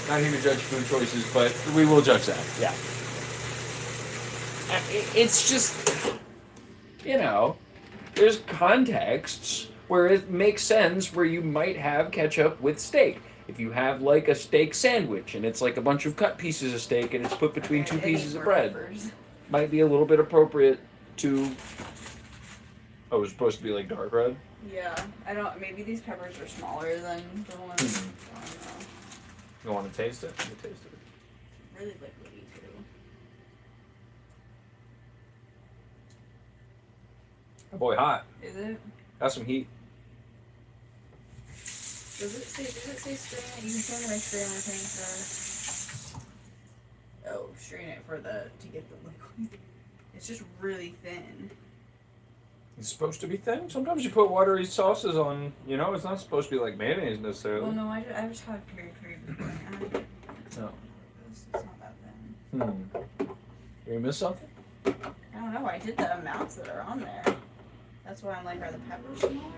Not here to judge food choices, but we will judge that. Yeah. It's just, you know, there's contexts where it makes sense where you might have ketchup with steak. If you have like a steak sandwich and it's like a bunch of cut pieces of steak and it's put between two pieces of bread, might be a little bit appropriate to. Oh, it's supposed to be like dark red? Yeah, I don't. Maybe these peppers are smaller than the ones. I don't know. You want to taste it? Let me taste it. Really liquidy too. Oh boy, hot. Is it? Got some heat. Does it say strain it? You can turn the experiment thing for. Oh, strain it for to get the liquid. It's just really thin. It's supposed to be thin. Sometimes you put watery sauces on, you know, it's not supposed to be like mayonnaise necessarily. Well, no, I just had peri before. No. It's not that thin. You miss something? I don't know. I did the amounts that are on there. That's why I'm like, are the peppers smaller?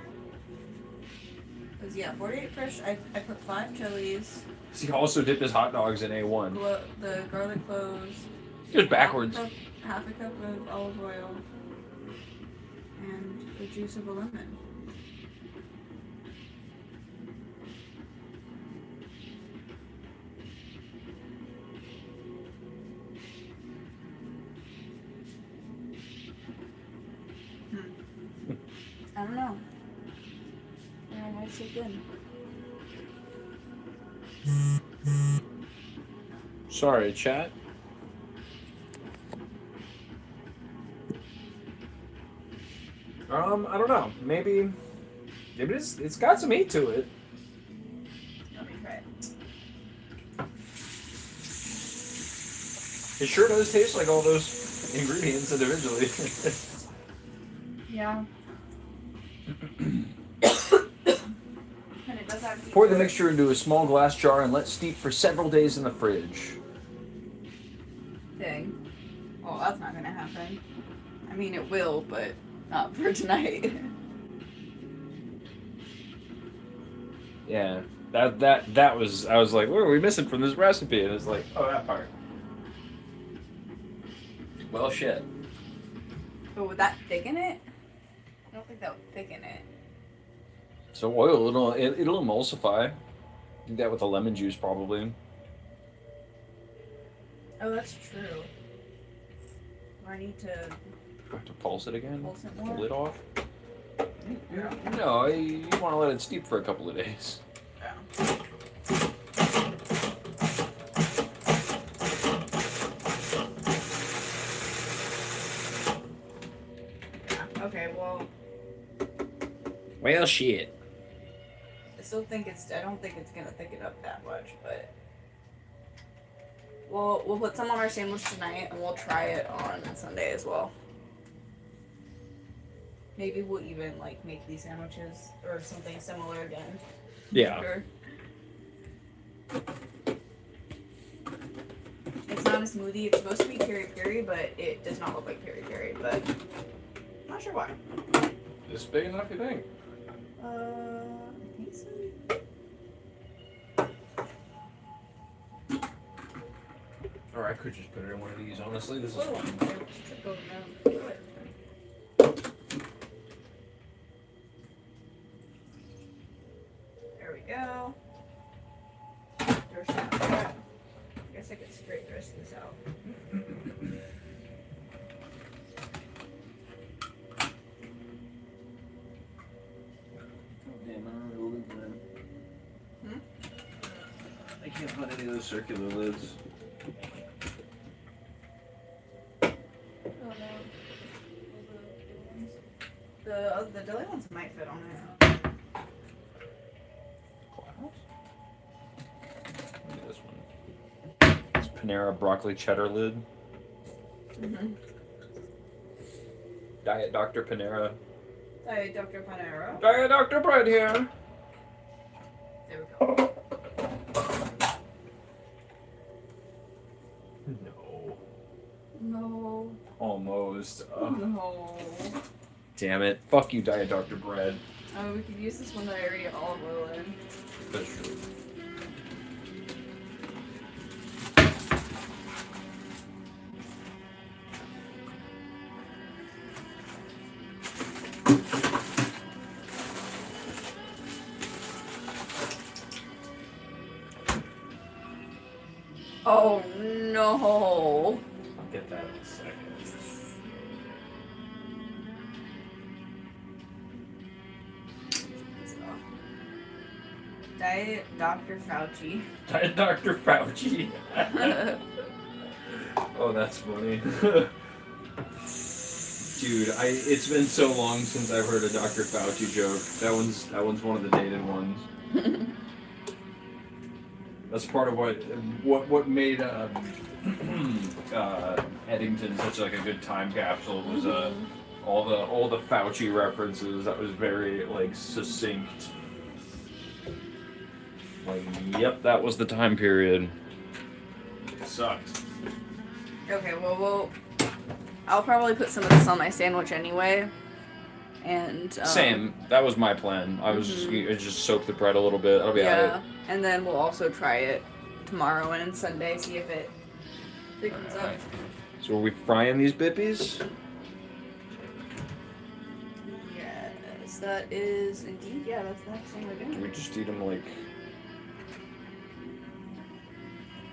Because, yeah, 48 fresh. I put 5 chilies. He also dipped his hot dogs in A1. The garlic cloves. Just backwards. Half a cup of olive oil. And the juice of a lemon. I don't know. Yeah, might so good. Sorry, chat. I don't know. Maybe it's got some heat to it. Let me try it. It sure does taste like all those ingredients individually. Yeah. And it does have Pour the mixture into a small glass jar and let steep for several days in the fridge. thing. Oh, that's not gonna happen. I mean, it will, but not for tonight. Yeah, that was. I was like, what are we missing from this recipe? And it's like, oh, that part. Well, shit. But would that thicken it? I don't think that would thicken it. So oil, it'll emulsify. Do that with the lemon juice, probably. Oh, that's true. Do I need to Do I have to pulse it again? pulse it The more? lid off? Yeah. No, you want to let it steep for a couple of days. Yeah. Okay, well, Well, shit. I don't think it's gonna thicken up that much, but we'll put some on our sandwich tonight and we'll try it on Sunday as well. Maybe we'll even like make these sandwiches or something similar again. Yeah. Sure. It's not a smoothie. It's supposed to be peri-peri, but it does not look like peri-peri, but I'm not sure why. It's big enough, you think? I think so. Or I could just put it in one of these, honestly. This is Whoa, fun. I just tripped over my own foot. There we go. There's that. I guess I could scrape the rest of this out. Damn, I don't know the lids Hmm? I can't find any of those circular lids. Oh no. The deli ones might fit on it. Look at this one. It's Panera broccoli cheddar lid. Mm-hmm. Diet Dr. Panera. Diet Dr. Panera. Diet Dr. Bread here. There we go. No. No. Almost. No. Damn it. Fuck you, Diet Dr. Bread. Oh, we could use this one that I already have olive oil in. That's true. Oh no. I'll get that in a second. Diet Dr. Fauci. Diet Dr. Fauci. Oh, that's funny. Dude, it's been so long since I've heard a Dr. Fauci joke. That one's one of the dated ones. That's part of what made Eddington such like a good time capsule was all the Fauci references. That was very like succinct. Like, yep, that was the time period. It sucked. Okay, well, I'll probably put some of this on my sandwich anyway. And Same. That was my plan. I was just soak the bread a little bit. I'll be at it. And then we'll also try it tomorrow and Sunday, see if it comes up. So are we frying these bippies? Yes, that is indeed. Yeah, that's the next thing we're doing. Can we just eat them like...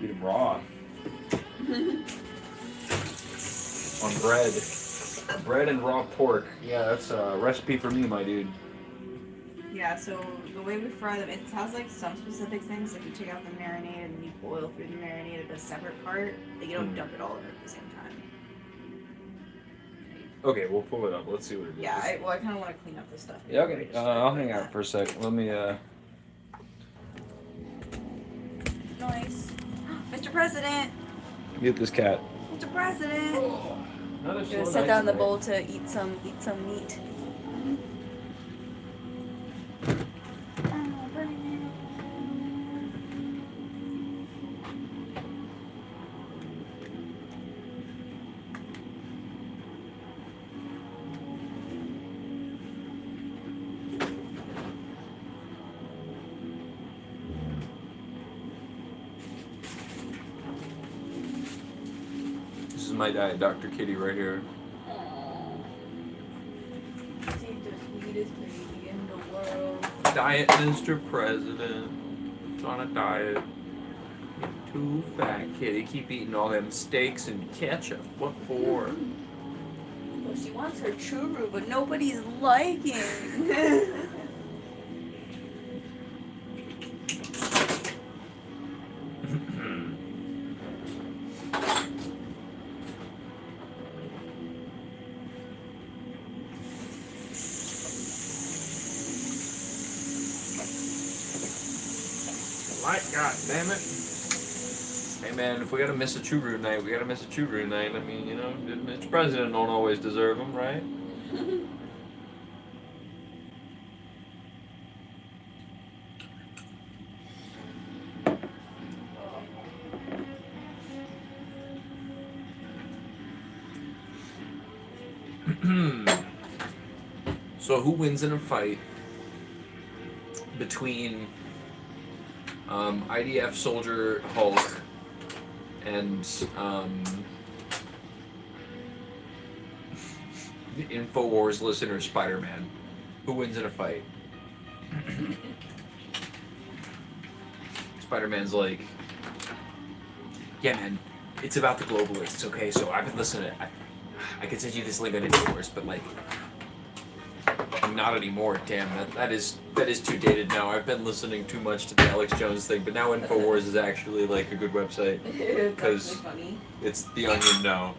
Eat them raw? On bread. Bread and raw pork. Yeah, that's a recipe for me, my dude. Yeah, so the way we fry them, it has like some specific things. Like you take out the marinade and you boil through the marinade at a separate part. Like you don't dump it all in at the same time. Okay, we'll pull it up. Let's see what it is. Yeah, I kind of want to clean up this stuff. Yeah, okay. I'll hang out for a sec. Let me, Nice. Mr. President! get this cat. Mr. President! Another Gonna set down the bowl to eat some meat. This is my diet, Dr. Kitty, right here. She's the sweetest baby in the world. Diet, Mr. President. It's on a diet. Too fat, kitty. Keep eating all them steaks and ketchup. What for? Well, she wants her churu, but nobody's liking. Light, god damn it. Hey man, if we gotta miss a churu night, we gotta miss a churu night. I mean, you know, Mr. President don't always deserve them, right? So who wins in a fight between IDF soldier Hulk and the InfoWars listener Spider-Man? Who wins in a fight? Spider-Man's like, yeah man, it's about the globalists, okay? So I've been listening. I could send you this link on InfoWars, but like, not anymore. Damn, that is too dated now. I've been listening too much to the Alex Jones thing, but now InfoWars is actually like a good website because it's the Onion now.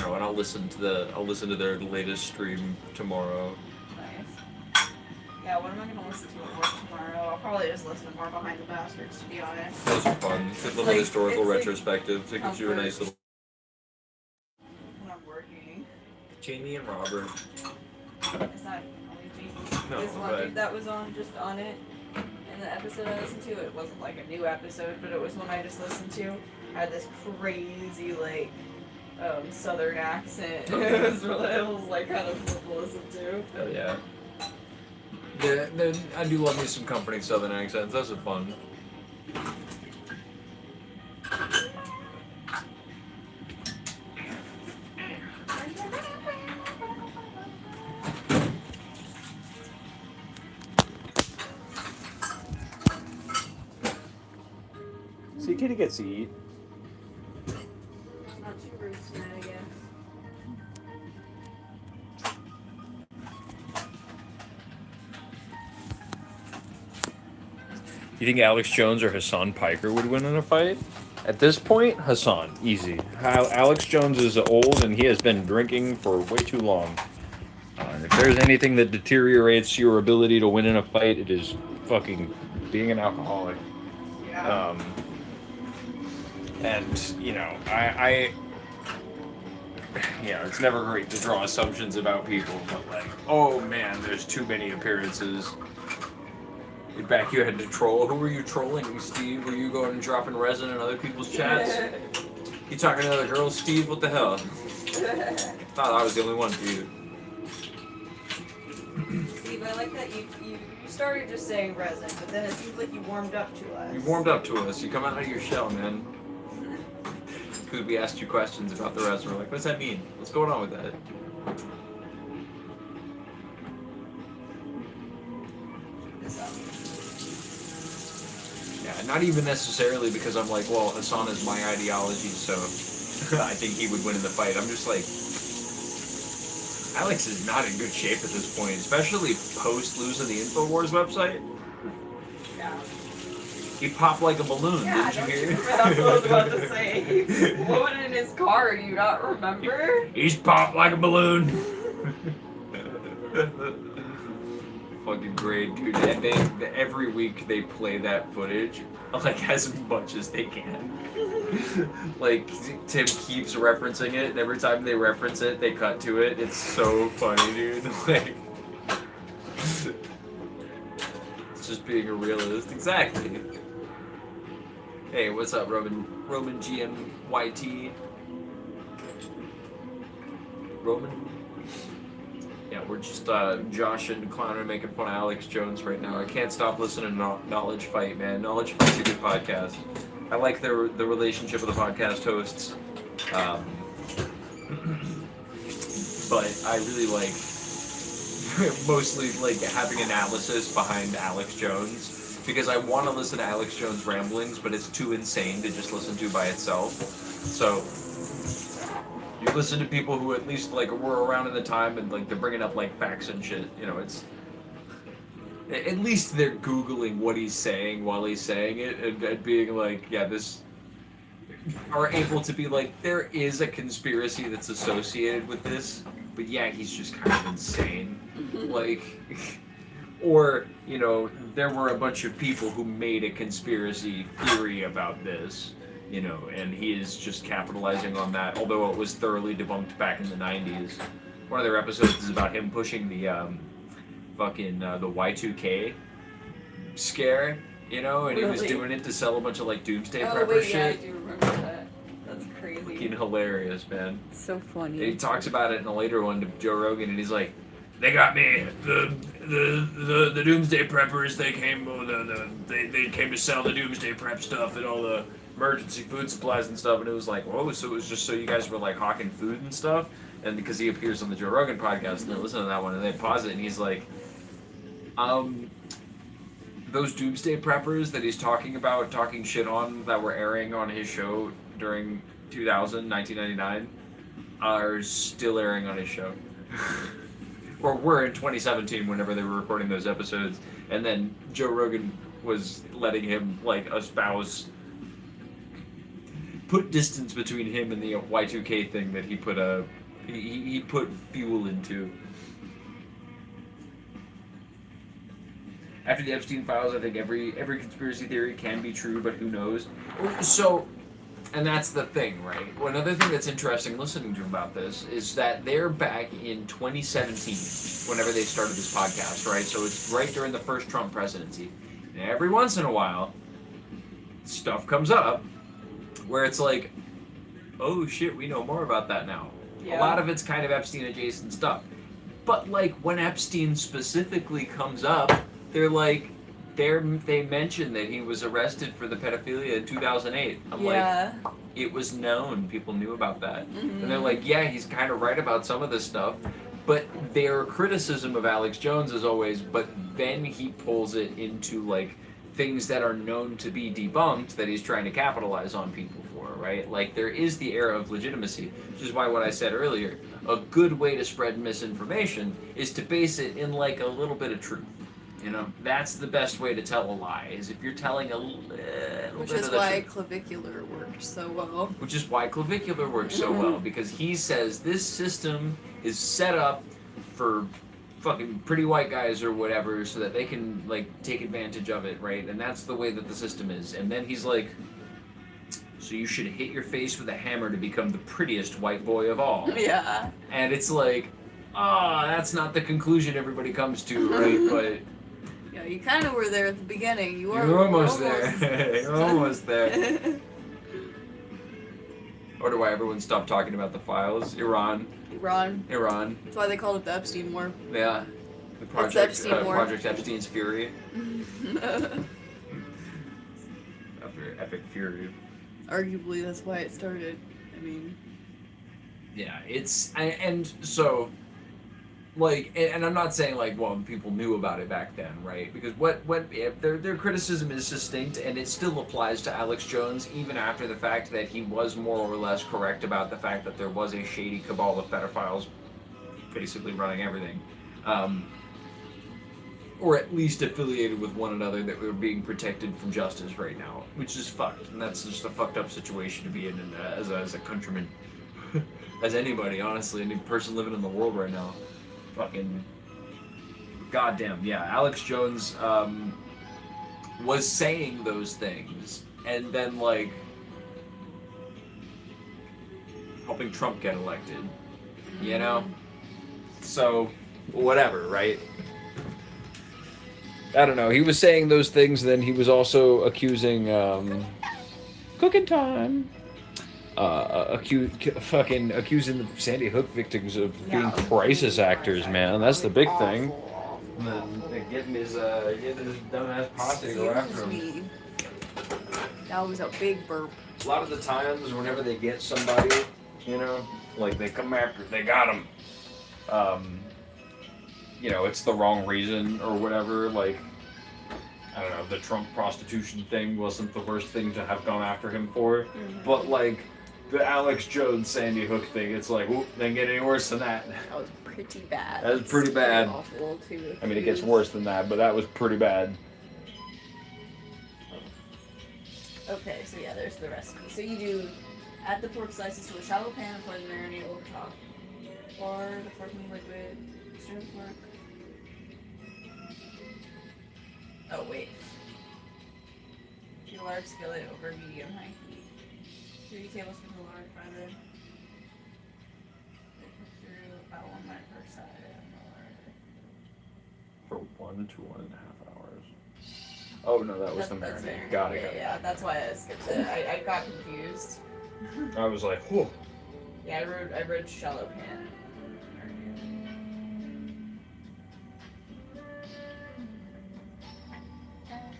Oh, and I'll listen to their latest stream tomorrow. Nice. Yeah, what am I gonna listen to at work tomorrow? I'll probably just listen to more Behind the Bastards, to be honest. Those are fun. Good little like- historical it's like retrospective. It gives you a nice little. When I'm working. Jamie and Robert. It's not only Jamie. No, This one but- dude that was on it. And the episode I listened to, it wasn't like a new episode, but it was one I just listened to. Had this crazy like southern accent. It was like kind of fun to listen to. Hell yeah. I do love me some comforting southern accents. Those are fun. See, kitty gets to eat. Not too rude tonight, I guess. You think Alex Jones or Hassan Piker would win in a fight? At this point, Hassan, easy. Alex Jones is old and he has been drinking for way too long. And if there's anything that deteriorates your ability to win in a fight, it is fucking being an alcoholic. Yeah. And you know, it's never great to draw assumptions about people, but like, oh man, there's too many appearances. Back you had to troll. Who were you trolling, Steve? Were you going and dropping resin in other people's chats? You talking to other girls, Steve? What the hell? Thought I was the only one for you. Steve, I like that you started just saying resin, but then it seems like you warmed up to us. You warmed up to us. You come out of your shell, man. Because we asked you questions about the resin. We're like, what does that mean? What's going on with that? This up. Yeah, not even necessarily because I'm like, well, Hassan is my ideology, so I think he would win in the fight. I'm just like, Alex is not in good shape at this point, especially post losing the InfoWars website. Yeah. He popped like a balloon, Yeah, didn't you don't hear? you remember? That's what I was about to say. He exploded in his car. Do you not remember? He's popped like a balloon. Fucking great, dude. And every week they play that footage, like, as much as they can. Like, Tim keeps referencing it, and every time they reference it, they cut to it. It's so funny, dude. Like, it's just being a realist. Exactly. Hey, what's up, Roman GMYT? Roman? Yeah, we're just Josh and Clown are making fun of Alex Jones right now. I can't stop listening to Knowledge Fight, man. Knowledge Fight's a good podcast. I like the relationship of the podcast hosts, but I really like mostly like having analysis behind Alex Jones, because I want to listen to Alex Jones' ramblings, but it's too insane to just listen to by itself. So you listen to people who at least like were around in the time and like they're bringing up like facts and shit. You know, it's at least they're Googling what he's saying while he's saying it and being like, yeah, this, are able to be like, there is a conspiracy that's associated with this, but yeah, he's just kind of insane. Like, or, you know, there were a bunch of people who made a conspiracy theory about this, you know, and he is just capitalizing on that, although it was thoroughly debunked back in the 90s. One of their episodes is about him pushing the the Y2K scare, you know, and he was doing it to sell a bunch of like doomsday prepper wait, shit. yeah, I do remember that. That's crazy. Fucking hilarious, man. So funny. And he talks about it in a later one to Joe Rogan, and he's like, They got me. The doomsday preppers. They came. They came to sell the doomsday prep stuff and all the emergency food supplies and stuff, and it was like, whoa, so it was just so you guys were like hawking food and stuff? And because he appears on the Joe Rogan podcast, and they listen to that one, and they pause it, and he's like, those doomsday preppers that he's talking about, talking shit on, that were airing on his show during 1999, are still airing on his show. Or were in 2017 whenever they were recording those episodes, and then Joe Rogan was letting him like espouse, put distance between him and the Y2K thing that he put he put fuel into. After the Epstein files, I think every conspiracy theory can be true, but who knows? So, and that's the thing, right? Well, another thing that's interesting listening to about this is that they're back in 2017, whenever they started this podcast, right? So it's right during the first Trump presidency. And every once in a while, stuff comes up where it's like, oh shit, we know more about that now. Yeah. A lot of it's kind of Epstein adjacent stuff. But like when Epstein specifically comes up, they're like, they mention that he was arrested for the pedophilia in 2008. I'm like, it was known. People knew about that. Mm-hmm. And they're like, yeah, he's kind of right about some of this stuff. But their criticism of Alex Jones is always, but then he pulls it into like things that are known to be debunked that he's trying to capitalize on people for, right? Like there is the air of legitimacy, which is why what I said earlier, a good way to spread misinformation is to base it in like a little bit of truth. You know, that's the best way to tell a lie, is if you're telling a little bit Which of is the why truth. clavicular works so well. Which is why clavicular works so well, because he says this system is set up for fucking pretty white guys or whatever so that they can, like, take advantage of it, right? And that's the way that the system is. And then he's like, so you should hit your face with a hammer to become the prettiest white boy of all. Yeah. And it's like, that's not the conclusion everybody comes to, right? But Yeah, you kind of were there at the beginning. You were you're almost there. You're almost there. Wonder why everyone stopped talking about the files. Iran. Iran. That's why they called it the Epstein War. Yeah. The project, Epstein War. Project Epstein's Fury. A very epic fury. Arguably, that's why it started. I mean... Yeah, and so, like, and I'm not saying, like, well, people knew about it back then, right? Because their criticism is distinct, and it still applies to Alex Jones, even after the fact that he was more or less correct about the fact that there was a shady cabal of pedophiles basically running everything. Or at least affiliated with one another that were being protected from justice right now, which is fucked, and that's just a fucked up situation to be in as a countryman. As anybody, honestly, any person living in the world right now. Fucking goddamn, yeah. Alex Jones was saying those things and then, like, helping Trump get elected. You know? So, whatever, right? I don't know. He was saying those things, then he was also accusing, cooking time. Accusing the Sandy Hook victims of being crisis actors, man. That's the big thing. And then getting his dumbass posse to go after him. That was a big burp. A lot of the times, whenever they get somebody, you know, like they come after, they got him. You know, it's the wrong reason or whatever. Like, I don't know, the Trump prostitution thing wasn't the worst thing to have gone after him for, but like. The Alex Jones Sandy Hook thing, it's like, whoop, didn't get any worse than that. That was pretty bad. That was pretty bad. Awful too. I mean, it gets worse than that, but that was pretty bad. Okay, so yeah, there's the recipe. So you do add the pork slices to a shallow pan and pour the marinade over top. Pour the pork in the liquid, stir the pork. Oh wait. Heat a large skillet over medium-high heat. 3 tablespoons of lard, fry them. They cook through about 1 minute per side. For 1 to 1.5 hours. Oh no, that was the marinade. Got it. Yeah, that's why I skipped it. I got confused. I was like, whew. Yeah, I wrote shallow pan.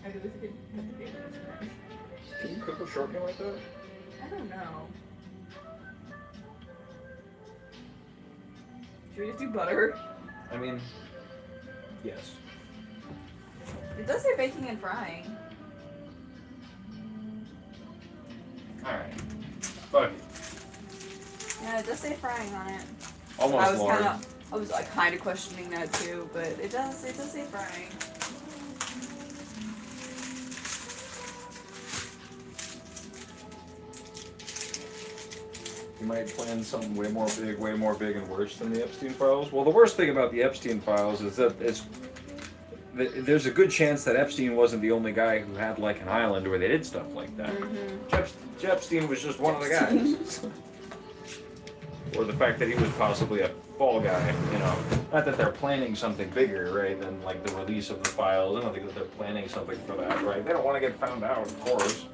I do with the bacon. Can you cook a shortcake like that? I don't know. Should we just do butter? I mean, yes. It does say baking and frying. Alright. Fuck it. Yeah, it does say frying on it. Almost lard. I was like kind of questioning that too, but it does say frying. You might plan something way more big and worse than the Epstein files. Well, the worst thing about the Epstein files is that there's a good chance that Epstein wasn't the only guy who had like an island where they did stuff like that. Epstein was just one of the guys. Or the fact that he was possibly a fall guy, you know. Not that they're planning something bigger, right, than like the release of the files. I don't think that they're planning something for that, right? They don't want to get found out, of course.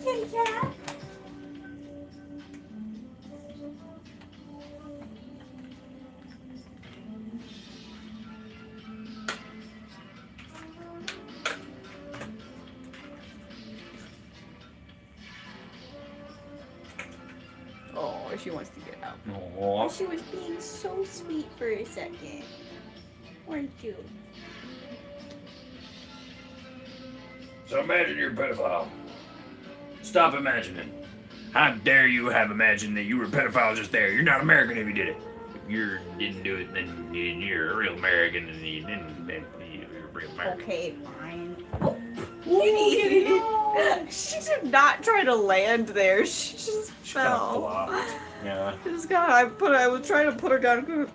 Yeah. Oh, she wants to get out. Aww. She was being so sweet for a second. Weren't you? So imagine you're a pedophile. Stop imagining. How dare you have imagined that you were a pedophile just there? You're not American if you did it. If you didn't do it, then you're a real American, and you didn't. You're a real American. Okay, fine. Oh, Kitty! She did not try to land there. She just fell. Flopped. Yeah. She just got. I was trying to put her down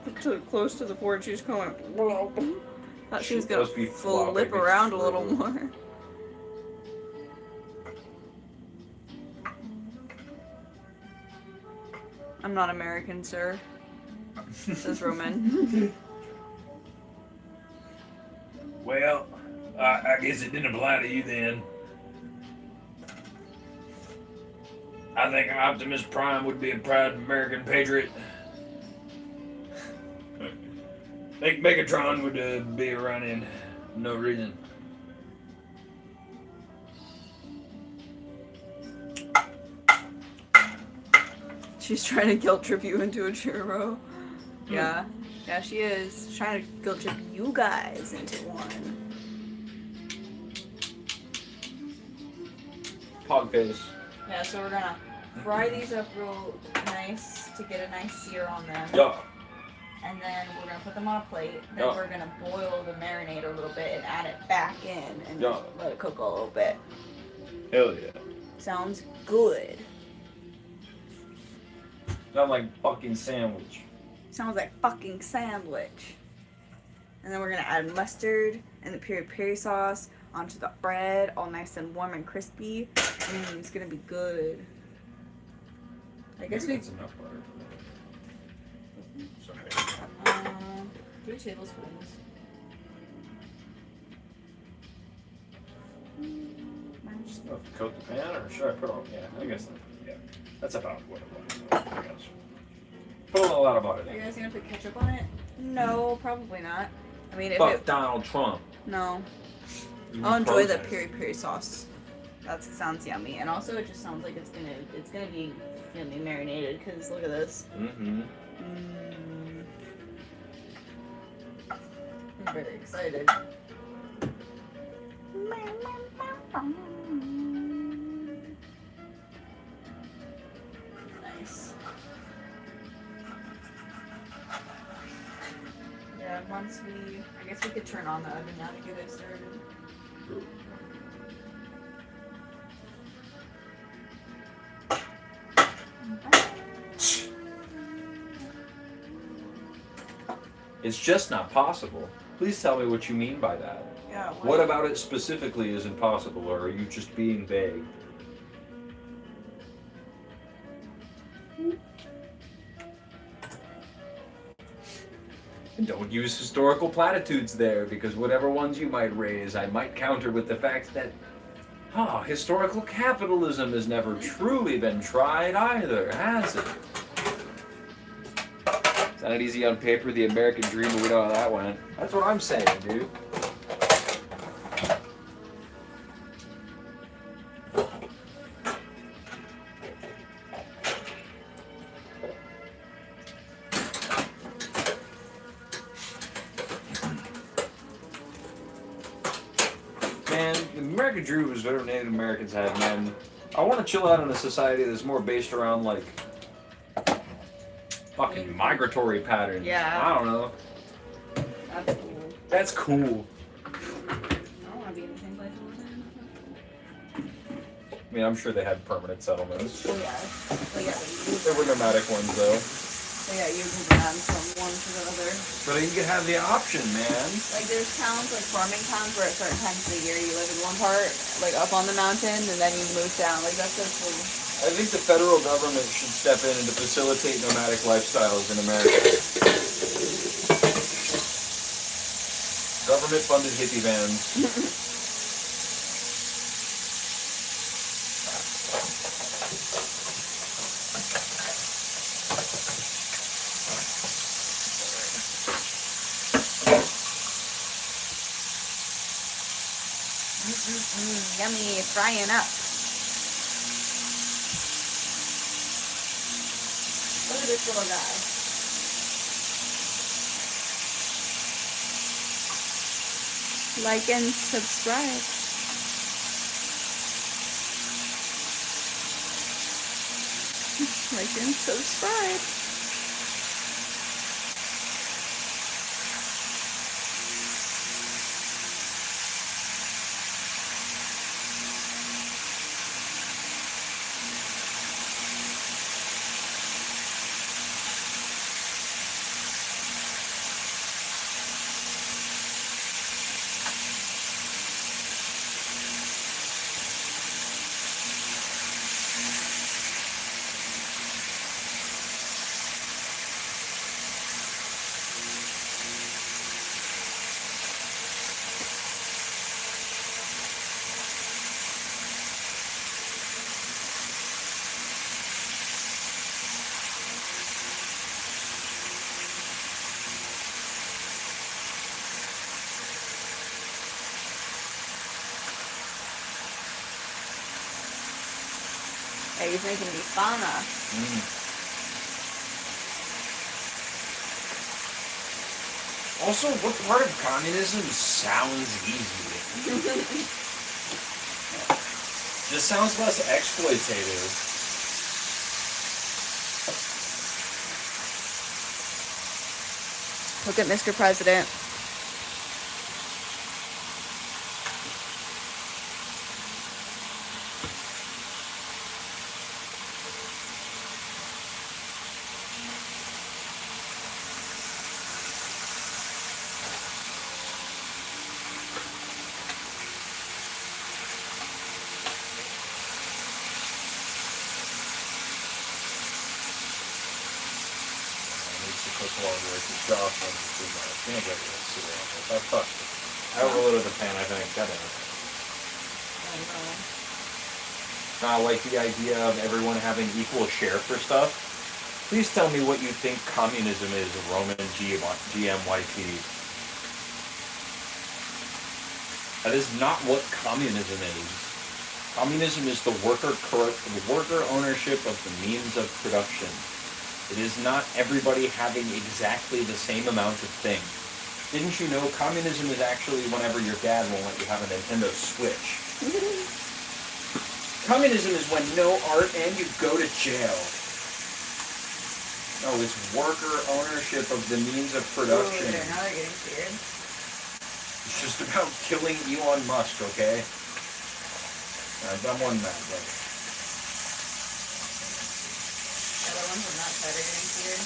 close to the board. She was going. Thought she was gonna flip around a little more. I'm not American, sir. Says Roman. Well, I guess it didn't apply to you then. I think Optimus Prime would be a proud American patriot. I think Megatron would be running. No reason. She's trying to guilt trip you into a churro. Yeah. Yeah, she is. She's trying to guilt trip you guys into one. Pog face. Yeah, so we're gonna fry these up real nice to get a nice sear on them. Yeah. And then we're gonna put them on a plate. Then Yeah. we're gonna boil the marinade a little bit and add it back in and Yeah. let it cook a little bit. Hell yeah. Sounds good. Sound like fucking sandwich. Sounds like fucking sandwich. And then we're gonna add mustard and the peri peri sauce onto the bread, all nice and warm and crispy. It's gonna be good. I guess we. That's enough butter for that. Sorry. 3 tablespoons. Enough to coat the pan, or should I put on? Yeah, I guess that's about what it was. I guess. Put a lot of butter Are you there. guys gonna put ketchup on it? No, probably not. I mean, if Fuck it. Donald Trump. No. You I'll enjoy the process. peri peri sauce. That sounds yummy, and also it just sounds like it's gonna be marinated. Cause look at this. Mm-hmm. I'm very excited. Nice. Yeah, once I guess we could turn on the oven now to get it started. It's just not possible. Please tell me what you mean by that. Yeah. What about it specifically is impossible, or are you just being vague? And don't use historical platitudes there, because whatever ones you might raise, I might counter with the fact that, historical capitalism has never truly been tried either, has it? Sounded easy on paper, the American dream, but we know how that went. That's what I'm saying, dude. Man, the American dream was whatever Native Americans had, man. I want to chill out in a society that's more based around, like, fucking migratory patterns. Yeah. I don't know. That's cool. That's cool. I don't want to be in the same place all the time. I mean, I'm sure they had permanent settlements. Oh yeah. But yeah, There were nomadic ones, though. you move around from one to the other. But you could have the option, man. Like there's towns, like farming towns, where at certain times of the year you live in one part, like up on the mountain, and then you move down. Like that's so cool. I think the federal government should step in and to facilitate nomadic lifestyles in America. Government-funded hippie vans. Yummy, frying up. Look at this little guy. Like and subscribe. Like and subscribe. Hey, he's making Bifanas. Also, what part of communism sounds easy? Just sounds less exploitative. Look at Mr. President. Cook longer. It's just off and too much. Can't get rid of cereal. I fucked it. I overloaded the pan, I think. God damn it. I like the idea of everyone having equal share for stuff. Please tell me what you think communism is, Roman GMYT. That is not what communism is. Communism is the worker ownership of the means of production. It is not everybody having exactly the same amount of thing. Didn't you know communism is actually whenever your dad won't let you have a Nintendo Switch? Communism is when no art and you go to jail. No, it's worker ownership of the means of production. Ooh, now they're getting scared. It's just about killing Elon Musk, okay? I'm more than that, but... The ones on that side are getting scared.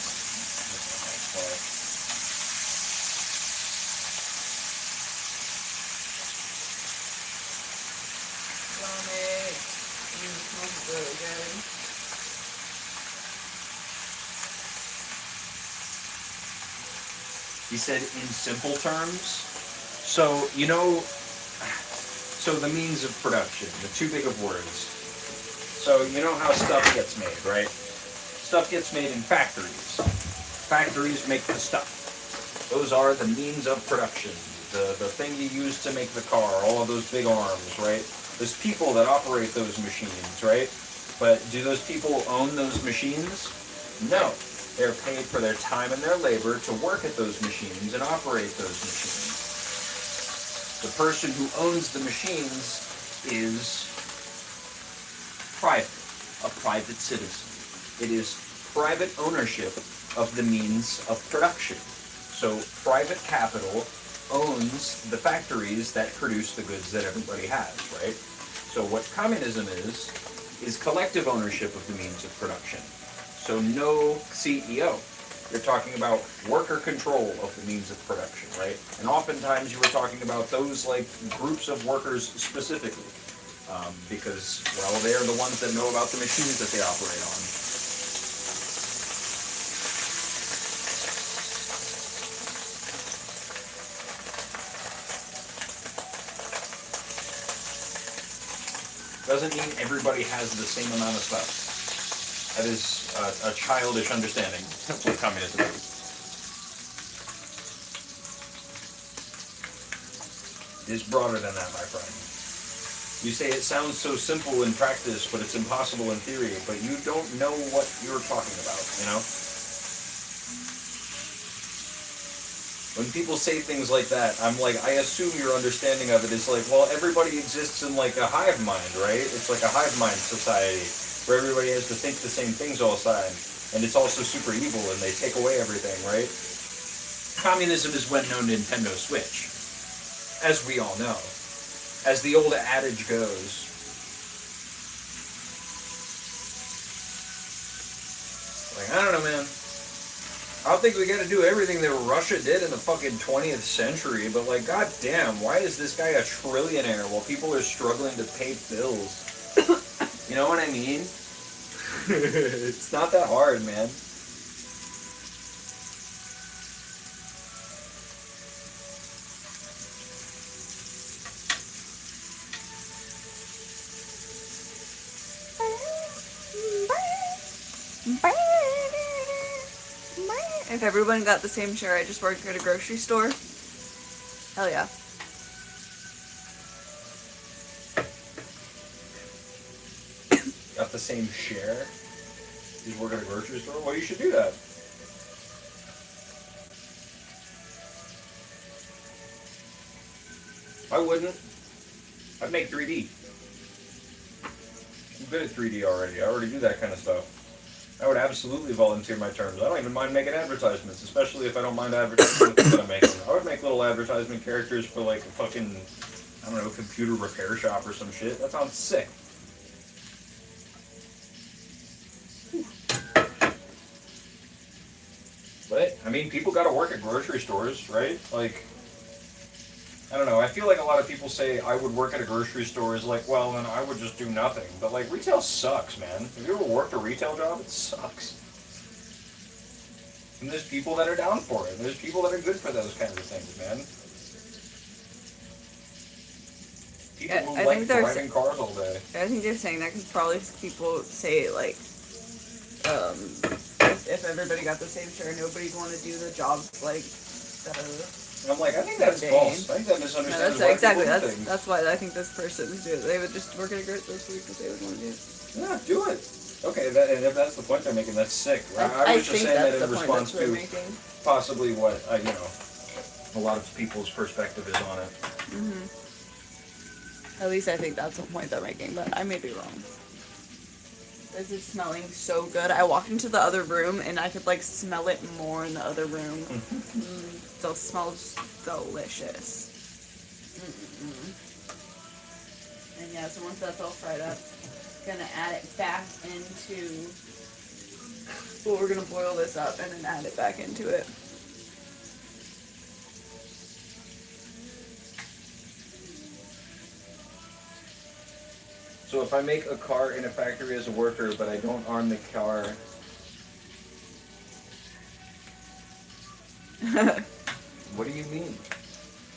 Vomit. Smells really good. He said in simple terms. So, so the means of production, the two big of words. So, you know how stuff gets made, right? Stuff gets made in factories. Factories make the stuff. Those are the means of production. The thing you use to make the car, all of those big arms, right? There's people that operate those machines, right? But do those people own those machines? No. They're paid for their time and their labor to work at those machines and operate those machines. The person who owns the machines is private, a private citizen. It is private ownership of the means of production. So private capital owns the factories that produce the goods that everybody has, right? So what communism is collective ownership of the means of production. So no CEO. You're talking about worker control of the means of production, right? And oftentimes you were talking about those like groups of workers specifically. Because, well, they're the ones that know about the machines that they operate on. Doesn't mean everybody has the same amount of stuff. That is a childish understanding of what communism is. It is broader than that, my friend. You say it sounds so simple in practice, but it's impossible in theory, but you don't know what you're talking about, you know? When people say things like that, I'm like, I assume your understanding of it is like, well, everybody exists in like a hive mind, right? It's like a hive mind society where everybody has to think the same things all the time. And it's also super evil and they take away everything, right? Communism is when no Nintendo Switch, as we all know. As the old adage goes, like, I don't know, man. I don't think we gotta do everything that Russia did in the fucking 20th century, but like, goddamn, why is this guy a trillionaire while people are struggling to pay bills? You know what I mean? It's not that hard, man. If everyone got the same share, I just work at a grocery store. Hell yeah. got the same share as work at a grocery store, well, you should do that. I wouldn't. I'd make 3D. I'm good at 3D already. I already do that kind of stuff. I would absolutely volunteer my terms. I don't even mind making advertisements, especially if I don't mind advertising that I'm making. I would make little advertisement characters for like a fucking, I don't know, computer repair shop or some shit. That sounds sick. But, I mean, people gotta work at grocery stores, right? Like, I don't know, I feel like a lot of people say I would work at a grocery store is like, well, then I would just do nothing. But, like, retail sucks, man. Have you ever worked a retail job? It sucks. And there's people that are down for it. There's people that are good for those kinds of things, man. People who like driving cars all day. I think they're saying that because probably people say, like, if everybody got the same share, nobody'd want to do the jobs, like, And I'm like, I think that's false. I think that misunderstands why exactly. people do things. That's why I think this person would do it. They would just work at a grocery store because they would want to do it. Yeah, do it. Okay, and if that's the point they're making, that's sick. I was just saying that in response to possibly what, a lot of people's perspective is on it. At least I think that's the point they're making, but I may be wrong. This is smelling so good. I walked into the other room and I could like smell it more in the other room. Still smells delicious. And yeah, so once that's all fried up, gonna add it back into. Well, we're gonna boil this up and then add it back into it. So if I make a car in a factory as a worker, but I don't arm the car, what do you mean?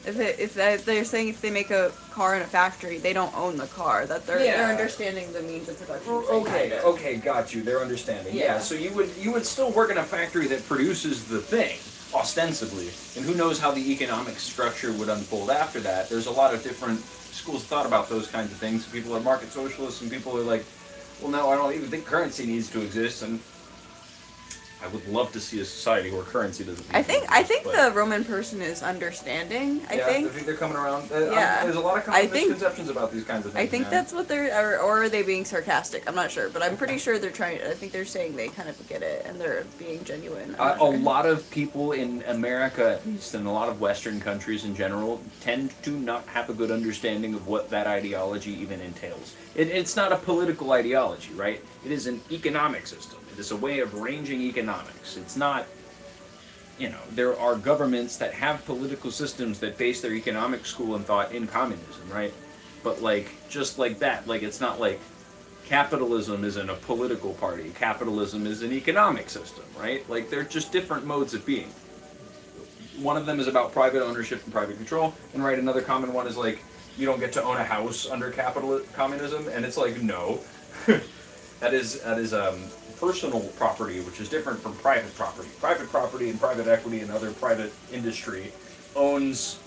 They're saying if they make a car in a factory, they don't own the car. That they're understanding the means of production. Okay, got you. They're understanding. Yeah. So you would still work in a factory that produces the thing, ostensibly, and who knows how the economic structure would unfold after that. There's a lot of different schools of thought about those kinds of things. People are market socialists, and people are like, well, no, I don't even think currency needs to exist. And I would love to see a society where currency doesn't. I think the Roman person is understanding. I think they're coming around. There's a lot of common misconceptions about these kinds of things. I think that's what they're, or are they being sarcastic? I'm not sure, but I'm pretty sure they're trying. I think they're saying they kind of get it and they're being genuine. A lot of people in America, at least, and a lot of Western countries in general, tend to not have a good understanding of what that ideology even entails. It's not a political ideology, right? It is an economic system. It is a way of arranging economics. It's not, there are governments that have political systems that base their economic school and thought in communism, right? But, just like that, it's not like capitalism isn't a political party. Capitalism is an economic system, right? They're just different modes of being. One of them is about private ownership and private control, and another common one is you don't get to own a house under communism, and it's no. that is personal property, which is different from private property. Private property and private equity and other private industry owns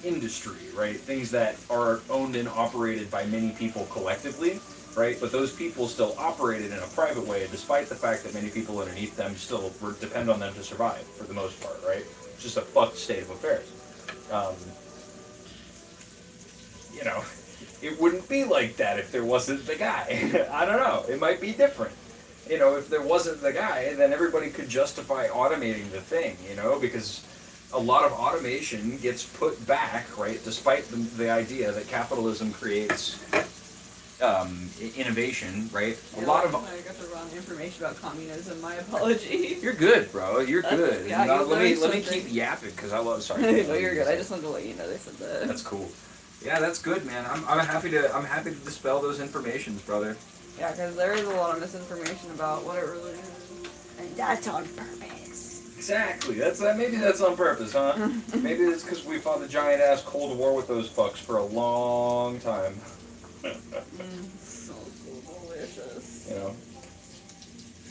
industry, right? Things that are owned and operated by many people collectively, right? But those people still operate it in a private way, despite the fact that many people underneath them still depend on them to survive, for the most part, right? It's just a fucked state of affairs. It wouldn't be like that if there wasn't the guy. I don't know. It might be different. If there wasn't the guy, then everybody could justify automating the thing, because a lot of automation gets put back, right, despite the idea that capitalism creates innovation, right? I got the wrong information about communism. My apologies. You're good, bro. You're good. Yeah, let me keep yapping because I love. Sorry. No, you're good. I just wanted to let you know they said that. That's cool. Yeah, that's good, man. I'm happy to dispel those informations, brother. Yeah, because there is a lot of misinformation about what it really is, and that's on purpose. Exactly. Maybe that's on purpose, huh? Maybe it's because we fought the giant ass Cold War with those fucks for a long time. So delicious.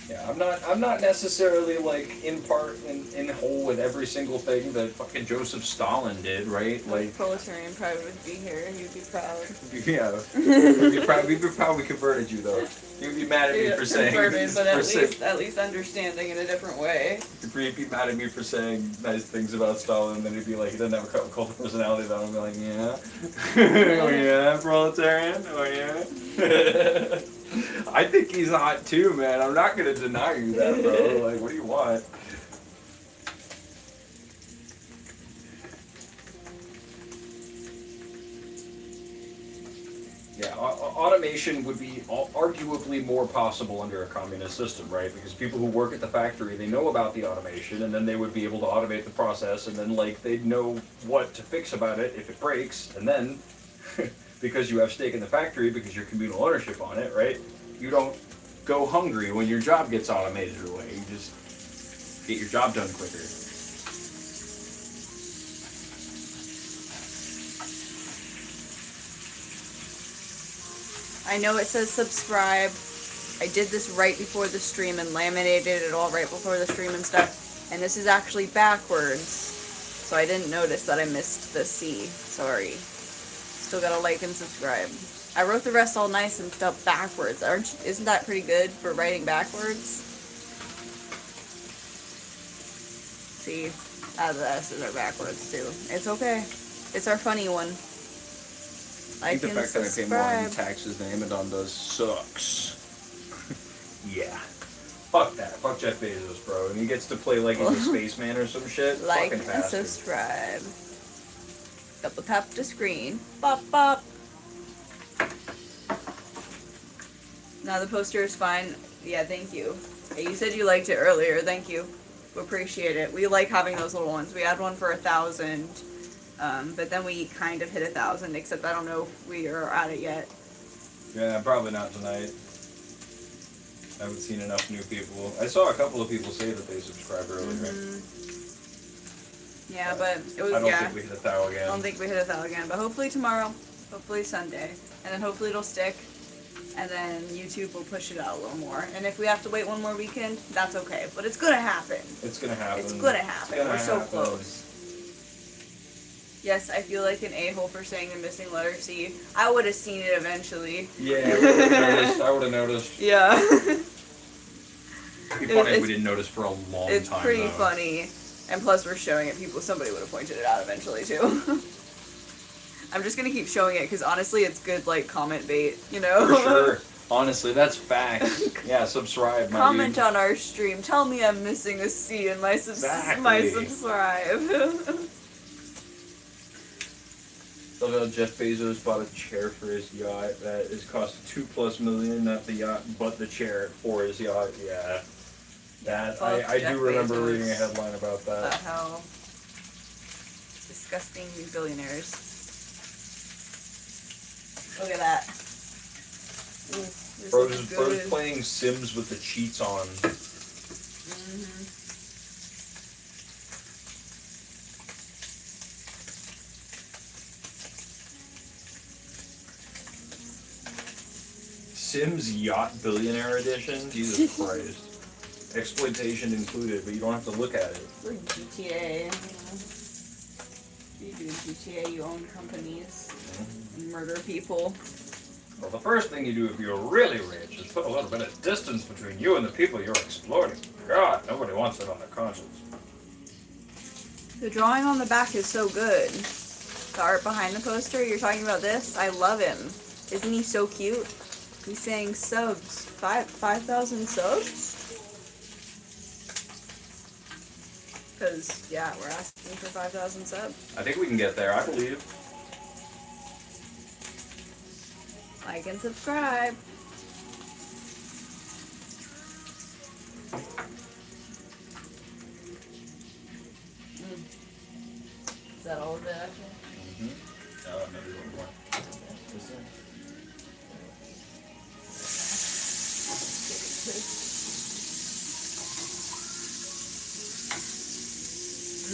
Yeah, I'm not necessarily like in whole with every single thing that fucking Joseph Stalin did, right? Like, Proletarian Pride would be here. You'd be proud. yeah, we'd be proud we converted you though. You'd be mad at me for saying, Converted, but for saying- at least understanding in a different way. You'd be mad at me for saying nice things about Stalin, and then he'd be like, he doesn't have a cult of personality. Then I'd be like, yeah, oh yeah, proletarian, oh yeah. I think he's hot too, man. I'm not gonna deny you that, bro. Like, what do you want? Yeah, automation would be arguably more possible under a communist system, right? Because people who work at the factory, they know about the automation, and then they would be able to automate the process, and then like they'd know what to fix about it if it breaks, and then because you have stake in the factory, because you're communal ownership on it, right? You don't go hungry when your job gets automated away. You just get your job done quicker. I know it says subscribe. I did this right before the stream and laminated it all right before the stream and stuff. And this is actually backwards. So I didn't notice that I missed the C. Sorry. Still gotta like and subscribe. I wrote the rest all nice and stuff backwards. Isn't that pretty good for writing backwards? See, the S's are backwards too. It's okay. It's our funny one. I think the fact that I pay more in taxes than Amazon does sucks. Yeah. Fuck that. Fuck Jeff Bezos, bro. And he gets to play like he's a spaceman or some shit. Like Fucking and bastard. subscribe. Double tap the screen. Bop bop. Now the poster is fine. Yeah, thank you. Hey, you said you liked it earlier. Thank you. We appreciate it. We like having those little ones. We had one for 1,000, but then we kind of hit 1,000. Except I don't know if we are at it yet. Yeah, probably not tonight. I haven't seen enough new people. I saw a couple of people say that they subscribed earlier. Yeah, but it was I don't think we hit 1,000 again. I don't think we hit 1,000 again, but hopefully tomorrow, hopefully Sunday, and then hopefully it'll stick, and then YouTube will push it out a little more. And if we have to wait one more weekend, that's okay. But it's gonna happen. It's gonna happen. It's gonna happen. We're so happen. close. Yes, I feel like an a-hole for saying the missing letter C. I would have seen it eventually. Yeah, I would have noticed. Yeah. It'd be funny if we didn't notice for a long time. It's pretty though. funny. And plus we're showing it people, somebody would have pointed it out eventually too. I'm just gonna keep showing it because honestly it's good like comment bait, you know? For sure. Honestly, that's facts. Yeah, subscribe, my Comment dude. on our stream. Tell me I'm missing a C in my Exactly. my subscribe. Love how Jeff Bezos bought a chair for his yacht that is cost $2+ million, not the yacht, but the chair for his yacht. Yeah. That I Jeff do remember Bezos. reading a headline about About that. how disgusting billionaires. Look at that. Ooh, this Bro's looks good. playing Sims with the cheats on. Mhm. Sims Yacht Billionaire Edition? Jesus Christ. Exploitation included, but you don't have to look at it. For GTA. You do GTA, you own companies, and murder people. Well, the first thing you do if you're really rich is put a little bit of distance between you and the people you're exploiting. God, nobody wants it on their conscience. The drawing on the back is so good. The art behind the poster, you're talking about this? I love him. Isn't he so cute? He's saying subs. 5,000 subs? Because, yeah, we're asking for 5,000 subs. I think we can get there, I believe. Like and subscribe. Is that all of it, actually? Maybe a little more.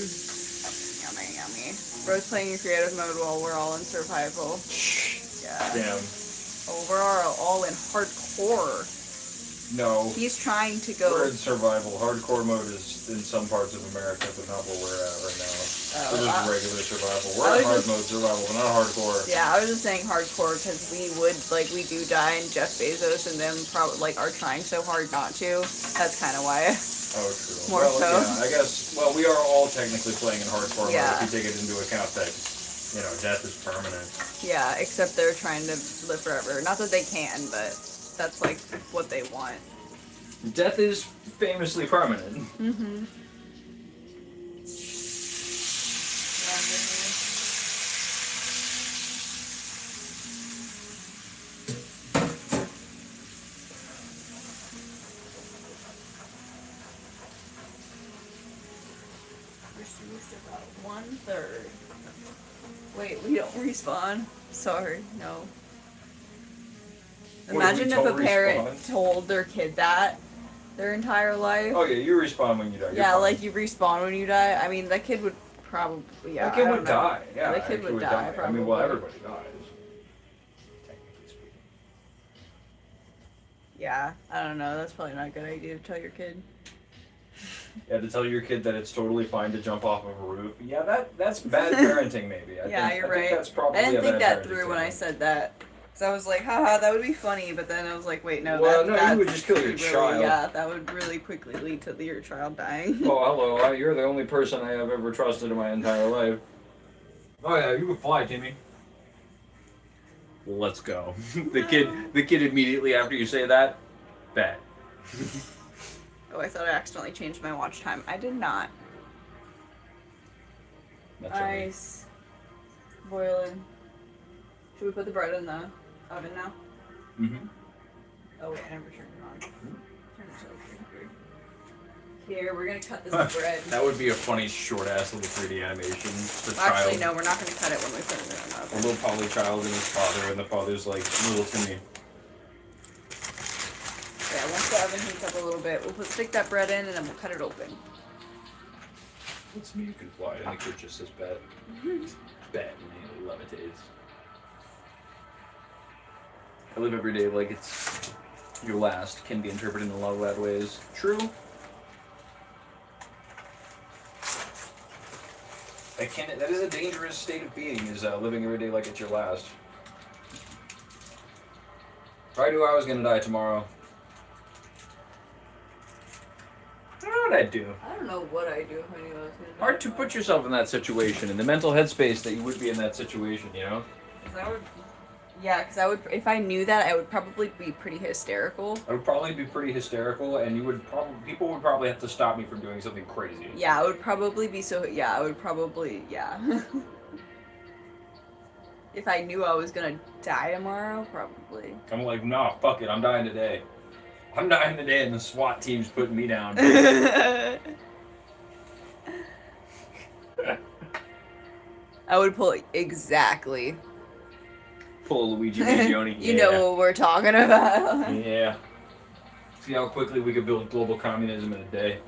Yummy, yummy. Bro's playing in creative mode while we're all in survival. Yeah. Damn. Oh, we're all in hardcore. No. He's trying to We're go. in survival. Hardcore mode is in some parts of America, but not where we're at right now. We're just regular survival. We're in hard mode survival, but not hardcore. Yeah, I was just saying hardcore because we do die, and Jeff Bezos and them probably are trying so hard not to. That's kind of why. Oh, true. More well, so. Yeah, I guess. Well, we are all technically playing in hardcore mode Yeah. if you take it into account that death is permanent. Yeah, except they're trying to live forever. Not that they can, but that's like what they want. Death is famously permanent. Mm-hmm. About 1/3. Wait, we don't respawn. Sorry, no. What, Imagine we if a don't parent respawn? told their kid that their entire life. Oh yeah, you respawn when you die. You're Yeah, fine. like you respawn when you die. I mean, that kid would probably. Yeah, the kid I would don't know. die. Yeah, the kid actually would die. I mean, well, probably. everybody dies. Technically speaking. Yeah, I don't know. That's probably not a good idea to tell your kid. You have to tell your kid that it's totally fine to jump off of a roof. Yeah, that's bad parenting, maybe. I You're think right. That's probably I didn't a think bad that parenting through when I thing. said that. Cause I was like, haha, that would be funny. But then I was like, wait, no, Well, no, you that's would just kill your really, child. Yeah, that would really quickly lead to your child dying. Oh, hello. You're the only person I have ever trusted in my entire life. Oh yeah, you can fly, Timmy. Let's go. the kid immediately after you say that, bet. Oh, I thought I accidentally changed my watch time. I did not. That's right. Ice. Boiling. Should we put the bread in the oven now? Mm-hmm. Oh wait, I never turned it on. Turn it over. Here, we're gonna cut this Huh. bread. That would be a funny short ass little 3D animation. The Well, actually, child, no, we're not gonna cut it when we put it in the a oven. little poly child and his father, and the father's like little Timmy. Yeah, once the oven heats up a little bit, stick that bread in and then we'll cut it open. It's me, you can fly. And the kid just says bet. Bet, and he levitates. I live every day like it's your last. Can be interpreted in a lot of bad ways. True. That is a dangerous state of being, is living every day like it's your last. If I knew I was gonna die tomorrow, I don't know what I'd do. I don't know what I do if I knew I was gonna die. Hard to put yourself in that situation, in the mental headspace that you would be in that situation, you know? Because I would, if I knew that, I would probably be pretty hysterical. I would probably be pretty hysterical, and people would probably have to stop me from doing something crazy. Yeah, I would probably be so, yeah. If I knew I was gonna die tomorrow, probably. I'm like, nah, fuck it, I'm dying today. I'm dying today, and the SWAT team's putting me down. I would pull exactly. Pull a Luigi Mangione. You know what we're talking about. Yeah. See how quickly we could build global communism in a day.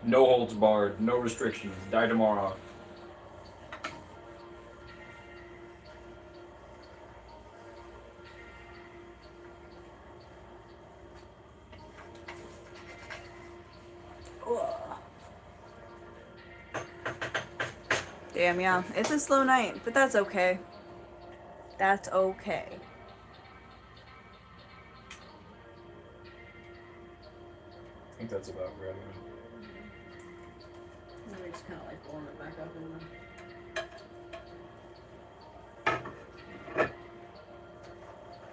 No holds barred, no restrictions, die tomorrow. Damn, yeah. It's a slow night, but that's okay. That's okay. I think that's about ready. Maybe just kind of like blowing it back up in the...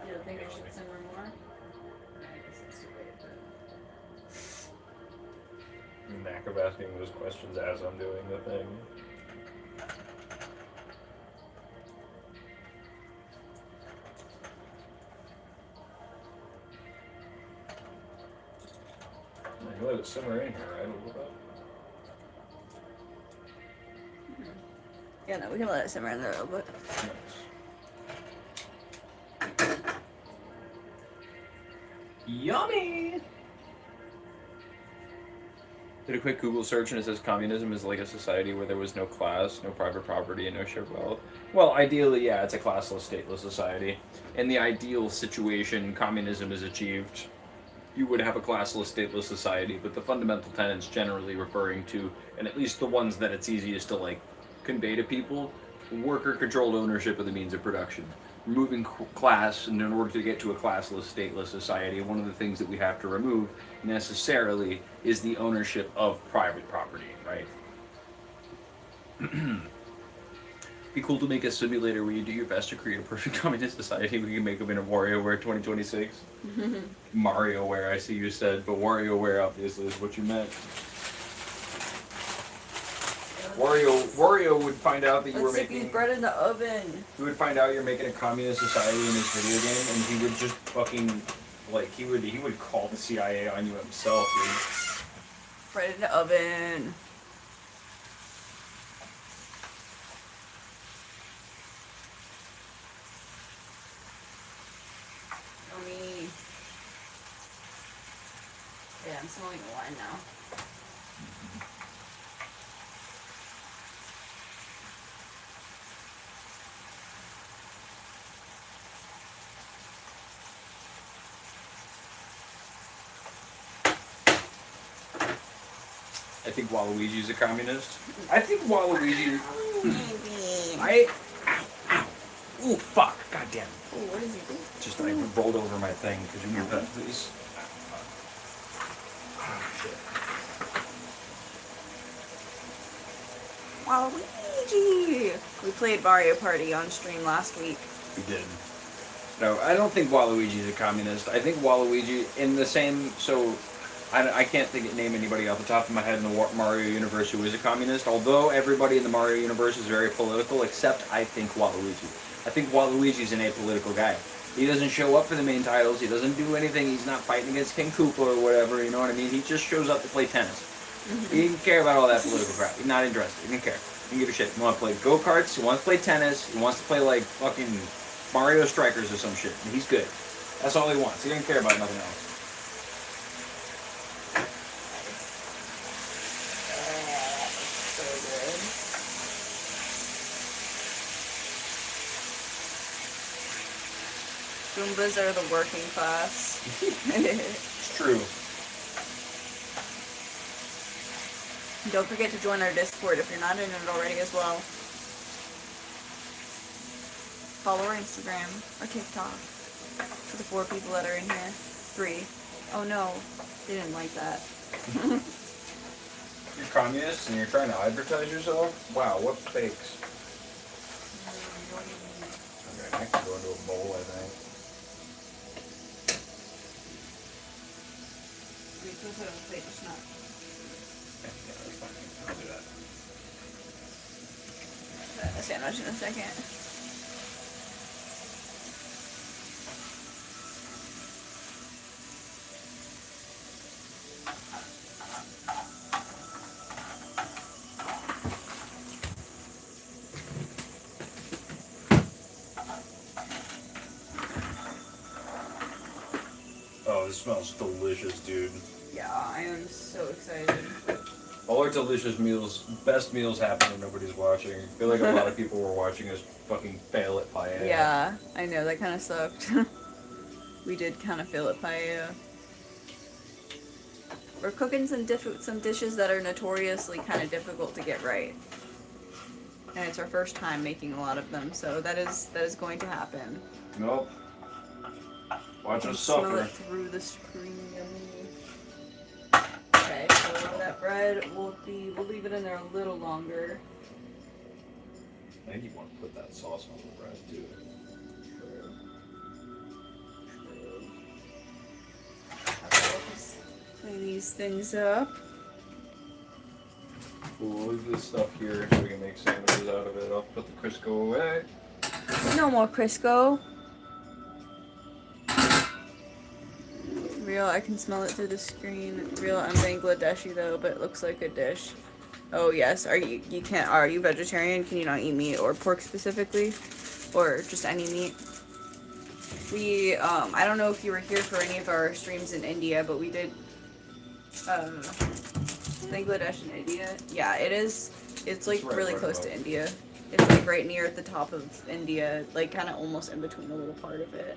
You don't think I should simmer more? I guess that's the way to Knack of asking those questions as I'm doing the thing. You let it simmer in here, right? A little bit. Yeah, no, we can let it simmer in there a little bit. Nice. Yummy! Did a quick Google search and it says communism is like a society where there was no class, no private property, and no shared wealth. Well, ideally, yeah, it's a classless, stateless society. In the ideal situation, communism is achieved. you would have a classless, stateless society, but the fundamental tenets generally referring to, and at least the ones that it's easiest to like convey to people, worker-controlled ownership of the means of production. Removing class, and in order to get to a classless, stateless society, one of the things that we have to remove necessarily is the ownership of private property, right? Be cool to make a simulator where you do your best to create a perfect communist society. We can make them in a WarioWare 2026. MarioWare, I see you said, but WarioWare obviously is what you meant. Wario would find out that you were making bread in the oven. He would find out you're making a communist society in his video game, and he would just fucking like he would call the CIA on you himself, dude. Bread in the oven. Yummy. Yeah, I'm smelling the wine now. I think Waluigi's a communist. I think Waluigi. Right? Ooh, fuck! God damn it! Oh, what did you do? Just I rolled over my thing. Could you move that, please? Waluigi! We played Mario Party on stream last week. We did. No, I don't think Waluigi's a communist. I think Waluigi in the same. So, I can't name anybody off the top of my head in the Mario universe who is a communist. Although everybody in the Mario universe is very political, except I think Waluigi. I think Waluigi's an apolitical guy. He doesn't show up for the main titles. He doesn't do anything. He's not fighting against King Koopa or whatever. You know what I mean? He just shows up to play tennis. He didn't care about all that political crap. He's not interested. He didn't care. He didn't give a shit. He wants to play go-karts. He wants to play tennis. He wants to play like fucking Mario Strikers or some shit. And he's good. That's all he wants. He didn't care about nothing else. So good. Goombas are the working class. It's true. Don't forget to join our Discord if you're not in it already as well. Follow our Instagram, our TikTok. For the 4 people that are in here. 3. Oh no, they didn't like that. You're communist and you're trying to advertise yourself? Wow, what fakes? Okay, I can go into a bowl, I think. We can put on a plate, it's not. Yeah, that's fine. I'll do that. A sandwich in a second. Oh, this smells delicious, dude. Yeah, I am so excited. All our delicious meals, best meals happen when nobody's watching. I feel like a lot of people were watching us fucking fail at paella. Yeah, I know, that kind of sucked. We did kind of fail at paella. We're cooking some dishes that are notoriously kind of difficult to get right. And it's our first time making a lot of them, so that is going to happen. Nope. Watch us Smell suffer. it through the screen. Okay, so that bread we'll leave it in there a little longer. I think you want to put that sauce on the bread too. Okay, we'll just clean these things up. We'll leave this stuff here so we can make sandwiches out of it. I'll put the Crisco away. No more Crisco. Real, I can smell it through the screen. Real, I'm Bangladeshi though, but it looks like a dish. Oh yes, are you vegetarian? Can you not eat meat or pork specifically? Or just any meat? We, I don't know if you were here for any of our streams in India, but we did, Bangladesh and India. Yeah, it is, it's like right, really right close above. to India. It's like right near the top of India, like kind of almost in between a little part of it.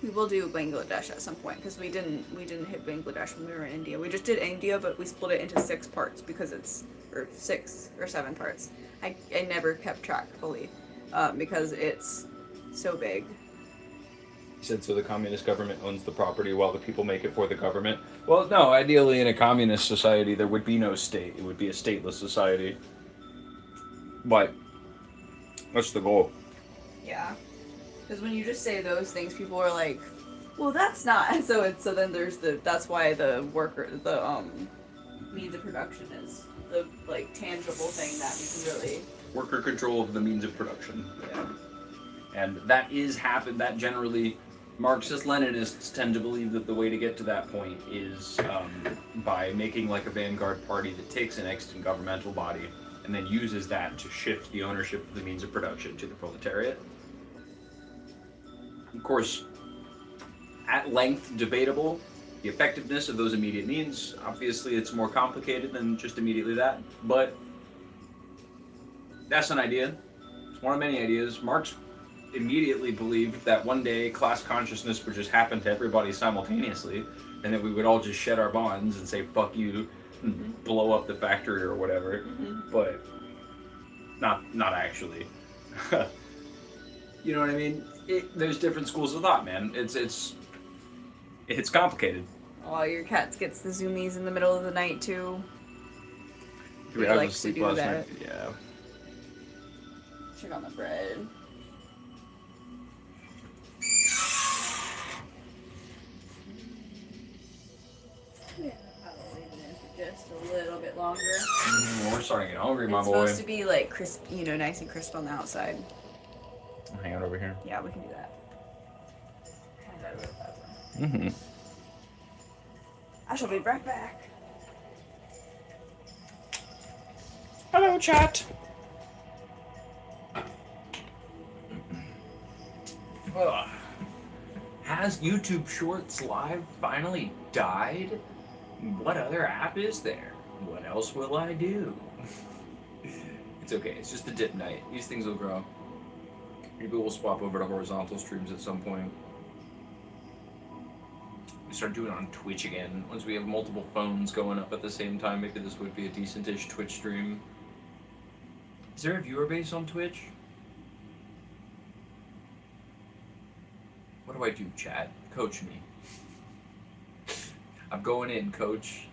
We will do Bangladesh at some point because we didn't hit Bangladesh when we were in India. We just did India, but we split it into 6 parts because it's 6 or 7 parts. I never kept track fully because it's so big. You said so the communist government owns the property while the people make it for the government. Well, no. Ideally, in a communist society, there would be no state. It would be a stateless society. But that's the goal. Yeah. Because when you just say those things, people are like, "Well, that's not." So then there's that's why the means of production is the like tangible thing that we can really Worker control of the means of production. yeah. And that that generally, Marxist-Leninists tend to believe that the way to get to that point is by making like a vanguard party that takes an extant governmental body and then uses that to shift the ownership of the means of production to the proletariat. Of course, at length debatable, the effectiveness of those immediate means. Obviously, it's more complicated than just immediately that, but that's an idea. It's one of many ideas. Marx immediately believed that one day class consciousness would just happen to everybody simultaneously, and that we would all just shed our bonds and say, fuck you, and blow up the factory or whatever, but not actually. You know what I mean? There's different schools of thought, man. It's complicated. Oh, your cat gets the zoomies in the middle of the night too. He likes likes to sleep do last that. night. Yeah. Check on the bread. Yeah, I'll leave it in for just a little bit longer. We're starting to get hungry, my It's boy. supposed to be like crisp, nice and crisp on the outside. Hang out over here. Yeah, we can do that. Mm-hmm. I shall be right back. Hello, chat. Has YouTube Shorts Live finally died? What other app is there? What else will I do? It's okay. It's just a dip night. These things will grow. Maybe we'll swap over to horizontal streams at some point. We start doing it on Twitch again. Once we have multiple phones going up at the same time, maybe this would be a decent-ish Twitch stream. Is there a viewer base on Twitch? What do I do, chat? Coach me. I'm going in, coach.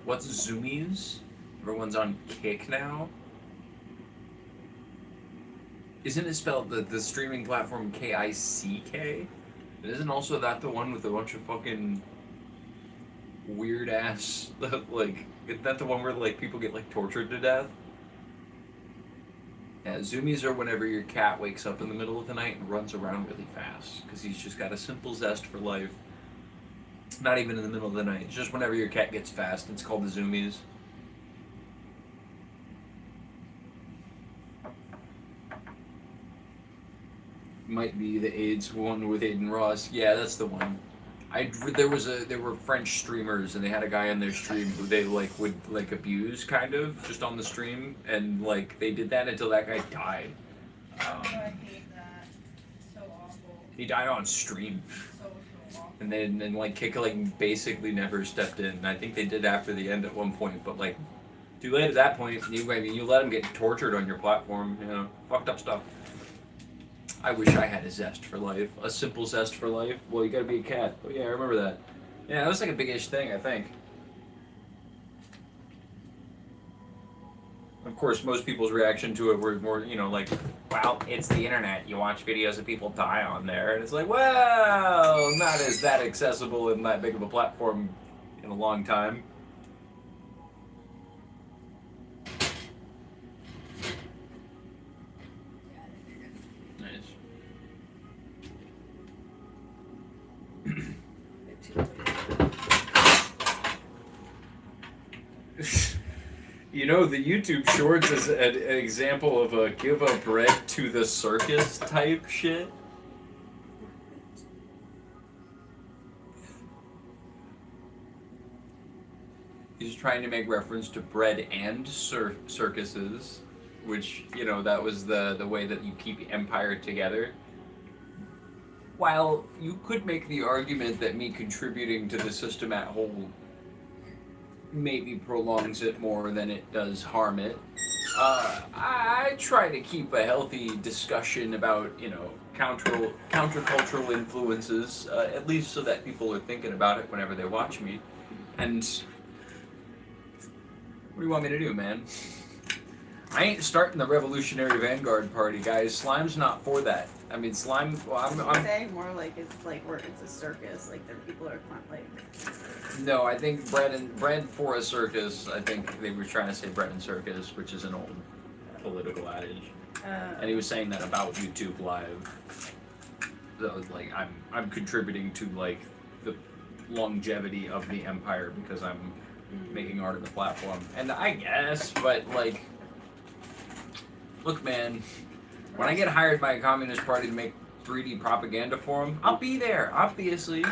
What's Zoomies? Everyone's on Kick now. Isn't it spelled the streaming platform Kick? And isn't also that the one with a bunch of fucking weird ass like? Isn't that the one where like people get like tortured to death? Yeah, Zoomies are whenever your cat wakes up in the middle of the night and runs around really fast because he's just got a simple zest for life. Not even in the middle of the night. It's just whenever your cat gets fast. It's called the Zoomies. Might be the AIDS one with Aiden Ross. Yeah, that's the one. There were French streamers and they had a guy on their stream who they would abuse kind of just on the stream, and they did that until that guy died. I hate that. So awful. He died on stream. So awful. And then Kick basically never stepped in. I think they did after the end at one point, but too late at that point. You let him get tortured on your platform, fucked up stuff. I wish I had a zest for life, a simple zest for life. Well, you gotta be a cat. Oh yeah, I remember that. Yeah, that was a big-ish thing, I think. Of course, most people's reaction to it were more, well, it's the internet. You watch videos of people die on there, and it's like, well, not as that accessible and that big of a platform in a long time. The YouTube Shorts is an example of a give a bread to the circus type shit. He's trying to make reference to bread and circuses, which, you know, that was the way that you keep empire together. While you could make the argument that me contributing to the system at whole maybe prolongs it more than it does harm it, I try to keep a healthy discussion about, you know, countercultural influences, at least so that people are thinking about it whenever they watch me. And what do you want me to do, man? I ain't starting the Revolutionary Vanguard Party, guys. Slime's not for that. I mean, slime. Well, I'm saying more like it's like where it's a circus. Like the people are like. No, I think bread for a circus. I think they were trying to say bread and circus, which is an old political adage. And he was saying that about YouTube Live. That was like I'm contributing to like the longevity of the empire because I'm making art of the platform, and I guess, but like. Look, man, when I get hired by a communist party to make 3D propaganda for them, I'll be there, obviously.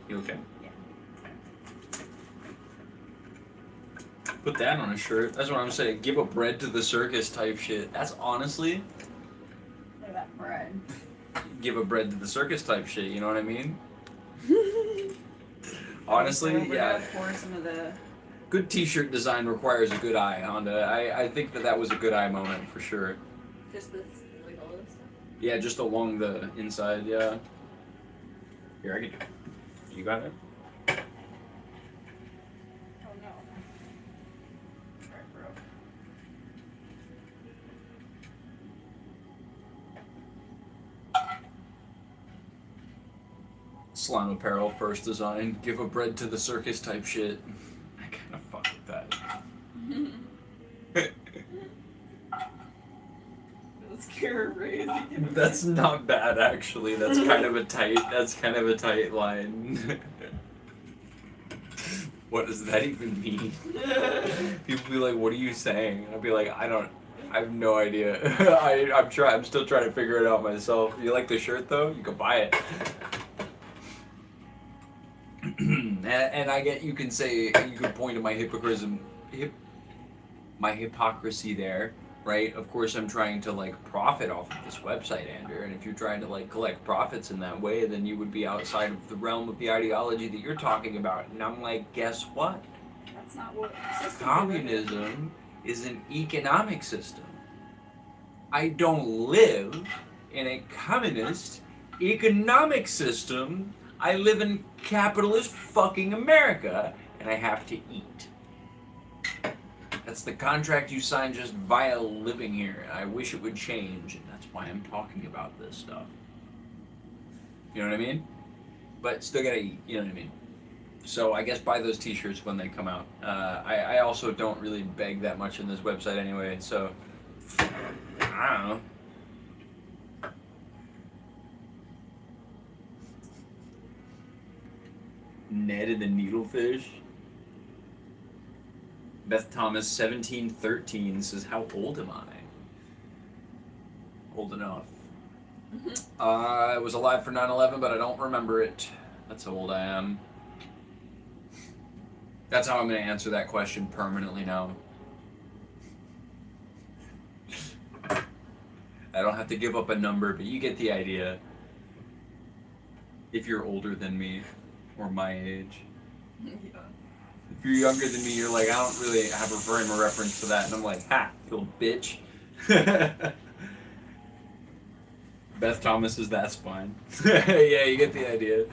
You okay? Yeah. Put that on a shirt. That's what I'm saying. Give a bread to the circus type shit. That's honestly... Look at that bread. Give a bread to the circus type shit, you know what I mean? Honestly, yeah. Pour some of the... Good t-shirt design requires a good eye, Honda. I think that was a good eye moment for sure. Just this, like all this stuff. Yeah, just along the inside, yeah. Here, I can do it. You got it? Oh no. Right, bro. Slime apparel, first design. Give a bread to the circus type shit. I kind of fuck with that. That's crazy. That's not bad, actually. That's kind of a tight line. What does that even mean? People be like, "What are you saying?" And I'll be like, I have no idea. I'm still trying to figure it out myself. You like the shirt though? You can buy it. And I get, you can point to my hypocrisy there, right? Of course, I'm trying to like profit off of this website, Andrew. And if you're trying to like collect profits in that way, then you would be outside of the realm of the ideology that you're talking about. And I'm like, guess what? That's not what Communism is an economic system. I don't live in a communist economic system. I live in capitalist fucking America, and I have to eat. That's the contract you sign just via living here. I wish it would change, and that's why I'm talking about this stuff. You know what I mean? But still gotta eat, you know what I mean? So I guess buy those t-shirts when they come out. I also don't really beg that much in this website anyway, so I don't know. Ned and the Needlefish. Beth Thomas 1713 says, "How old am I?" Old enough. I was alive for 9/11, but I don't remember it. That's how old I am. That's how I'm going to answer that question permanently now. I don't have to give up a number, but you get the idea. If you're older than me, or my age. Yeah. If you're younger than me, you're like, I don't really have a frame of reference for that. And I'm like, ha, you little bitch. Beth Thomas says, that's fine. Yeah, you get the idea.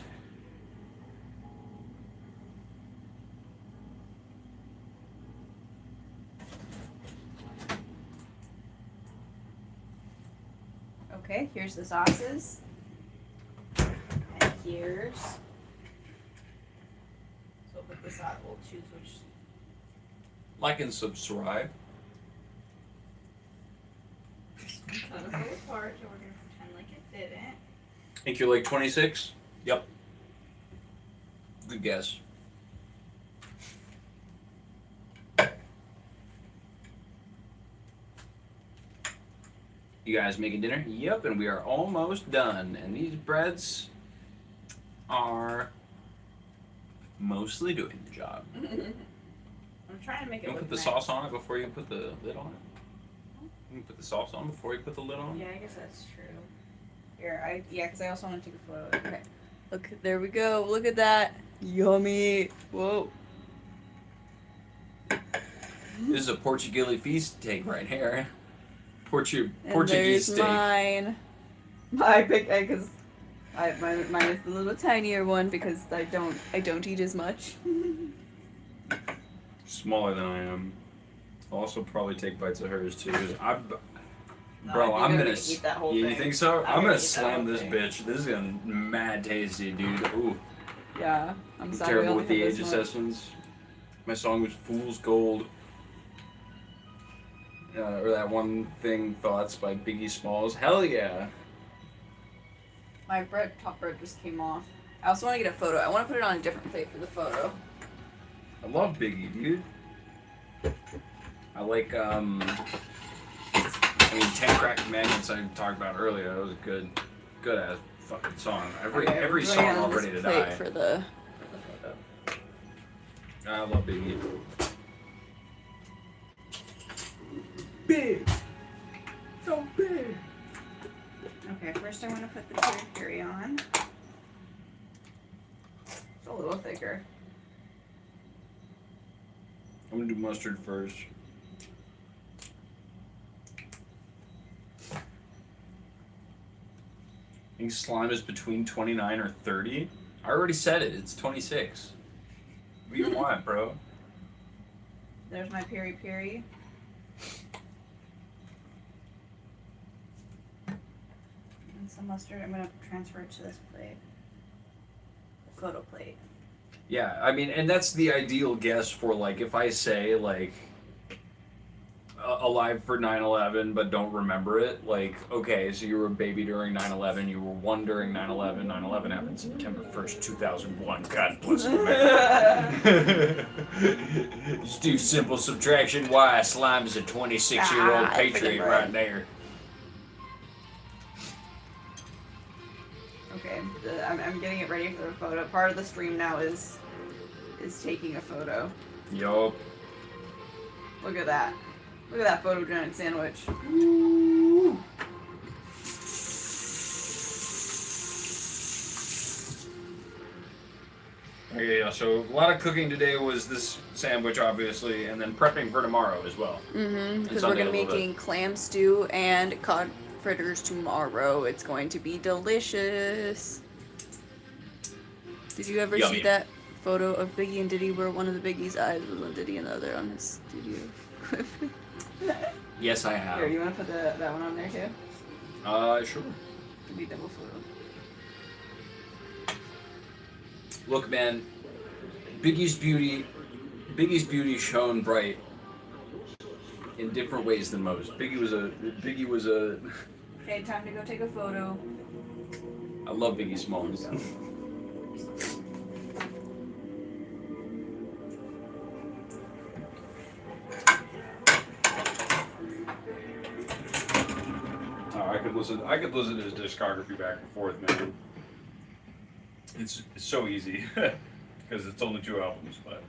Okay, here's the sauces. And here's... So with the sauce, we'll choose which... Like and subscribe. Kind of fall apart, so we're going to pretend like it didn't. Think you're like 26? Yep. Good guess. You guys making dinner? Yep, and we are almost done. And these breads are mostly doing the job. I'm trying to make it You look put the nice. sauce on it before you put the lid on it? You can put the sauce on before you put the lid on? Yeah, I guess that's true. Here, because I also want to take a photo. Okay. Look, there we go. Look at that. Yummy. Whoa. This is a Portugal feast steak right here. And Portuguese there's steak. mine. I pick because mine is the little tinier one because I don't eat as much. Smaller than I am. I'll also probably take bites of hers too. No, Bro, I I'm think gonna. eat that whole You thing. think so? I'm gonna eat that slam whole this thing. bitch. This is gonna be mad tasty, dude. Ooh, Yeah, I'm sorry. terrible with the age assessments. My song was "Fool's Gold," or that one thing, "Thoughts" by Biggie Smalls. Hell yeah! My top bread just came off. I also want to get a photo. I want to put it on a different plate for the photo. I love Biggie, dude. I like 10 Crack Commandments I talked about earlier. That was a good ass fucking song. Every Put it song on all this ready to plate die. for the. I love Biggie. Big, so big. Okay, first I want to put the peri peri on. It's a little thicker. I'm gonna do mustard first. I think slime is between 29 or 30. I already said it. It's 26. What do you want, bro? There's my peri peri. And some mustard. I'm gonna transfer it to this plate. The photo plate. Yeah, I mean, and that's the ideal guess for, like, if I say, like, alive for 9/11 but don't remember it, like, okay, so you were a baby during 9/11, you were one during 9/11, 9/11 happened September 1st, 2001, God bless America. Just do simple subtraction, why slime is a 26-year-old Ah, patriot freaking right there. Okay, I'm getting it ready for the photo. Part of the stream now is taking a photo. Yup. Look at that. Look at that photogenic sandwich. Okay, yeah, so a lot of cooking today was this sandwich, obviously, and then prepping for tomorrow as well. Mm-hmm. Because Sunday we're gonna a be little bit. making clam stew and cod fritters tomorrow. It's going to be delicious. Did you ever Yummy. see that photo of Biggie and Diddy where one of the Biggie's eyes was on Diddy and the other on his studio? Yes, I have. Here, you want to put that one on there too? Sure. It'll be double photo. Look, man, Biggie's beauty shone bright in different ways than most. Biggie was a. Okay, time to go take a photo. I love Biggie Smalls. I could listen to his discography back and forth, man. It's so easy because it's only 2 albums, but.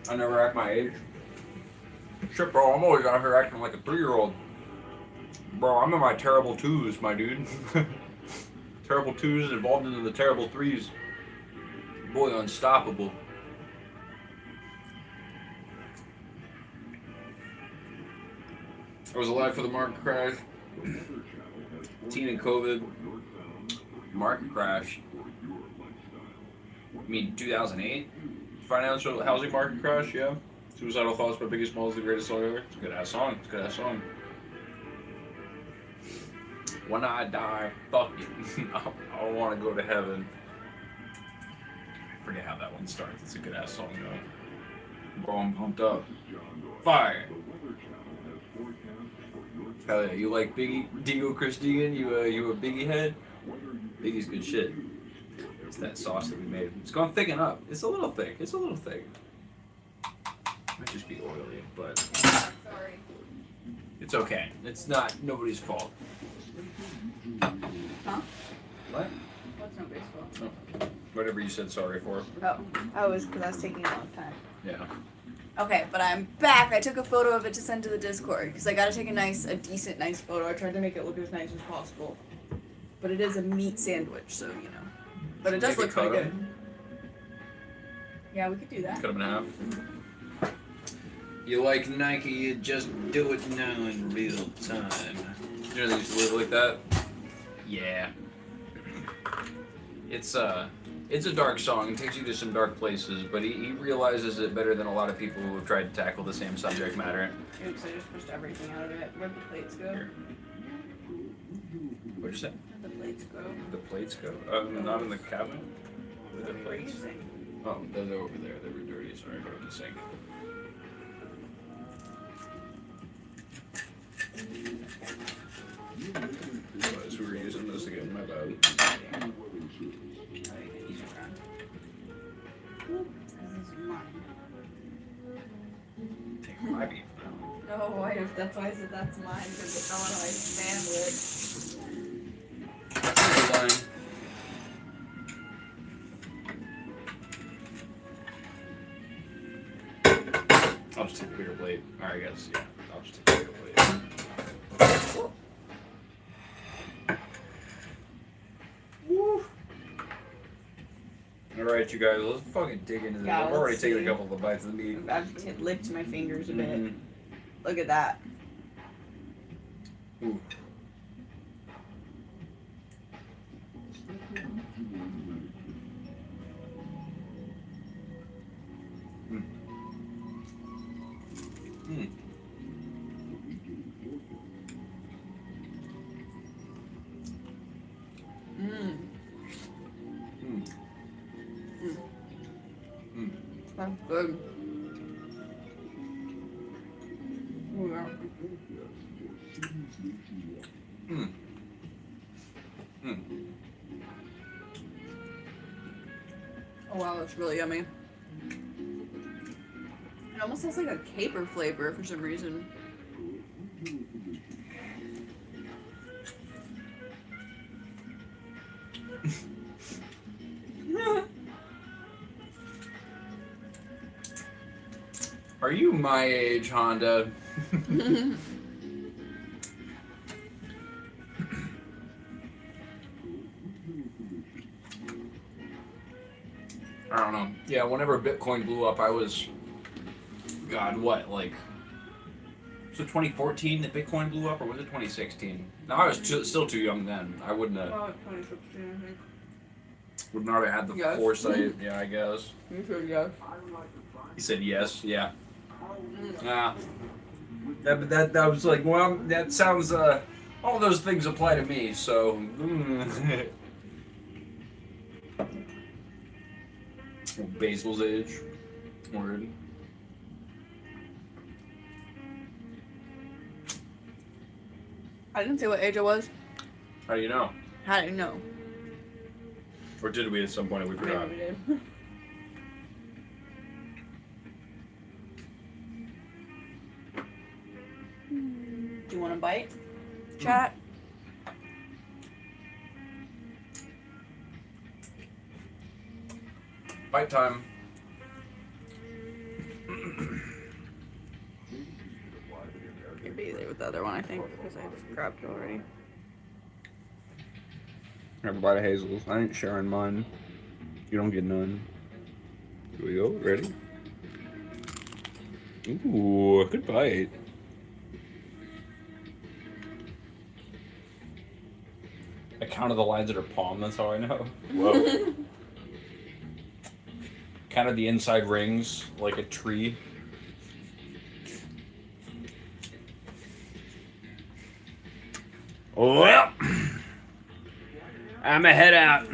I never act my age. Shit, bro, I'm always out here acting like a 3-year-old. Bro, I'm in my terrible 2s, my dude. Terrible 2s evolved into the terrible 3s. Boy, unstoppable. I was alive for the market crash. Teen and COVID. Market crash. I mean, 2008? Financial housing market crash, yeah. Suicidal Thoughts by Biggie Smalls, the greatest song ever. It's a good ass song. It's a good ass song. When I die, fuck it. I want to go to heaven. I forget how that one starts. It's a good ass song, though. Bro, I'm pumped up. Fire. Hell yeah, you like Biggie? Digo Chris Deegan? You a Biggie head? Biggie's good shit. It's that sauce that we made. It's gonna thicken up. It's a little thick. It's a little thick. Might just be oily, but Sorry. it's okay. It's not nobody's fault. Huh? What? What's no baseball? Whatever you said sorry for. Oh, I was because I was taking a long time. Yeah. Okay, but I'm back. I took a photo of it to send to the Discord because I gotta take a decent, nice photo. I tried to make it look as nice as possible. But it is a meat sandwich, so you know. But it does Maybe look pretty cut good. Yeah, we could do that. Cut them in half. You like Nike, you just do it now in real time. You know they used to live like that. Yeah. It's a dark song. It takes you to some dark places, but he realizes it better than a lot of people who have tried to tackle the same subject matter. Oops, I just pushed everything out of it. Where'd the plates go? Here. What'd you say? Where'd the plates go? The plates go? Not in the cabinet. Where are the plates? Oh, they're over there. They were dirty. Sorry, go to the sink. Realized we were using this again. My bad. This is mine. Take my beef now. No, that's why I said that's mine because it fell out of my sandwich. I'll just take the bigger plate. Alright, guys. Yeah, I'll just take the bigger plate. Woo. Alright, you guys, let's fucking dig into this. Yeah, I've already let's taken see. a couple of the bites of the meat. I've licked my fingers a bit. Mhm. Look at that. Ooh. Mm. Mm. Mmm. Mm. Mm. That's good. Ooh, yeah. Mm. Mm. Oh wow, that's really yummy. It almost has like a caper flavor for some reason. Are you my age, Honda? I don't know. Yeah, whenever Bitcoin blew up, I was, God, what, like, was it 2014 that Bitcoin blew up, or was it 2016? No, I was still too young then. I wouldn't have, Oh, 2016, I think. would not have had the Yes. foresight. Yeah, I guess. You should, yes. He said yes. Yeah. That was like, well, that sounds. All those things apply to me. So. Basil's age. Word. I didn't say what age I was. How do you know? How do you know? Or did we at some point? We forgot. Maybe we did. Do you want a bite? Chat. Bite time. You'd be easy with the other one, I think, because I grabbed it already. Have a bite of Hazel's. I ain't sharing mine. You don't get none. Here we go. Ready? Ooh, good bite. I counted the lines at her palm, that's how I know. Whoa. Counted the inside rings like a tree. Well, I'm a head out.